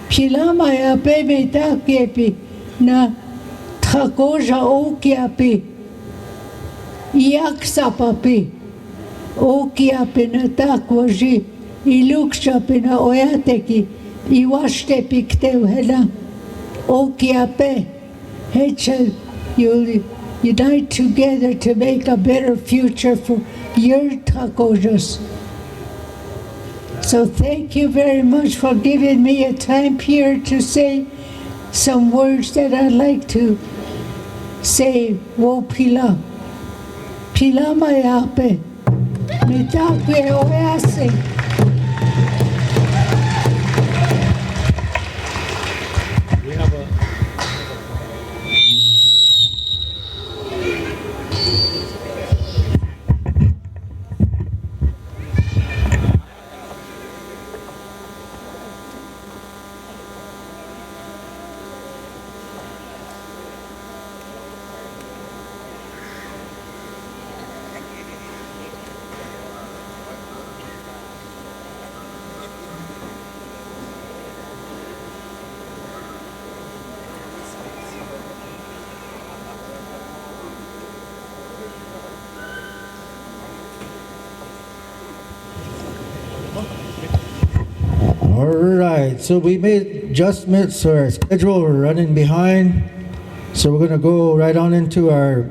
Pilamaya bebe takepi na takoja okiapi, yaksapapi, okiapi na takwaji, ilukshapi na oyateki, iwashte piktev hela, okiape, hecha, you'll unite together to make a better future for your takojas. So thank you very much for giving me a time here to say some words that I'd like to say. Wo pila, pila mayape, mitakwe oase. right, so we made adjustments to our schedule. We're running behind. So we're going to go right on into our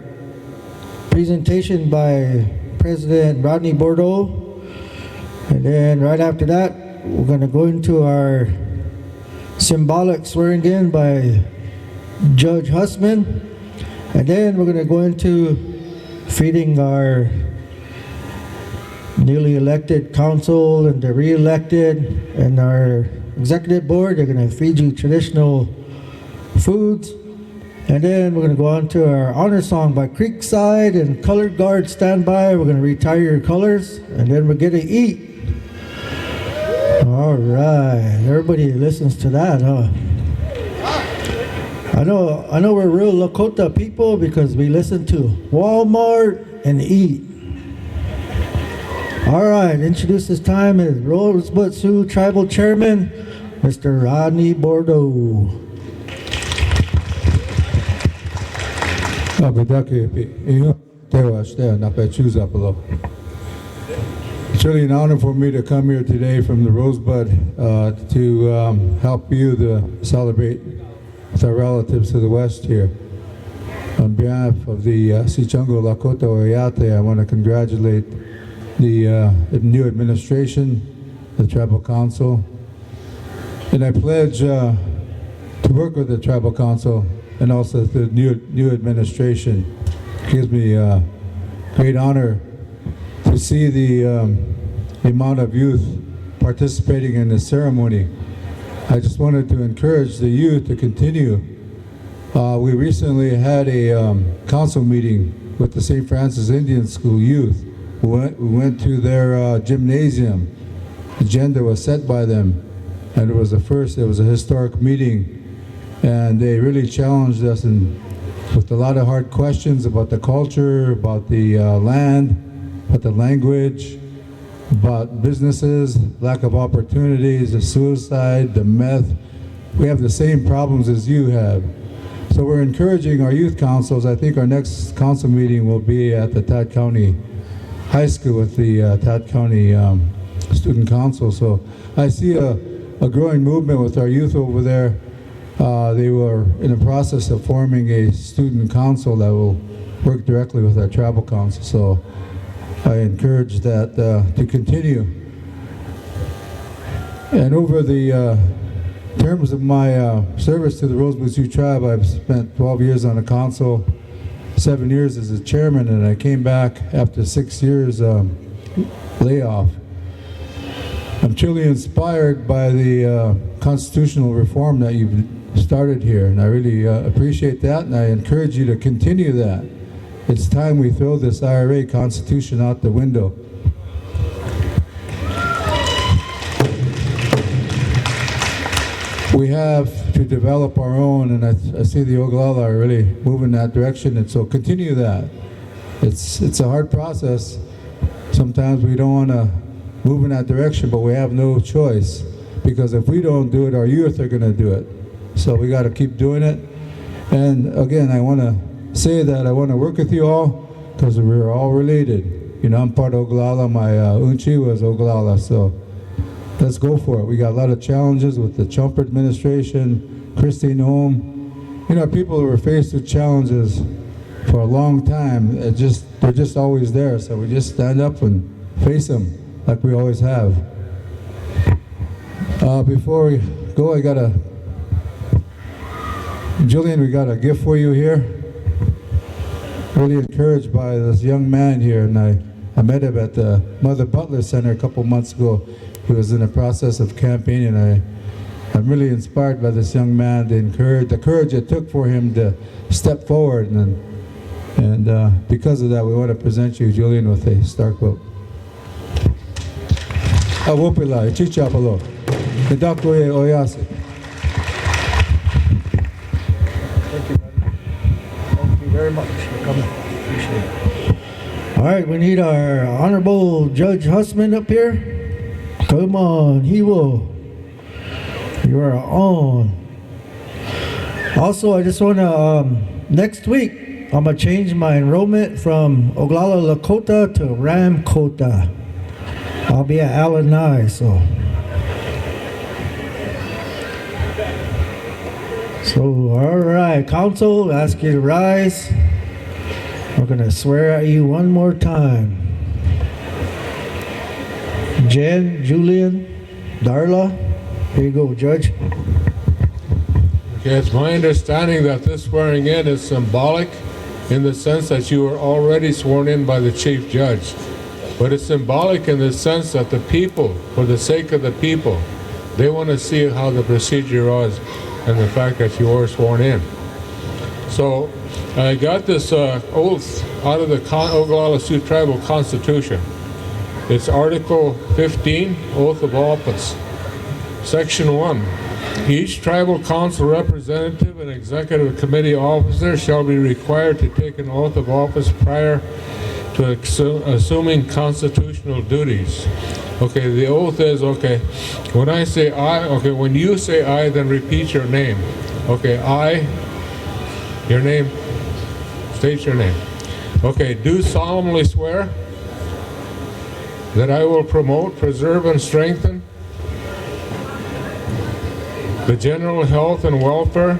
presentation by President Rodney Bordeaux. And then right after that, we're going to go into our symbolic swearing in by Judge Hussman. And then we're going to go into feeding our newly elected council and the re-elected and our executive board. They're going to feed you traditional foods. And then we're going to go on to our honor song by Creekside and Colored Guard stand by. We're going to retire your colors and then we're going to eat. All right, everybody listens to that, huh? I know we're real Lakota people because we listen to Walmart and eat. All right, introduce this time is Rosebud Sioux Tribal Chairman, Mr. Rodney Bordeaux. It's really an honor for me to come here today from the Rosebud to help you celebrate with our relatives to the west here. On behalf of the Sichungo Lakota Oyate, I want to congratulate the new administration, the tribal council, and I pledge to work with the tribal council and also the new administration. It gives me great honor to see the amount of youth participating in this ceremony. I just wanted to encourage the youth to continue. We recently had a council meeting with the St. Francis Indian School youth. We went to their gymnasium. The agenda was set by them, and it was a historic meeting, and they really challenged us with a lot of hard questions about the culture, about the land, about the language, about businesses, lack of opportunities, the suicide, the meth. We have the same problems as you have. So we're encouraging our youth councils. I think our next council meeting will be at the Tat County High School with the Tat County Student Council. So I see a growing movement with our youth over there. They were in the process of forming a student council that will work directly with our tribal council. So I encourage that to continue. And over the terms of my service to the Rosebud Sioux Tribe, I've spent 12 years on the council, 7 years as a chairman, and I came back after 6 years layoff. I'm truly inspired by the constitutional reform that you've started here, and I really appreciate that, and I encourage you to continue that. It's time we throw this IRA Constitution out the window. We have to develop our own, and I see the Oglala are really moving that direction, and so continue that. It's a hard process. Sometimes we don't want to move in that direction, but we have no choice, because if we don't do it, our youth are going to do it. So we got to keep doing it. And again, I want to say that I want to work with you all because we're all related. You know, I'm part of Oglala. My unchi was Oglala, so let's go for it. We got a lot of challenges with the Trump administration, Christine Home. You know, people who were faced with challenges for a long time, they're just always there. So we just stand up and face them like we always have. Before we go, Julian, we got a gift for you here. Really encouraged by this young man here, and I met him at the Mother Butler Center a couple months ago. He was in the process of campaigning, and I'm really inspired by this young man, the courage it took for him to step forward, and because of that, we want to present you, Julian, with a star quote. Awopila, Chichapalo, Medakwe Oyase. Thank you, buddy. Thank you very much for coming. Appreciate it. All right, we need our Honorable Judge Hussman up here. Come on, he will. You are on. Also, I just want to, next week, I'm going to change my enrollment from Oglala Lakota to Ramkota. I'll be at Allen, so. So, all right, council, ask you to rise. We're going to swear at you one more time. Jen, Julian, Darla, here you go, Judge. Okay, it's my understanding that this swearing in is symbolic in the sense that you were already sworn in by the chief judge. But it's symbolic in the sense that the people, for the sake of the people, they want to see how the procedure was and the fact that you were sworn in. So I got this oath out of the Oglala Sioux Tribal Constitution. It's Article 15, Oath of Office. Section 1. Each tribal council representative and executive committee officer shall be required to take an oath of office prior to assuming constitutional duties. Okay, the oath is, okay, when I say I, okay, when you say I, then repeat your name. Okay, I, your name, state your name. Okay, do solemnly swear that I will promote, preserve, and strengthen the general health and welfare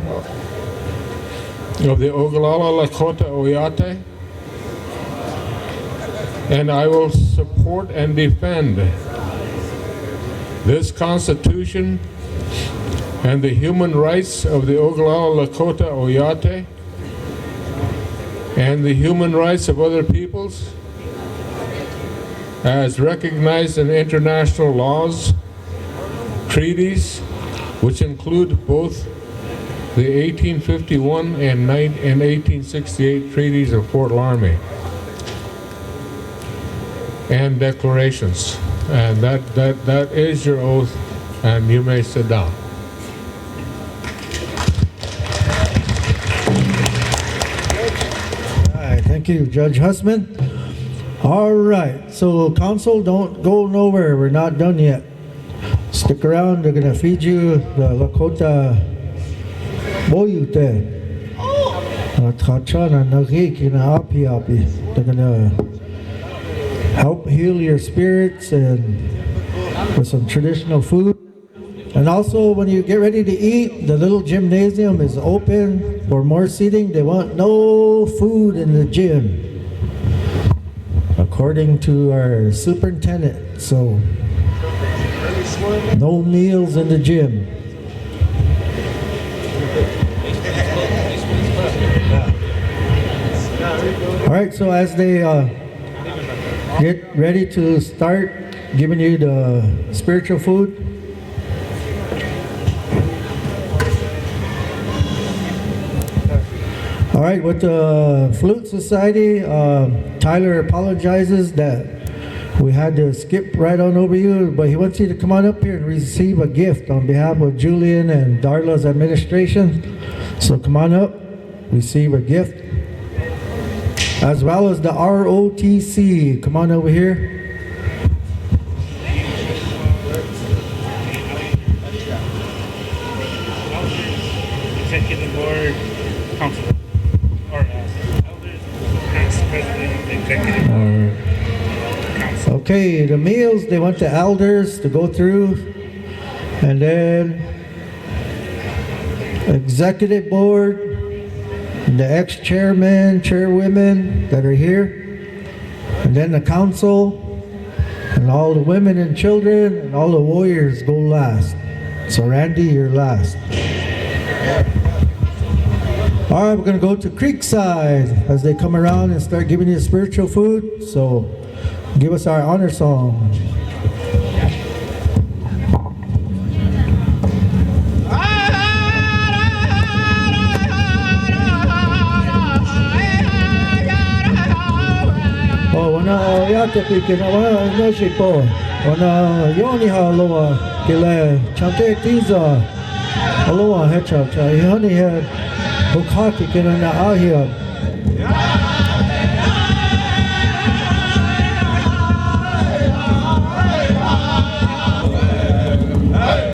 of the Oglala Lakota Oyate, and I will support and defend this Constitution and the human rights of the Oglala Lakota Oyate and the human rights of other peoples as recognized in international laws, treaties, which include both the 1851 and 1868 treaties of Fort Laramie and declarations. And that is your oath, and you may sit down. All right, thank you, Judge Hussman. All right, so council, don't go nowhere. We're not done yet. Stick around. They're gonna feed you the Lakota boyute. They're gonna help heal your spirits and with some traditional food. And also, when you get ready to eat, the little gymnasium is open for more seating. They want no food in the gym, according to our superintendent. So, no meals in the gym. All right, so as they get ready to start giving you the spiritual food, all right, with the Flute Society, Tyler apologizes that we had to skip right on over you, but he wants you to come on up here and receive a gift on behalf of Julian and Darla's administration. So come on up, receive a gift. As well as the ROTC. Come on over here. Executive Board, Council, or elders, past president, executive board. Okay, the meals, they want the elders to go through, and then executive board, and the ex-chairmen, chairwomen that are here, and then the council, and all the women and children, and all the warriors go last. So Randy, you're last. All right, we're gonna go to Creekside as they come around and start giving you spiritual food. So give us our honor song. Oh, wana yate pike na wana no shipo. Wana yoni ha loa kile chante tiza. Aloha hecha cha. Hani he bukati kina na ahia.